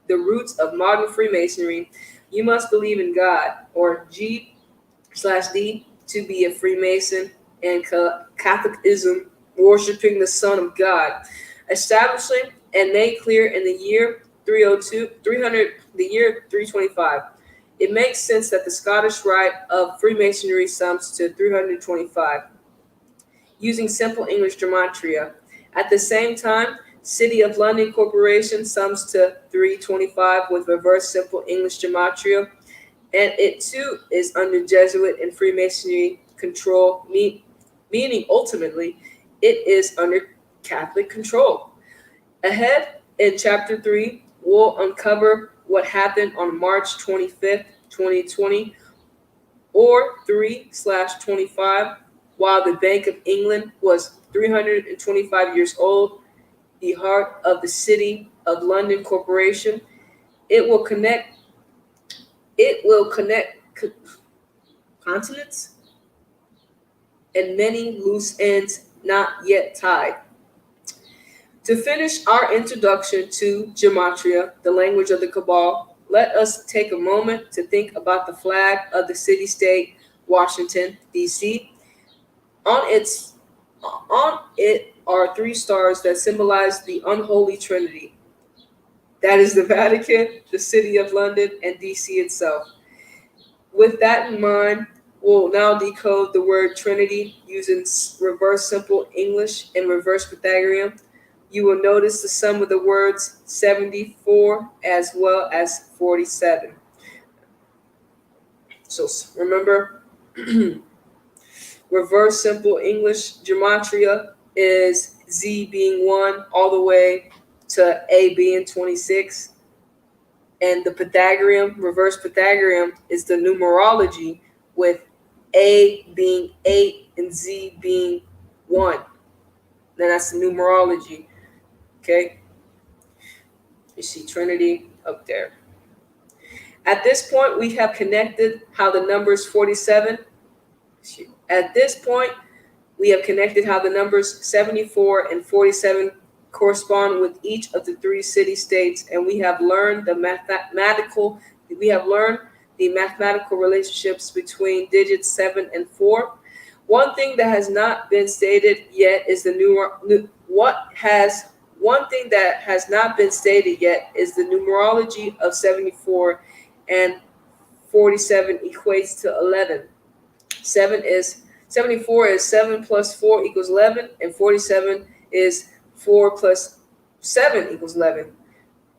the roots of modern Freemasonry, you must believe in God, or G/D, to be a Freemason and Catholicism, worshiping the Son of God, establishing and made clear in the year 325. It makes sense that the Scottish Rite of Freemasonry sums to 325, using simple English gematria. At the same time, City of London Corporation sums to 325 with reverse simple English gematria, and it too is under Jesuit and Freemasonry control, meaning ultimately it is under Catholic control. Ahead in Chapter 3, we'll uncover what happened on March 25th, 2020, or 3/25, while the Bank of England was 325 years old, the heart of the City of London Corporation. It will connect continents and many loose ends not yet tied. To finish our introduction to Gematria, the language of the Cabal, let us take a moment to think about the flag of the city-state, Washington, D.C. On it are three stars that symbolize the unholy trinity. That is the Vatican, the City of London, and D.C. itself. With that in mind, we'll now decode the word Trinity using reverse simple English and reverse Pythagorean. You will notice the sum of the words 74 as well as 47. So remember, reverse simple English gematria is Z being 1 all the way to A being 26. And the Pythagorean, reverse Pythagorean, is the numerology with A being 8 and Z being 1. Then that's the numerology. Okay? You see Trinity up there. At this point, we have connected how the numbers 47. At this point, we have connected how the numbers 74 and 47 correspond with each of the three city-states, and we have learned the mathematical relationships between digits 7 and 4. One thing that has not been stated yet is one thing that has not been stated yet is the numerology of 74 and 47 equates to 11. 74 is 7 plus 4 equals 11, and 47 is 4 plus 7 equals 11,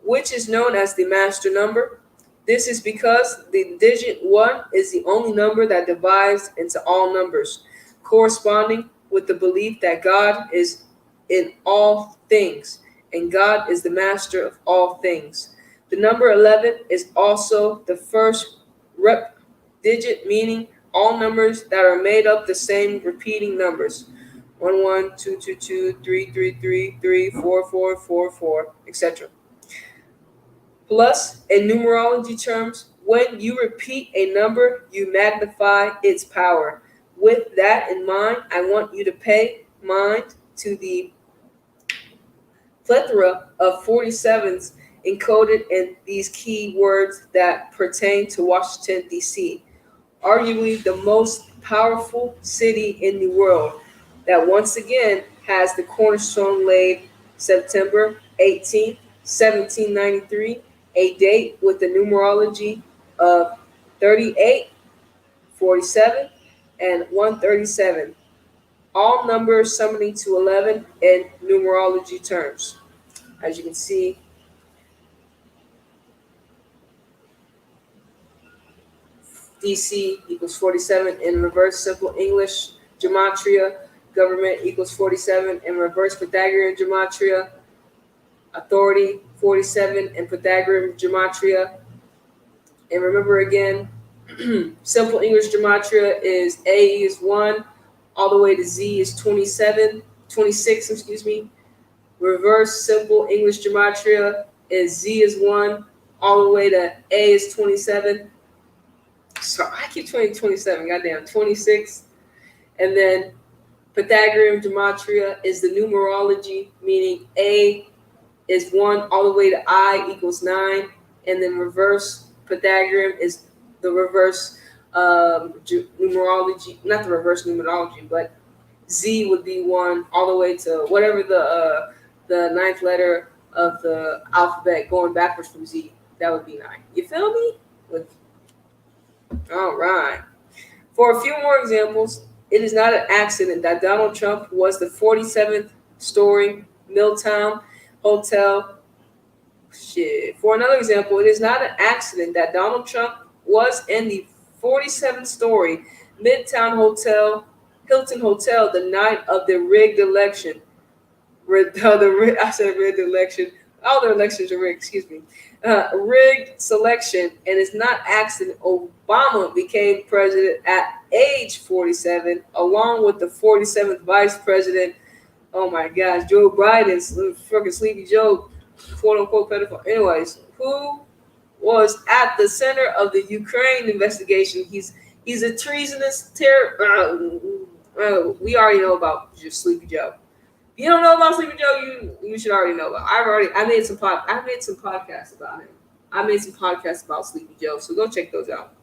which is known as the master number. This is because the digit 1 is the only number that divides into all numbers, corresponding with the belief that God is in all things and God is the master of all things. The number 11 is also the first rep digit, meaning all numbers that are made up the same repeating numbers. 1 1 2 2 2 3 3 3 3 4 4 4 4, etc. Plus, in numerology terms, when you repeat a number, you magnify its power. With that in mind, I want you to pay mind to the plethora of 47s encoded in these key words that pertain to Washington, D.C., arguably the most powerful city in the world, that once again has the cornerstone laid September 18th, 1793, a date with the numerology of 38, 47, and 137, all numbers summoning to 11 in numerology terms. As you can see, DC equals 47 in reverse simple English gematria. Government equals 47 in reverse Pythagorean gematria. Authority 47 in Pythagorean gematria. And remember again, simple English gematria is A is 1, all the way to Z is 26, excuse me. Reverse simple English gematria is Z is 1, all the way to A is 27. So I keep 27, goddamn, 26. And then Pythagorean gematria is the numerology, meaning A is 1 all the way to I equals 9. And then reverse Pythagorean is the reverse numerology, not the reverse numerology, but Z would be 1 all the way to whatever the ninth letter of the alphabet going backwards from Z. That would be 9. You feel me? All right. For a few more examples, it is not an accident that Donald Trump was the 47th story Milltown Hotel. Shit. For another example, it is not an accident that Donald Trump was in the 47th story Midtown Hotel, Hilton Hotel, the night of the rigged election. I said rigged election. All the elections are rigged, excuse me. Rigged selection, and it's not accident. Obama became president at age 47, along with the 47th vice president. Oh my gosh, Joe Biden's fucking Sleepy Joe, quote unquote pedophile. Anyways, who was at the center of the Ukraine investigation? He's a treasonous terror. We already know about just Sleepy Joe. If you don't know about Sleepy Joe, you should already know about. I made some podcasts about him. I made some podcasts about Sleepy Joe, so go check those out.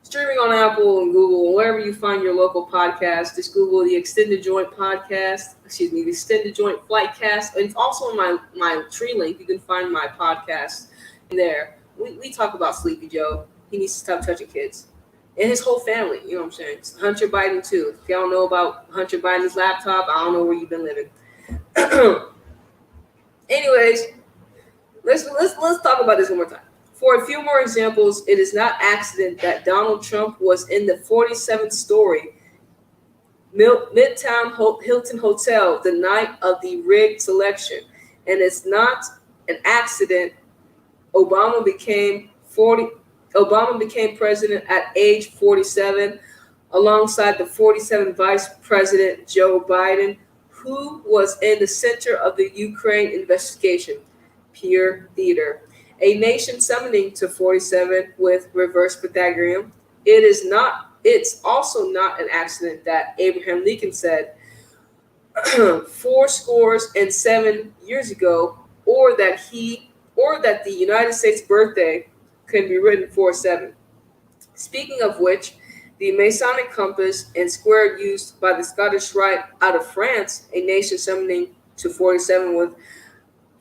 Streaming on Apple and Google and wherever you find your local podcast. Just Google the Extended Joint Podcast. Excuse me, the Extended Joint Flightcast. And it's also on my tree link. You can find my podcast in there. We talk about Sleepy Joe. He needs to stop touching kids. And his whole family, you know what I'm saying? Hunter Biden too. If y'all know about Hunter Biden's laptop, I don't know where you've been living. Anyways, let's talk about this one more time. For a few more examples, it is not accident that Donald Trump was in the 47th story Midtown Hilton Hotel the night of the rigged selection, and it's not an accident Obama became president at age 47 alongside the 47th Vice President Joe Biden, who was in the center of the Ukraine investigation. Pure theater. A nation summoning to 47 with reverse Pythagorean. It's also not an accident that Abraham Lincoln said 7 years ago, or that the United States birthday can be written 47. Speaking of which, the Masonic compass and square used by the Scottish Rite out of France, a nation summoning to 47 with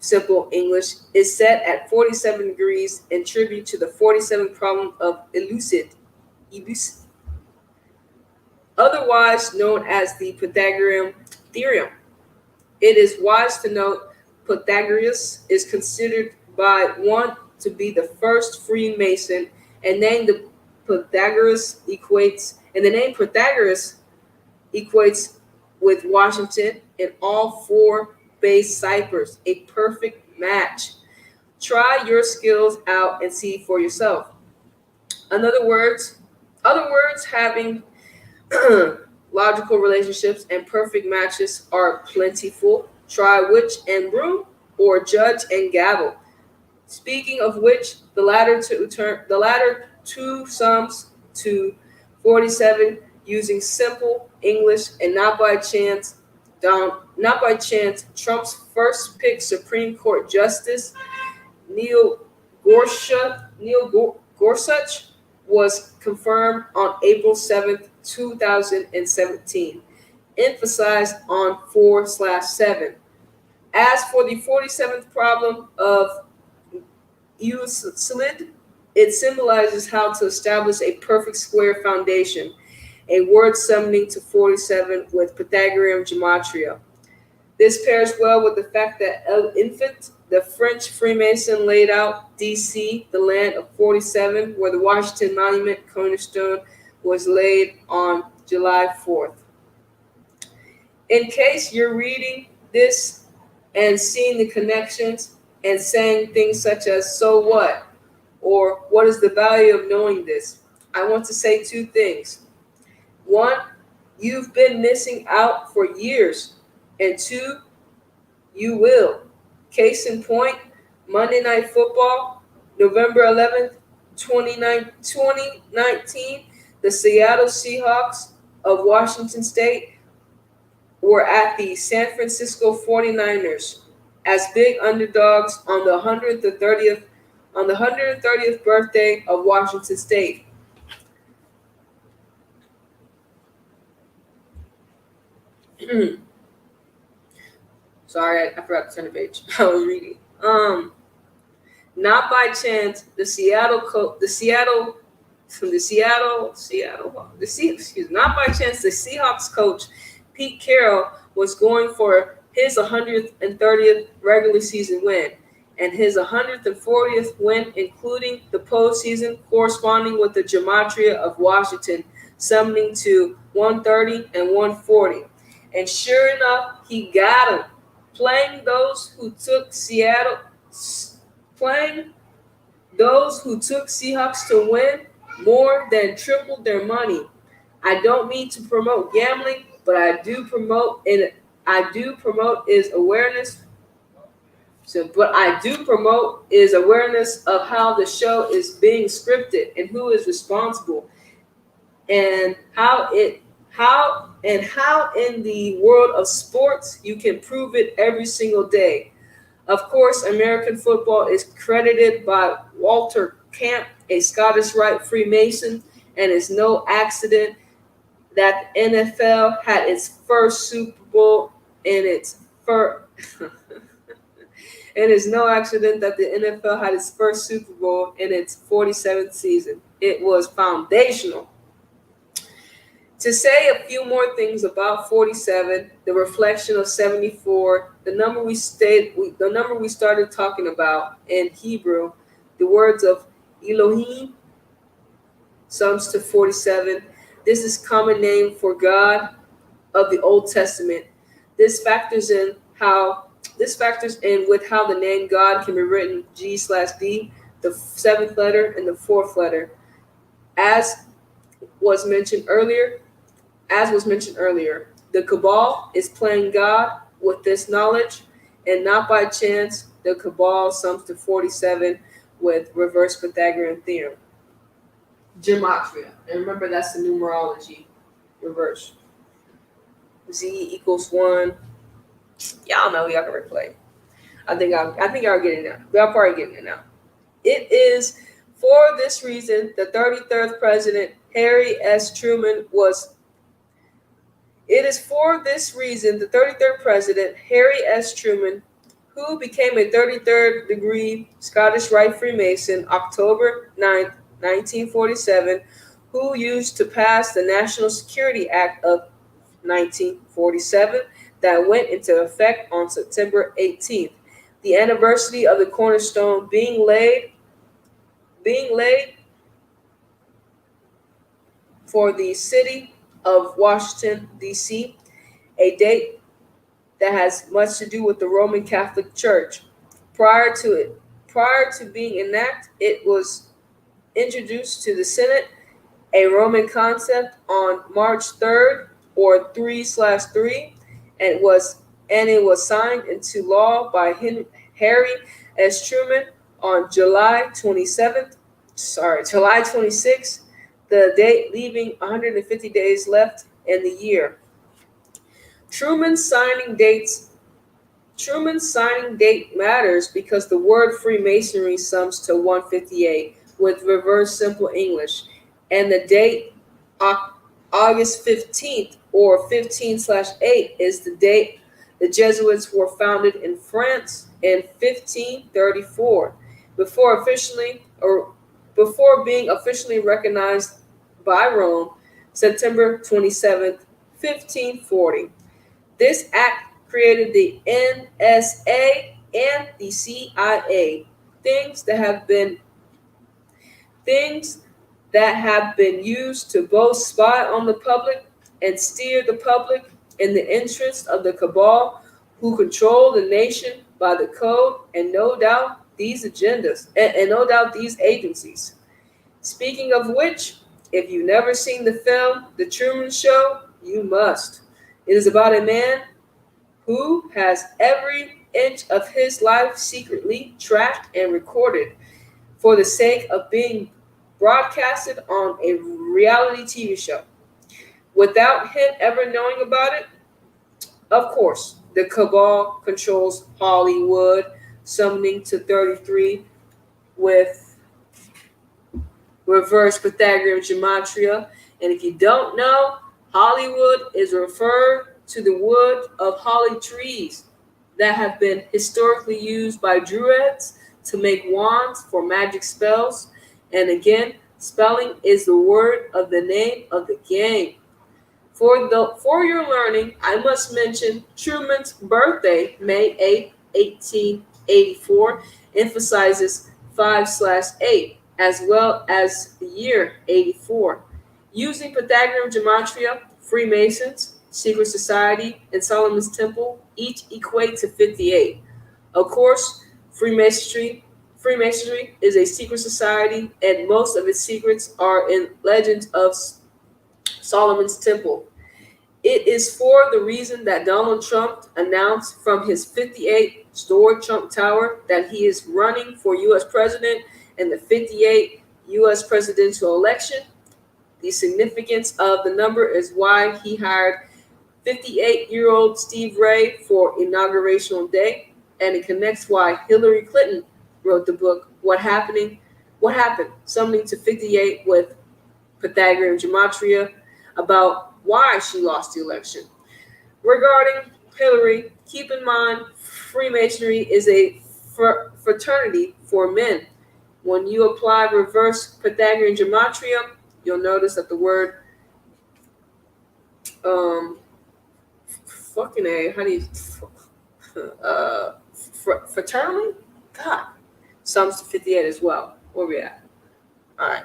simple English, is set at 47 degrees in tribute to the 47th problem of Elucid, otherwise known as the Pythagorean theorem. It is wise to note Pythagoras is considered by one to be the first Freemason, and named the Pythagoras equates and the name Pythagoras equates with Washington and all four base ciphers, a perfect match. Try your skills out and see for yourself. In other words having logical relationships and perfect matches are plentiful. Try witch and broom or judge and gavel. Speaking of which, the latter two sums to 47 using simple English and not by chance. Trump's first pick Supreme Court Justice Neil Gorsuch was confirmed on April 7th, 2017. Emphasized on 4/7. As for the 47th problem of Euclid, it symbolizes how to establish a perfect square foundation, a word summoning to 47 with Pythagorean gematria. This pairs well with the fact that El Infant, the French Freemason, laid out D.C., the land of 47, where the Washington Monument cornerstone was laid on July 4th. In case you're reading this and seeing the connections and saying things such as, so what? Or what is the value of knowing this? I want to say two things. One, you've been missing out for years. And two, you will. Case in point, Monday Night Football, November 11th, 2019, the Seattle Seahawks of Washington State were at the San Francisco 49ers as big underdogs on the 130th birthday of Washington State. Sorry, I forgot to turn the page. I was reading. Not by chance, not by chance, the Seahawks coach Pete Carroll was going for his 130th regular season win and his 140th win, including the postseason, corresponding with the gematria of Washington, summoning to 130 and 140. And sure enough, he got him. Playing those who took Seahawks to win more than tripled their money. I don't mean to promote gambling, but I do promote is awareness. But I do promote is awareness of how the show is being scripted and who is responsible, and how in the world of sports you can prove it every single day. Of course, American football is credited by Walter Camp, a Scottish Rite Freemason, and it's no accident that the NFL had its first Super Bowl in its first. It is no accident that the NFL had its first Super Bowl in its 47th season. It was foundational. To say a few more things about 47, the reflection of 74, the number we started talking about in Hebrew, the words of Elohim sums to 47. This is common name for God of the Old Testament. This factors in with how the name God can be written G/B, the seventh letter and the fourth letter. As was mentioned earlier, the Cabal is playing God with this knowledge, and not by chance, the Cabal sums to 47 with reverse Pythagorean theorem. Gematria. And remember, that's the numerology reverse. Z equals 1. Y'all know, y'all can replay. I think y'all get it now. Y'all probably getting it now. It is for this reason the 33rd president, Harry S. Truman, was. It is for this reason the 33rd president, Harry S. Truman, who became a 33rd degree Scottish Rite Freemason October 9th, 1947, who used to pass the National Security Act of 1947 that went into effect on September 18th, the anniversary of the cornerstone being laid being laid for the city of Washington, D.C., a date that has much to do with the Roman Catholic Church. Prior to it, prior to being enacted, it was introduced to the Senate, a Roman concept, on March 3rd or 3/3, and it was signed into law by Harry S. Truman on July 26th, the date leaving 150 days left in the year. Truman's signing dates Truman's signing date matters because the word Freemasonry sums to 158 with reverse simple English, and the date August 15th or 15/8 is the date the Jesuits were founded in France in 1534, before officially or before being officially recognized by Rome September 27th, 1540. This act created the NSA and the CIA, things that have been things that have been used to both spy on the public and steer the public in the interest of the cabal who control the nation by the code, and no doubt these agendas and no doubt these agencies. Speaking of which, if you've never seen the film The Truman Show, you must. It is about a man who has every inch of his life secretly tracked and recorded for the sake of being broadcasted on a reality TV show. Without him ever knowing about it, of course, the cabal controls Hollywood, summoning to 33 with reverse Pythagorean gematria. And if you don't know, Hollywood is referred to the wood of holly trees that have been historically used by druids to make wands for magic spells. And again, spelling is the word of the name of the game. For your learning, I must mention Truman's birthday, May 8, 1884, emphasizes 5/8, as well as the year 84. Using Pythagorean gematria, Freemasons, secret society, and Solomon's Temple each equate to 58. Of course, Freemasonry is a secret society, and most of its secrets are in legends of Solomon's Temple. It is for the reason that Donald Trump announced from his 58-story Trump Tower that he is running for U.S. president in the 58 U.S. presidential election. The significance of the number is why he hired 58-year-old Steve Ray for inaugurational day, and it connects why Hillary Clinton wrote the book What Happened, summoning to 58 with Pythagorean gematria, about why she lost the election. Regarding Hillary, keep in mind Freemasonry is a fraternity for men. When you apply reverse Pythagorean gematria, you'll notice that the word fucking a how do you fraternally? God, sums to 58 as well. Where we at? All right.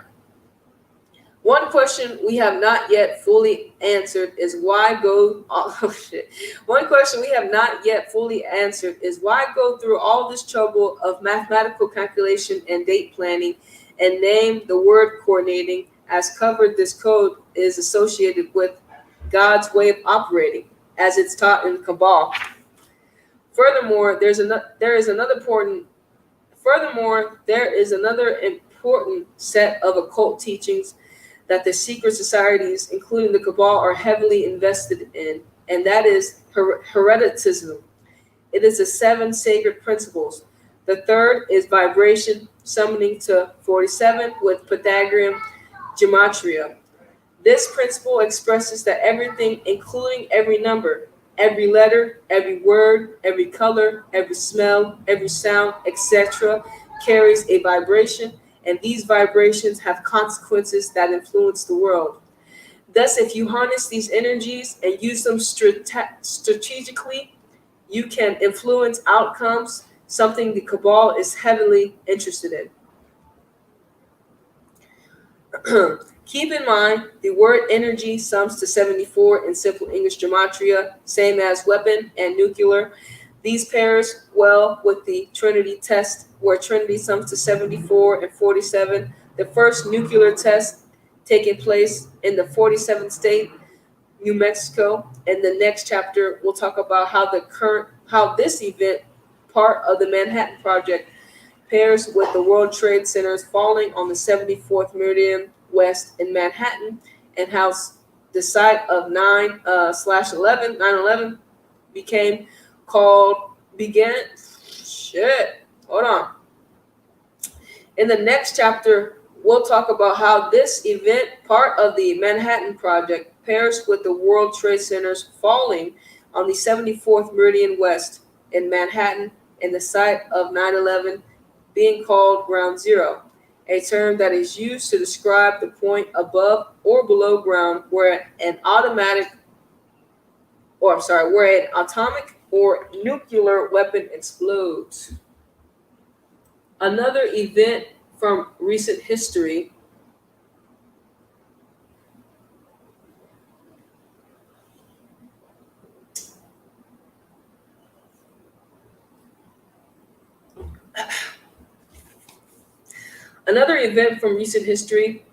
One question we have not yet fully answered is why go oh shit. One question we have not yet fully answered is why go through all this trouble of mathematical calculation and date planning and name the word coordinating as covered this code is associated with God's way of operating as it's taught in Kabbalah. Furthermore, there is another important set of occult teachings that the secret societies, including the Cabal, are heavily invested in, and that is hereticism. It is the 7 sacred principles. The third is vibration, summoning to 47 with Pythagorean gematria. This principle expresses that everything, including every number, every letter, every word, every color, every smell, every sound, etc., carries a vibration, and these vibrations have consequences that influence the world. Thus, if you harness these energies and use them strategically, you can influence outcomes, something the Cabal is heavily interested in. Keep in mind, the word energy sums to 74 in simple English gematria, same as weapon and nuclear. These pairs well with the Trinity test, where Trinity sums to 74 and 47. The first nuclear test taking place in the 47th state, New Mexico. And the next chapter, we'll talk about how this event, part of the Manhattan Project, pairs with the World Trade Center's falling on the 74th Meridian West in Manhattan, and how the site of 9/11 became called began. Shit, hold on. In the next chapter, we'll talk about how this event, part of the Manhattan Project, pairs with the World Trade Center's falling on the 74th Meridian West in Manhattan and the site of 9/11 being called Ground Zero, a term that is used to describe the point above or below ground where where an atomic or nuclear weapon explodes. Another event from recent history. Another event from recent history,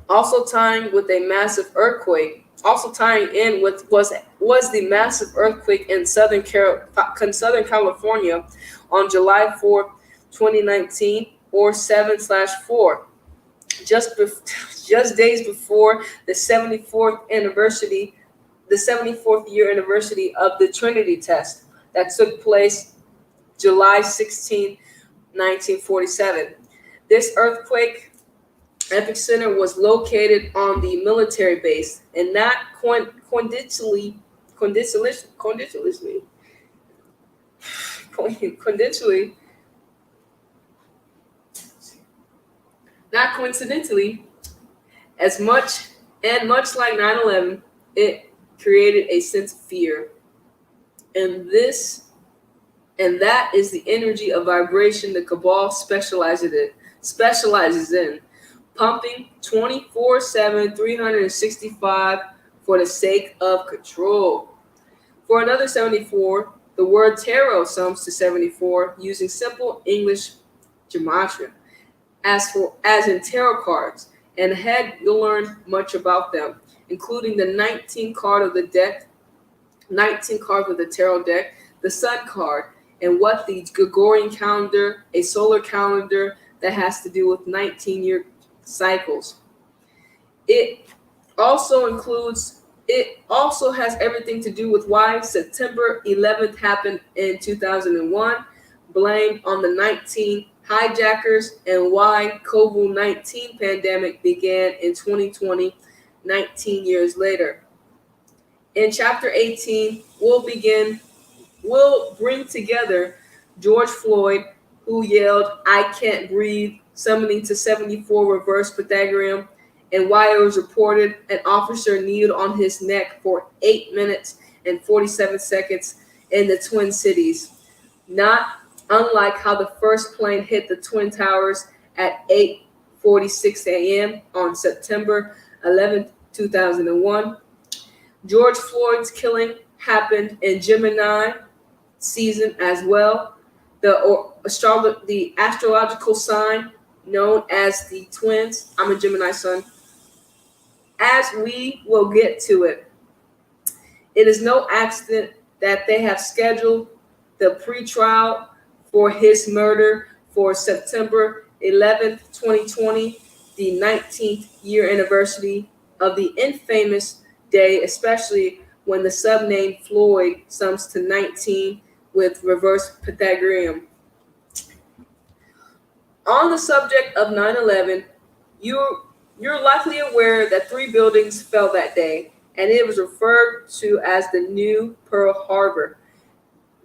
also tying with a massive earthquake, also tying in with was the massive earthquake in Southern California on July 4th, 2019, or 7/4, just days before the 74th year anniversary of the Trinity test that took place July 16th, 1947. This earthquake epicenter was located on the military base, and not coincidentally, coincidentally, not coincidentally, as much much like 9/11, it created a sense of fear, and that is the energy of vibration the cabal specializes in, pumping 24/7, 365 for the sake of control. For another 74, the word tarot sums to 74 using simple English gematria, as in tarot cards. And ahead, you'll learn much about them, including the 19 cards of the tarot deck, the sun card, and what the Gregorian calendar, a solar calendar that has to do with 19-year cycles. It it also has everything to do with why September 11th happened in 2001, blamed on the 19 hijackers, and why COVID-19 pandemic began in 2020, 19 years later. In chapter 18, we'll bring together George Floyd, who yelled, "I can't breathe," summoning to 74 reverse Pythagorean, and why it was reported an officer kneeled on his neck for 8 minutes and 47 seconds in the Twin Cities. Not unlike how the first plane hit the Twin Towers at 8:46 a.m. on September 11th, 2001. George Floyd's killing happened in Gemini season as well. The astrological sign known as the twins. I'm a Gemini sun. As we will get to it, it is no accident that they have scheduled the pretrial for his murder for September 11th, 2020, the 19th year anniversary of the infamous day, especially when the subname Floyd sums to 19 with reverse Pythagorean. On the subject of 9/11, you're likely aware that 3 buildings fell that day, and it was referred to as the New Pearl Harbor.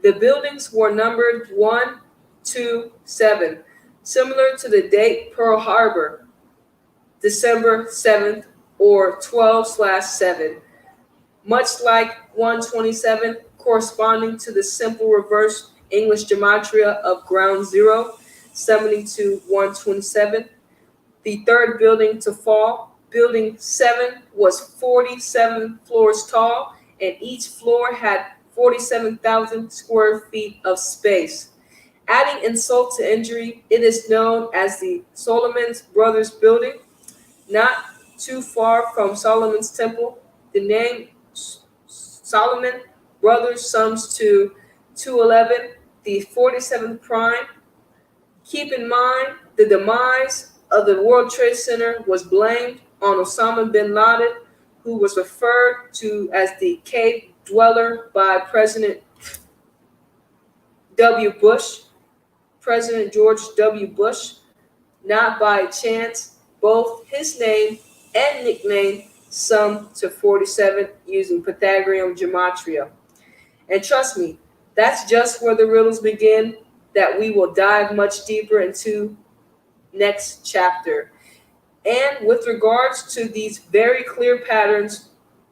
The buildings were numbered 1, 2, 7, similar to the date Pearl Harbor, December 7th, or 12/7, much like 127 corresponding to the simple reverse English gematria of ground zero, summoning to 127. the third building to fall. Building 7 was 47 floors tall, and each floor had 47,000 square feet of space. Adding insult to injury, it is known as the Solomon Brothers Building, not too far from Solomon's Temple. The name Solomon Brothers sums to 211, the 47th prime. Keep in mind, the demise of the World Trade Center was blamed on Osama bin Laden, who was referred to as the cave dweller by President W. Bush, President George W. Bush. Not by chance, both his name and nickname sum to 47 using Pythagorean gematria. And trust me, that's just where the riddles begin that we will dive much deeper into next chapter. And with regards to these very clear patterns,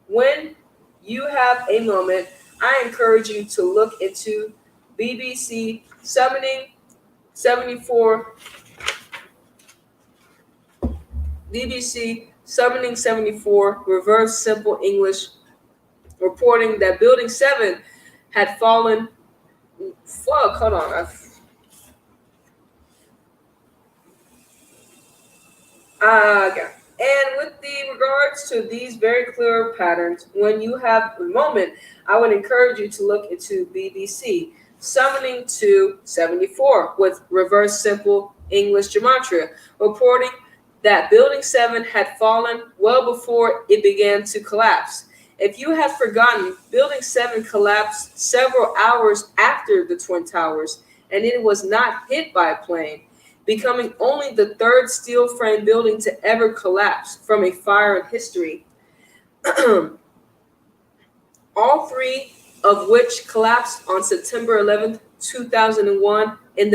when you have a moment, I encourage you to look into BBC Summoning 74, BBC Summoning 74, Reverse Simple English, reporting that Building 7 had fallen. Fuck, hold on. Okay. And with the regards to these very clear patterns, when you have a moment, I would encourage you to look into BBC Summoning to 74 with Reverse Simple English Gematria, reporting that Building 7 had fallen well before it began to collapse. If you have forgotten, Building 7 collapsed several hours after the Twin Towers, and it was not hit by a plane, becoming only the third steel frame building to ever collapse from a fire in history. All three of which collapsed on September 11th, 2001, in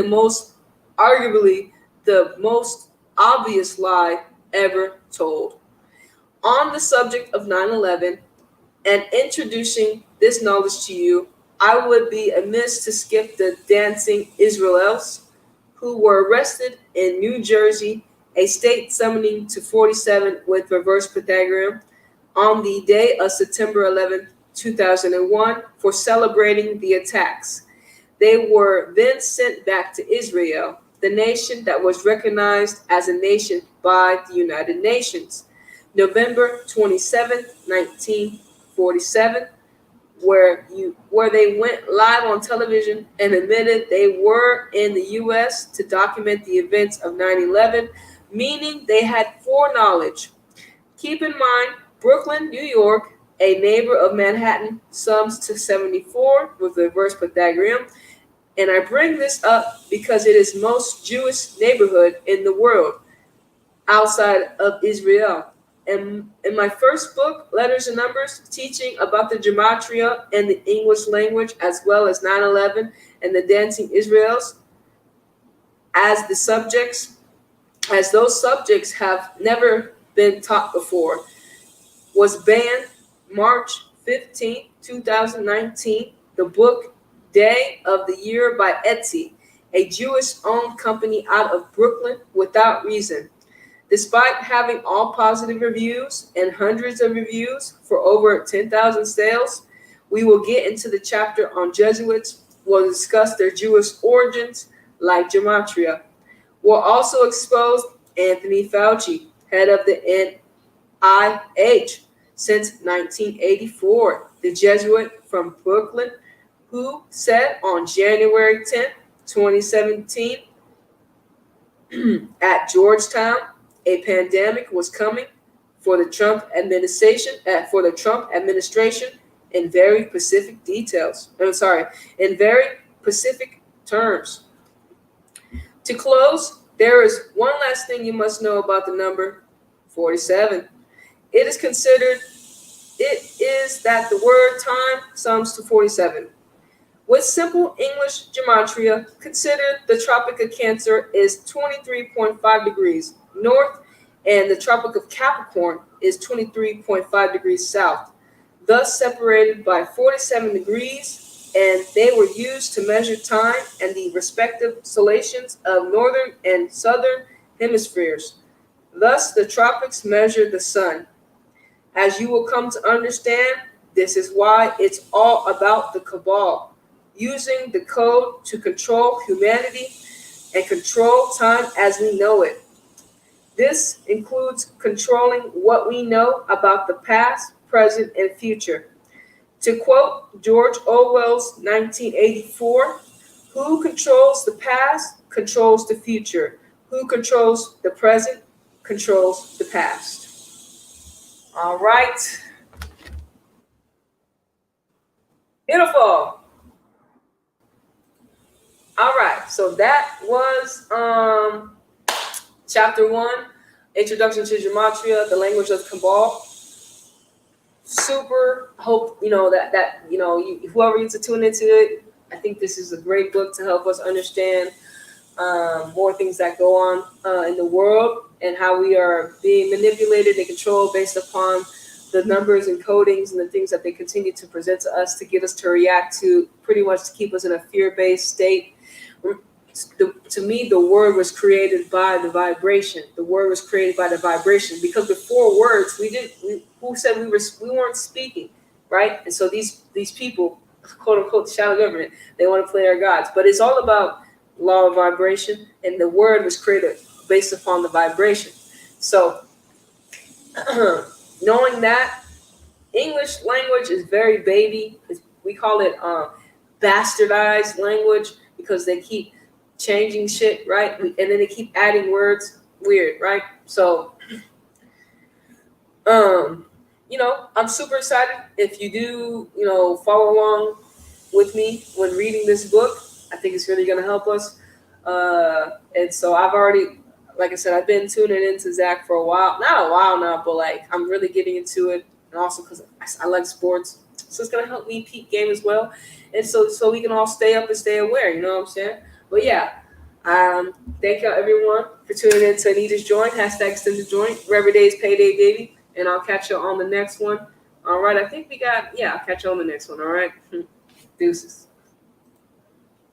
arguably the most obvious lie ever told. On the subject of 9/11 and introducing this knowledge to you, I would be amiss to skip the dancing Israelis who were arrested in New Jersey, a state summoning to 47 with reverse Pythagorean, on the day of September 11, 2001, for celebrating the attacks. They were then sent back to Israel, the nation that was recognized as a nation by the United Nations, November 27, 1947, where they went live on television and admitted they were in the U.S. to document the events of 9/11, meaning they had foreknowledge. Keep in mind, Brooklyn, New York, a neighbor of Manhattan, sums to 74 with the reverse Pythagorean. And I bring this up because it is most Jewish neighborhood in the world outside of Israel. And in my first book, Letters and Numbers, teaching about the gematria and the English language, as well as 9/11 and the dancing Israels, as the subjects, as those subjects have never been taught before, was banned March 15, 2019. The book Day of the Year by Etsy, a Jewish-owned company out of Brooklyn, without reason. Despite having all positive reviews and hundreds of reviews for over 10,000 sales, we will get into the chapter on Jesuits. We'll discuss their Jewish origins, like gematria. We'll also expose Anthony Fauci, head of the NIH since 1984, the Jesuit from Brooklyn, who said on January 10, 2017, at Georgetown, a pandemic was coming for the Trump administration in very specific details. In very specific terms. To close, there is one last thing you must know about the number 47. It is that the word time sums to 47. With simple English gematria, consider the Tropic of Cancer is 23.5 degrees north, and the Tropic of Capricorn is 23.5 degrees south, thus separated by 47 degrees, and they were used to measure time and the respective solations of northern and southern hemispheres. Thus, the tropics measure the sun. As you will come to understand, this is why it's all about the cabal, using the code to control humanity and control time as we know it. This includes controlling what we know about the past, present, and future. To quote George Orwell's 1984, who controls the past controls the future. Who controls the present controls the past. All right. Beautiful. All right. So that was chapter 1, Introduction to Gematria, the language of Kabul. Super hope whoever needs to tune into it. I think this is a great book to help us understand more things that go on in the world and how we are being manipulated and controlled based upon the numbers and codings and the things that they continue to present to us to get us to react to, pretty much to keep us in a fear-based state. To me, the word was created by the vibration. The word was created by the vibration, because before words, who said we weren't speaking, right? And so these people, quote unquote, the shadow government, they want to play our gods, but it's all about law of vibration, and the word was created based upon the vibration. So knowing that, English language is very baby. We call it bastardized language because they keep changing shit, right? And then they keep adding words. Weird, right? So, I'm super excited. If you do, follow along with me when reading this book, I think it's really going to help us. And so I've already, like I said, I've been tuning into Zach for a while. Not a while now, but like I'm really getting into it. And also because I like sports. So it's going to help me peak game as well. And so we can all stay up and stay aware, you know what I'm saying? But yeah, thank y'all everyone for tuning in to Anita's Joint, #extended joint, where every day is payday, baby. And I'll catch you on the next one. All right, I think I'll catch you on the next one. All right, deuces.